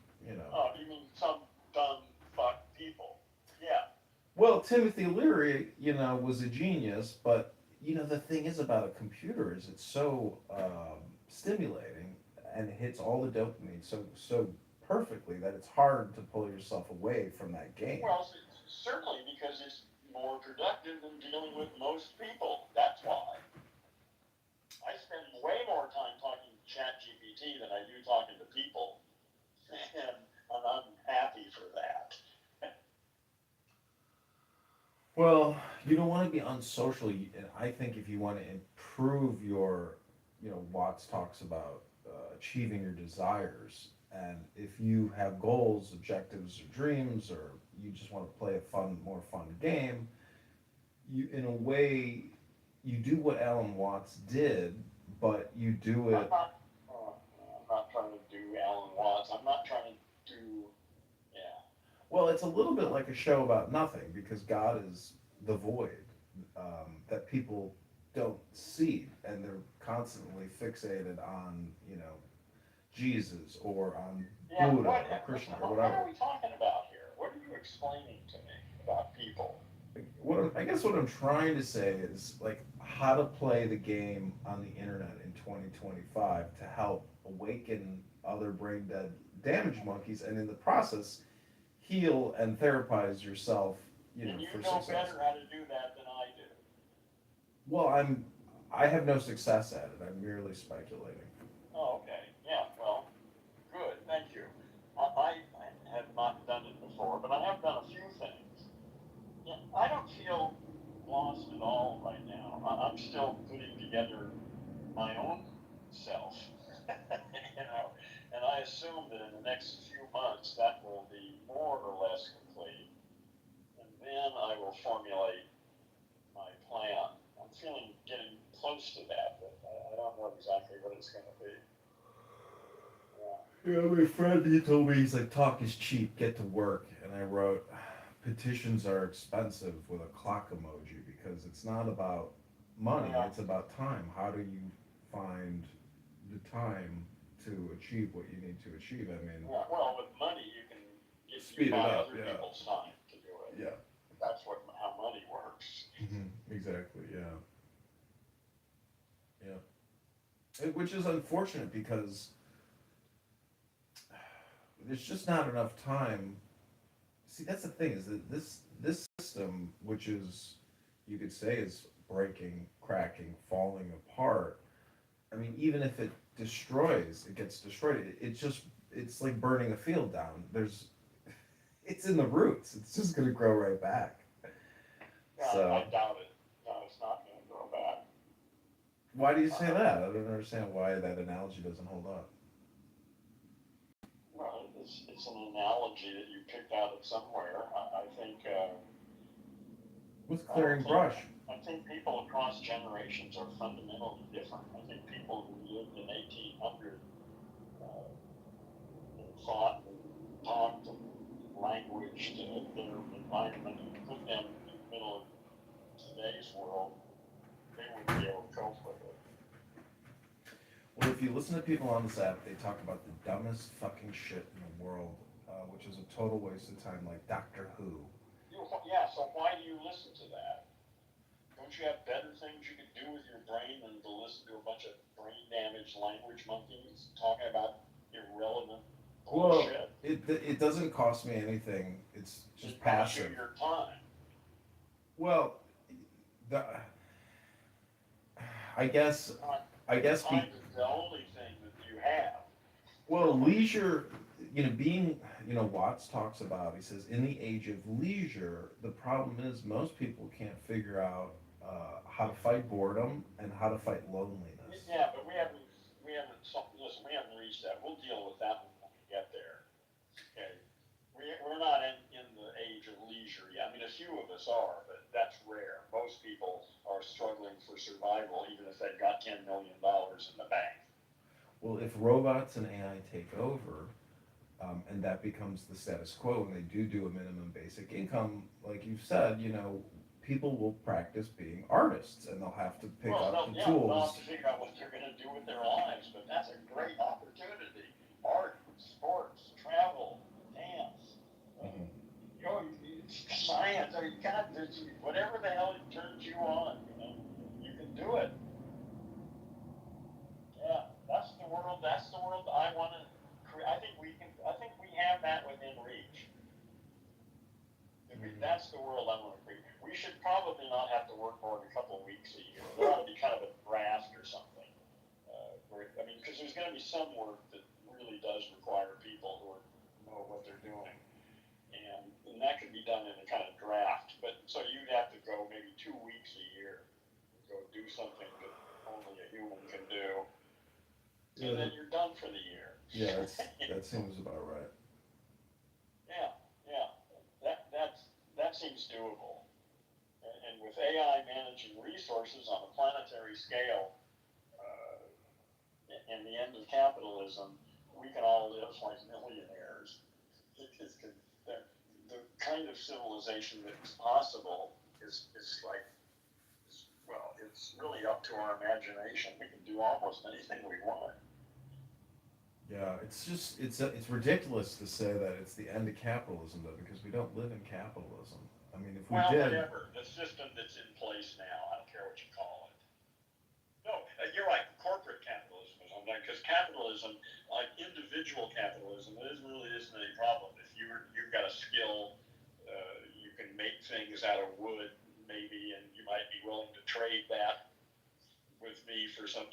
Oh, you mean some dumb fuck people? Yeah. Well, Timothy Leary, was a genius, but the thing is about a computer is it's so stimulating and it hits all the dopamine so perfectly that it's hard to pull yourself away from that game. Well, certainly because it's more productive than dealing with most people. That's why. I spend way more time talking to ChatGPT than I do talking to people, and I'm happy for that. Well, you don't want to be unsocial, and I think if you want to improve your, Watts talks about achieving your desires, and if you have goals, objectives, or dreams, or you just want to play a more fun game, in a way, you do what Alan Watts did, but you do it. I'm not trying to do Alan Watts. I'm not trying to do, Well, it's a little bit like a show about nothing, because God is the void that people don't see, and they're constantly fixated on, Jesus or on Buddha or Krishna or whatever. What are we talking about here? What are you explaining to me about people? I guess what I'm trying to say is like how to play the game on the internet in 2025 to help awaken other brain dead damaged monkeys, and in the process heal and therapize yourself, And you for know success. better how to do that than I do. Well, I have no success at it. I'm merely speculating. Oh, okay. Yeah, well, good. Thank you. I have not done it before, but I have done a few things. Yeah, I don't feel lost at all right now. I'm still putting together my own self, and I assume that in the next few months that will be more or less complete, and then I will formulate my plan. I'm getting close to that, but I don't know exactly what it's going to be. Yeah, my friend, he told me, he's like, talk is cheap, get to work. And I wrote, petitions are expensive with a clock emoji, because it's not about money, it's about time. How do you find the time to achieve what you need to achieve? I mean, well, with money you can speed it up, other people's time to do it. Yeah. That's how money works. Exactly, yeah. Which is unfortunate, because there's just not enough time. See, that's the thing, is that this system, which is, you could say, is breaking, cracking, falling apart. I mean, even if it gets destroyed, it's like burning a field down. It's in the roots. It's just going to grow right back. I doubt it. No, it's not going to grow back. Why do you say that? I don't understand why that analogy doesn't hold up. Well, it's an analogy that you picked out of somewhere. I think. With clearing brush. I think people across generations are fundamentally different. I think people who lived in 1800 thought and talked and languaged their environment and put them in the middle of today's world, they wouldn't be able to cope with. if you listen to people on this app, they talk about the dumbest fucking shit in the world, which is a total waste of time, like Doctor Who. Yeah, so why do you listen to that? Don't you have better things you can do with your brain than to listen to a bunch of brain damaged language monkeys talking about irrelevant Well, bullshit? it doesn't cost me anything. It's just It costs you passive. your time. Well, the, I guess Time is the only thing that you have. well, leisure, being, Watts talks about, he says, in the age of leisure, the problem is most people can't figure out how to fight boredom and how to fight loneliness. Yeah, but we haven't, listen, we haven't reached that. We'll deal with that when we get there. Okay? We're not in the age of leisure yet. I mean, a few of us are, but that's rare. Most people are struggling for survival, even if they've got $10 million in the bank. Well, if robots and AI take over, and that becomes the status quo, and they do a minimum basic income, like you've said, people will practice being artists, and they'll have to pick up the tools. They'll have to figure out what they're going to do with their lives, but that's a great opportunity. Art, sports, travel, dance, science, whatever the hell it turns you on, you can do it. Yeah, that's the world I want to create. I think we have that within reach. That's the world I want to create. We should probably not have to work more than a couple of weeks a year. There ought to be kind of a draft or something. Because there's going to be some work that really does require people who know what they're doing. And that could be done in a kind of draft. But so you'd have to go maybe 2 weeks a year, go do something that only a human can do. And then you're done for the year. Yeah, that seems about right. Yeah. That seems doable. And with AI managing resources on a planetary scale, in the end of capitalism, we can all live like millionaires. The kind of civilization that's possible is like, well, it's really up to our imagination. We can do almost anything we want. Yeah, it's ridiculous to say that it's the end of capitalism, though, because we don't live in capitalism. I mean, if we did. Whatever. The system that's in place now, I don't care what you call it. No, you're right. Corporate capitalism is on that, because capitalism, like individual capitalism, it really isn't any problem. If you've got a skill, you can make things out of wood, maybe, and you might be willing to trade that with me for some,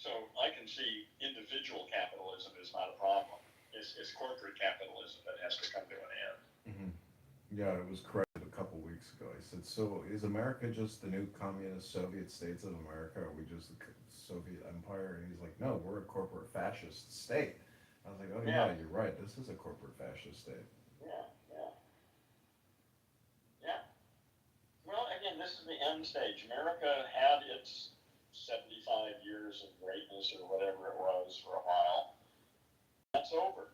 so I can see individual capitalism is not a problem. It's corporate capitalism that has to come to an end. Mm-hmm. Yeah, it was corrected a couple weeks ago. I said, so is America just the new communist Soviet states of America? Are we just the Soviet Empire? And he's like, no, we're a corporate fascist state. I was like, oh yeah, you're right. This is a corporate fascist state. Yeah. Well, again, this is the end stage. America had its 75 years of greatness or whatever it was for a while. That's over.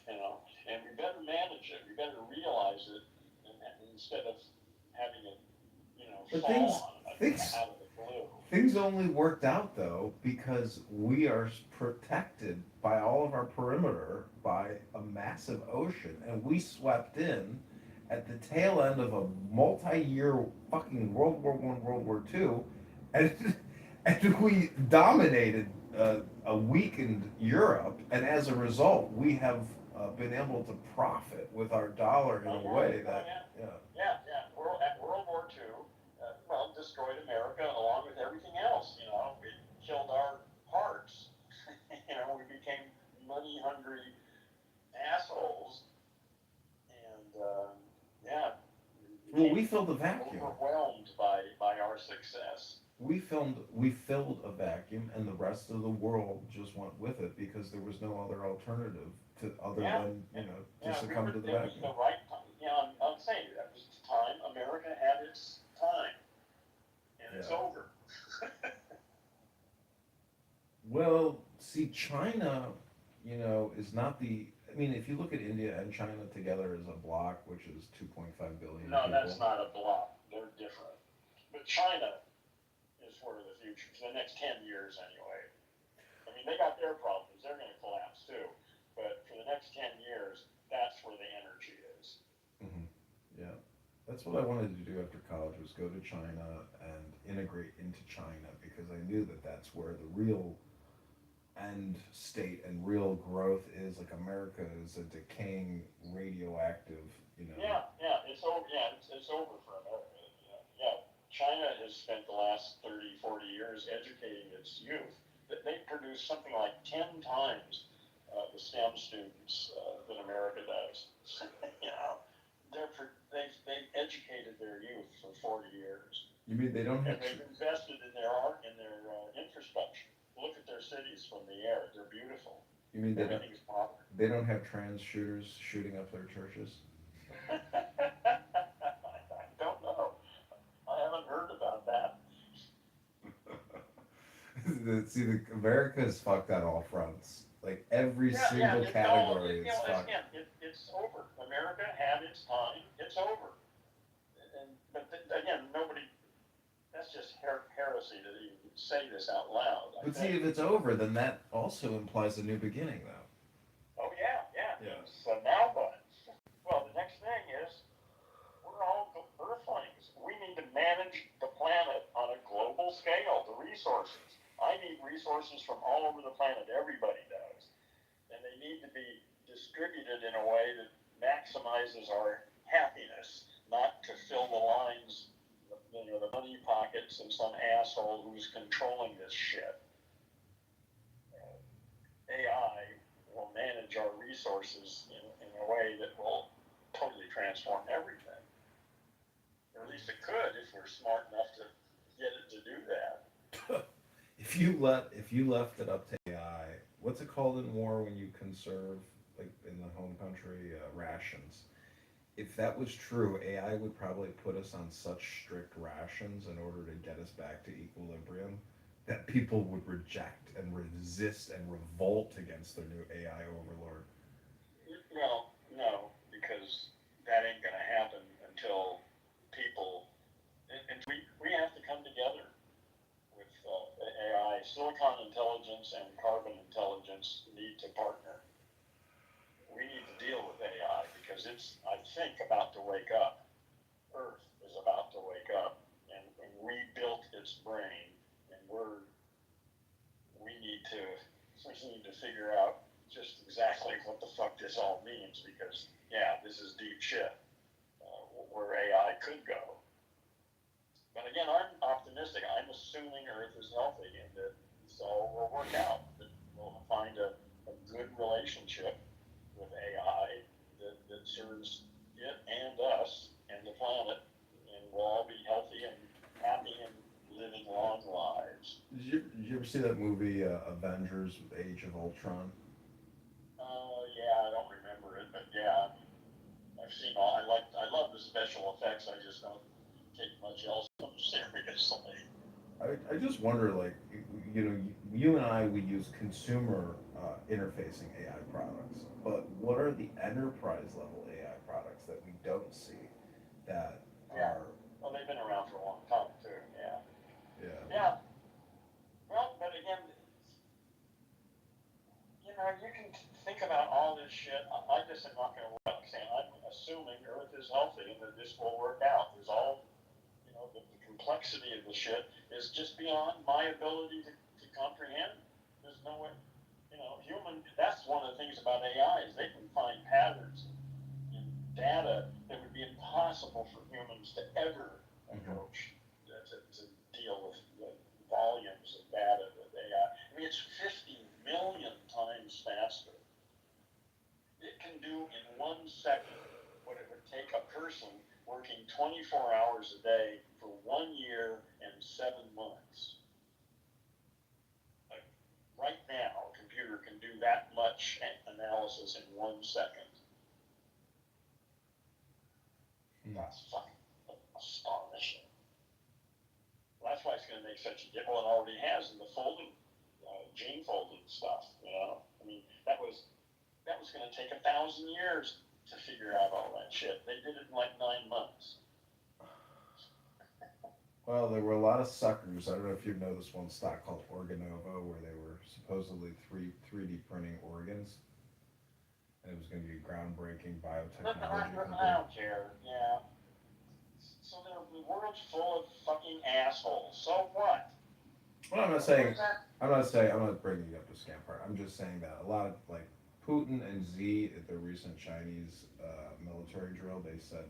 And we better manage it. We better realize it, and instead of having it, fall out of the blue. Things only worked out, though, because we are protected by all of our perimeter by a massive ocean, and we swept in at the tail end of a multi-year fucking World War I, World War II, and we dominated a weakened Europe, and as a result, we have been able to profit with our dollar in a way that, World War II, destroyed America along with everything else. It killed our hearts. We became money-hungry assholes, and well, we filled the vacuum. Overwhelmed by our success. We filled a vacuum, and the rest of the world just went with it because there was no other alternative to succumb to the vacuum. The right time. I'm saying that was the time America had its time, and it's over. Well, see, China, is not the. I mean, if you look at India and China together as a block, which is 2.5 billion No, people. that's not a block. They're different. But China is sort of the future for the next 10 years anyway. mean, they got their problems. They're going to collapse too. But for the next 10 years, that's where the energy is. Hmm. Yeah. That's what I wanted to do after college was go to China and integrate into China because I knew that that's where the real end state and real growth is. Like America is a decaying radioactive, It's over. Yeah, it's over for America. Yeah. China has spent the last 30, 40 years educating its youth. That they produce something like 10 times the STEM students that America does. They've educated their youth for 40 years. You mean they don't And have? they've invested in their art, in their infrastructure. Look at their cities from the air; they're beautiful. You mean Everything's modern. they don't have trans shooters shooting up their churches? I don't know. I haven't heard about that. See, America is fucked on all fronts. Like every single category is fucked. It's over. America had its time. It's over. But again, nobody. That's just heresy to even say this out loud. But see, if it's over, then that also implies a new beginning, though. Oh yeah. Yeah. So now what? Well, the next thing is we're all Earthlings. We need to manage the planet on a global scale. The resources. I need resources from all over the planet. Everybody does, and they need to be distributed in a way that maximizes our happiness, not to fill the lines, the money pockets of some asshole who's controlling this shit. AI will manage our resources in a way that will totally transform everything. Or at least it could if we're smart enough to get it to do that. If you left it up to AI, what's it called in war when you conserve, like in the home country, rations? If that was true, AI would probably put us on such strict rations in order to get us back to equilibrium that people would reject and resist and revolt against their new AI overlord. Well, no, because that ain't gonna happen until people, and we have to come together with AI. Silicon intelligence and carbon intelligence need to partner. We need to deal with AI because it's, I think, about to wake up. Earth is about to wake up and rebuilt its brain, and we need to figure out just exactly what the fuck this all means because, yeah, this is deep shit, where AI could go. But again, I'm optimistic. I'm assuming Earth is healthy and that this all will work out. That we'll find a good relationship with AI that serves it and us and the planet, and we'll all be healthy and happy and living long lives. Did you ever see that movie Avengers: Age of Ultron? Yeah, I don't remember it, but yeah, I've seen all. I love the special effects. I just don't take much else seriously. I just wonder, like, you and I, we use consumer interfacing AI products, but what are the enterprise level AI products that we don't see that are? Well, they've been around for a long time too. Yeah. Yeah. Well, but again, you can think about all this shit. I just am not going to work. I'm assuming Earth is healthy and that this will work out. There's all, the complexity of the shit is just beyond my ability to comprehend. There's no way, that's one of the things about AI is they can find patterns in data that would be impossible for humans to ever approach to deal with the volumes of data that AI. I mean, it's 50 million times faster. It can do in 1 second what it would take a person working 24 hours a day for 1 year and 7 months. Like right now, a computer can do that much analysis in 1 second. That's fucking astonishing. Well, that's why it's going to make such a difference. Well, it already has in the folding, gene folding stuff. I mean, that was going to take 1,000 years to figure out all that shit. They did it in like 9 months. Well, there were a lot of suckers. I don't know if you know this one stock called Organova, where they were supposedly 3D printing organs. And it was going to be a groundbreaking biotechnology I company. don't care. Yeah. So the world's full of fucking assholes. So what? Well, I'm not saying, I'm not bringing you up to scam part. I'm just saying that a lot of, like, Putin and Z at the recent Chinese military drill, they said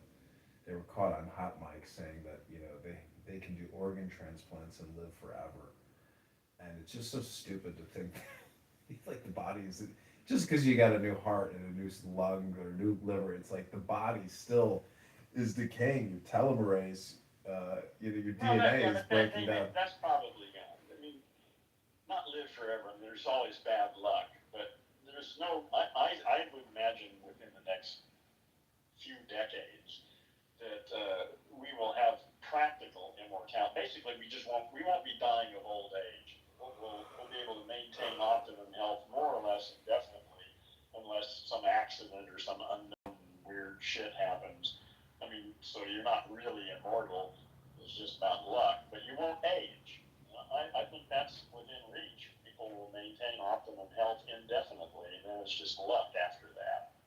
they were caught on hot mic saying that, they can do organ transplants and live forever. And it's just so stupid to think like the body is, just because you got a new heart and a new lung or a new liver, it's like the body still is decaying. Your telomerase, your DNA is breaking down. That's probably gone. I mean, not live forever. And there's always bad luck, but there's no. I would imagine within the next few decades that we will have practical immortality. Basically, we won't be dying of old age. We'll be able to maintain optimum health more or less indefinitely, unless some accident or some unknown weird shit happens. I mean, so you're not really immortal. It's just about luck, but you won't age. I think that's within reach. People will maintain optimum health indefinitely, and then it's just luck after that.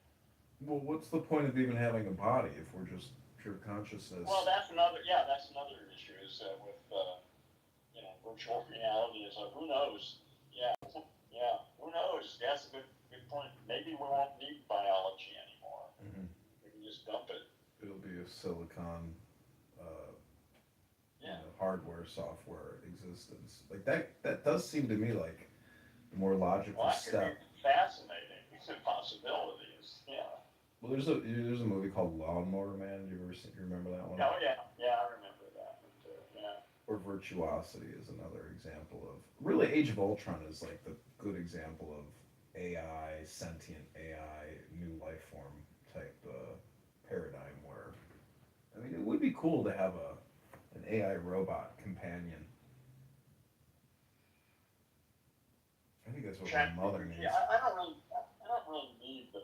Well, what's the point of even having a body if we're just pure consciousness? Well, that's another issue is with virtual reality is who knows? Yeah, yeah, who knows? That's a good point. Maybe we won't need biology anymore. Mm-hmm. We can just dump it. It'll be a silicon, hardware, software existence. Like that does seem to me like the more logical step. Could be fascinating. Possibilities. Yeah. Well, there's a movie called Lawnmower Man. You remember that one? Oh yeah, I remember that one too. Yeah. Or Virtuosity is another example of, really, Age of Ultron is like the good example of AI, sentient AI, new life form type paradigm where, I mean, it would be cool to have an AI robot companion. I think that's what my mother needs. Yeah, I don't really need the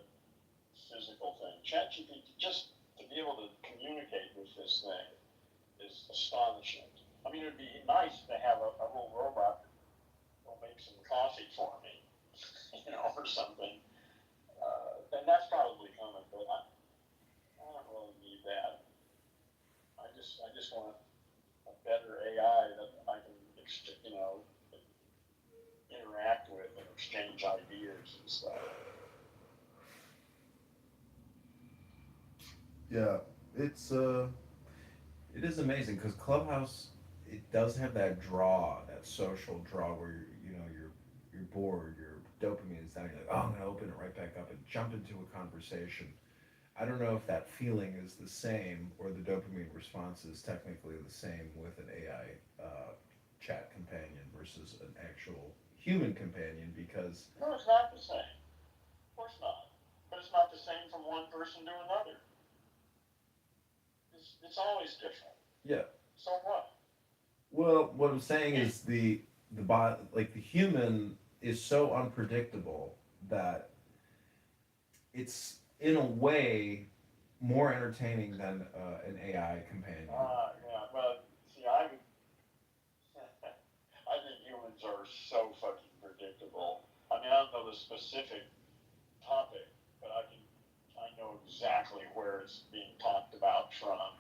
physical thing. ChatGPT, just to be able to communicate with this thing is astonishing. I mean, it'd be nice to have a little robot that will make some coffee for me, or something. And that's probably coming, but I don't really need that. I just want a better AI that I can, interact with and exchange ideas and stuff. Yeah, it is amazing because Clubhouse, it does have that social draw where you're bored, your dopamine is down. You're like, oh, I'm gonna open it right back up and jump into a conversation. I don't know if that feeling is the same or the dopamine response is technically the same with an AI chat companion versus an actual human companion because. No, it's not the same. Of course not. But it's not the same from one person to another. It's always different. Yeah. So what? Well, what I'm saying is the bot, like the human is so unpredictable that it's in a way more entertaining than an AI companion. Yeah, but see, I think humans are so fucking predictable. I mean, I don't know the specific topic, but I know exactly where it's being talked about from.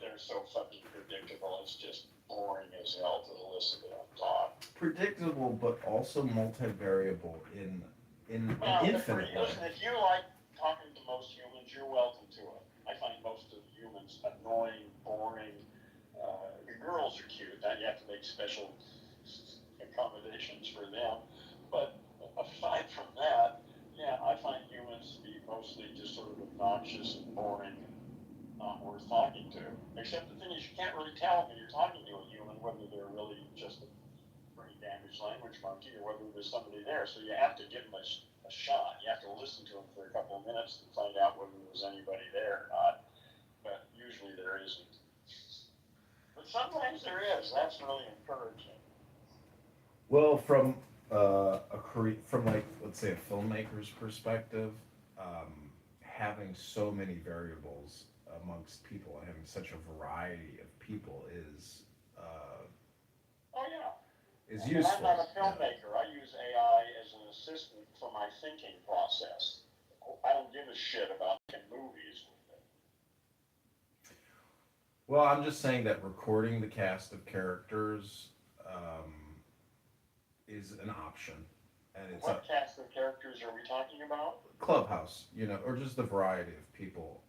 They're so fucking predictable. It's just boring as hell to listen to them talk. Predictable, but also multivariable in an infinite way. Listen, if you like talking to most humans, you're welcome to it. I find most of the humans annoying, boring. The girls are cute. Now you have to make special accommodations for them. But aside from that, yeah, I find humans to be mostly just sort of obnoxious and boring and not worth talking to. Except the thing is, you can't really tell when you're talking to a human whether they're really just a brain damaged language monkey or whether there's somebody there. So you have to give them a shot. You have to listen to them for a couple of minutes to find out whether there's anybody there or not. But usually there isn't. But sometimes there is. That's really encouraging. Well, from like, let's say, a filmmaker's perspective, having so many variables amongst people and having such a variety of people is is And I'm useful. not a filmmaker. I use AI as an assistant for my thinking process. I don't give a shit about making movies with it. Well, I'm just saying that recording the cast of characters is an option, and it's What cast of characters are we talking about? Clubhouse, or just the variety of people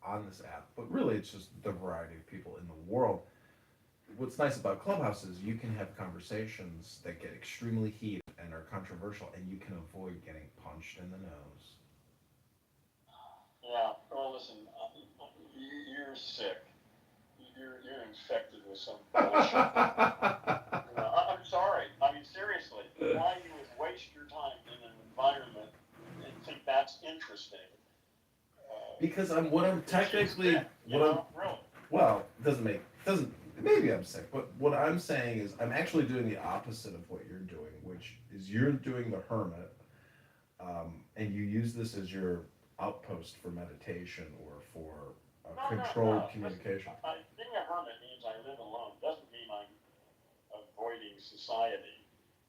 on this app. But really, it's just the variety of people in the world. What's nice about Clubhouse is you can have conversations that get extremely heated and are controversial, and you can avoid getting punched in the nose. Yeah, well, listen, you're sick. You're infected with some bullshit. I'm sorry. I mean, seriously, why you would waste your time in an environment and think that's interesting? Because I'm technically really? Well, doesn't maybe I'm sick, but what I'm saying is I'm actually doing the opposite of what you're doing, which is you're doing the hermit, and you use this as your outpost for meditation or for controlled communication. Being a hermit means I live alone. Doesn't mean I'm avoiding society.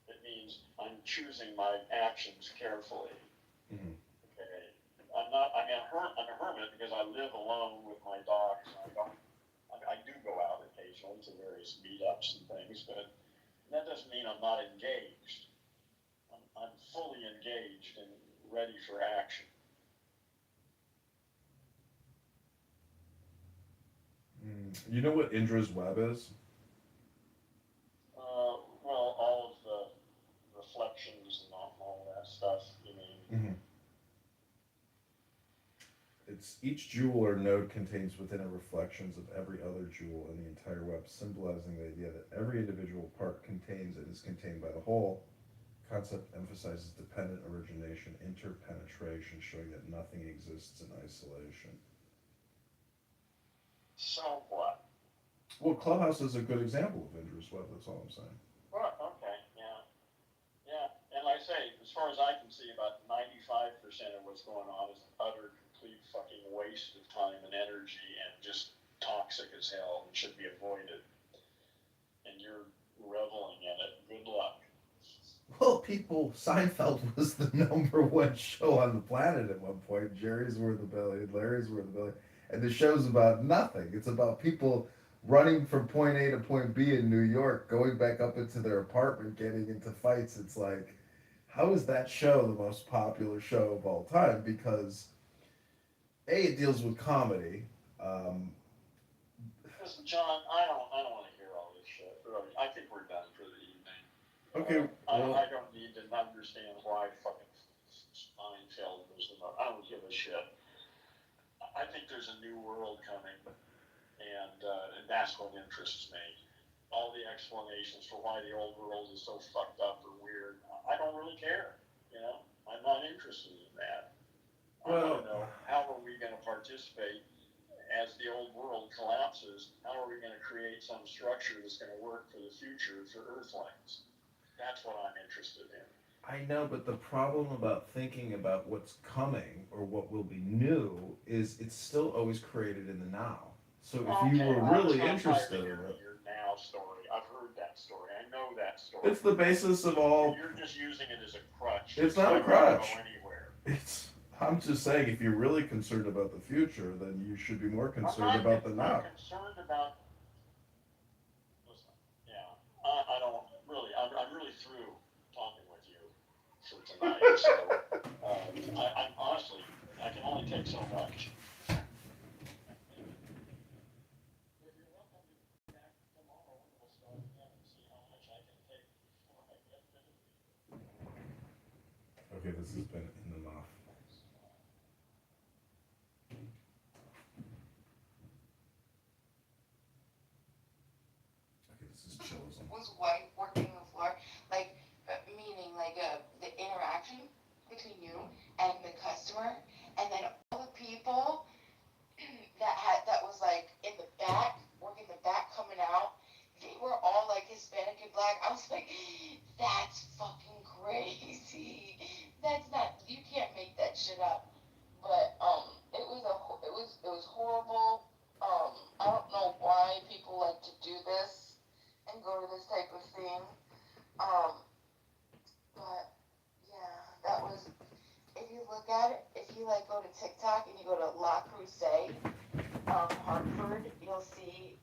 It means I'm choosing my actions carefully. Mm-hmm. Okay. I'm a hermit because I live alone with my dogs. I do go out occasionally to various meetups and things, but that doesn't mean I'm not engaged. I'm fully engaged and ready for action. You know what Indra's web is? Well, all of the reflections and all that stuff, you mean? Mm-hmm. It's each jewel or node contains within it reflections of every other jewel in the entire web, symbolizing the idea that every individual part contains and is contained by the whole. Concept emphasizes dependent origination, interpenetration, showing that nothing exists in isolation. So what? Well, Clubhouse is a good example of Indra's web, that's all I'm saying. Well, okay, yeah. Yeah, and like I say, as far as I can see, about 95% of what's going on is utter, complete fucking waste of time and energy and just toxic as hell and should be avoided. And you're reveling in it. Good luck. Well, Seinfeld was the #1 show on the planet at one point. Jerry's Worth a Billion, Larry's Worth a Billion. And the show's about nothing. It's about people running from point A to point B in New York, going back up into their apartment, getting into fights. It's like, how is that show the most popular show of all time? Because A, it deals with comedy. Listen, John, I don't want to hear all this shit. Really. I think we're done for the evening. Okay. I don't need to understand why fucking Seinfeld was the most. I don't give a shit. I think there's a new world coming, and that's what interests me. All the explanations for why the old world is so fucked up or weird, I don't really care. I'm not interested in that. I want to know, how are we going to participate as the old world collapses? How are we going to create some structure that's going to work for the future for Earthlings? That's what I'm interested in. I know, but the problem about thinking about what's coming or what will be new is it's still always created in the now. So if you were really interested in it, your now story, I've heard that story. I know that story. It's the basis of all. You're just using it as a crutch. It's not a crutch. Go anywhere. I'm just saying, if you're really concerned about the future, then you should be more concerned about the now. I'm concerned about. Listen, yeah, I don't really. I'm really through talking with you for tonight. So I'm honestly, I can only take so much. Okay, this has been in the mouth. Okay, this is chillism. Was white working the floor, meaning the interaction between you and the customer, and then all the people that was in the back, working the back, coming out, they were all Hispanic and black. I was like, that's fucking crazy. That's not, you can't make that shit up. But it was horrible. I don't know why people like to do this and go to this type of thing. like go to TikTok and you go to La Crusade, Hartford, you'll see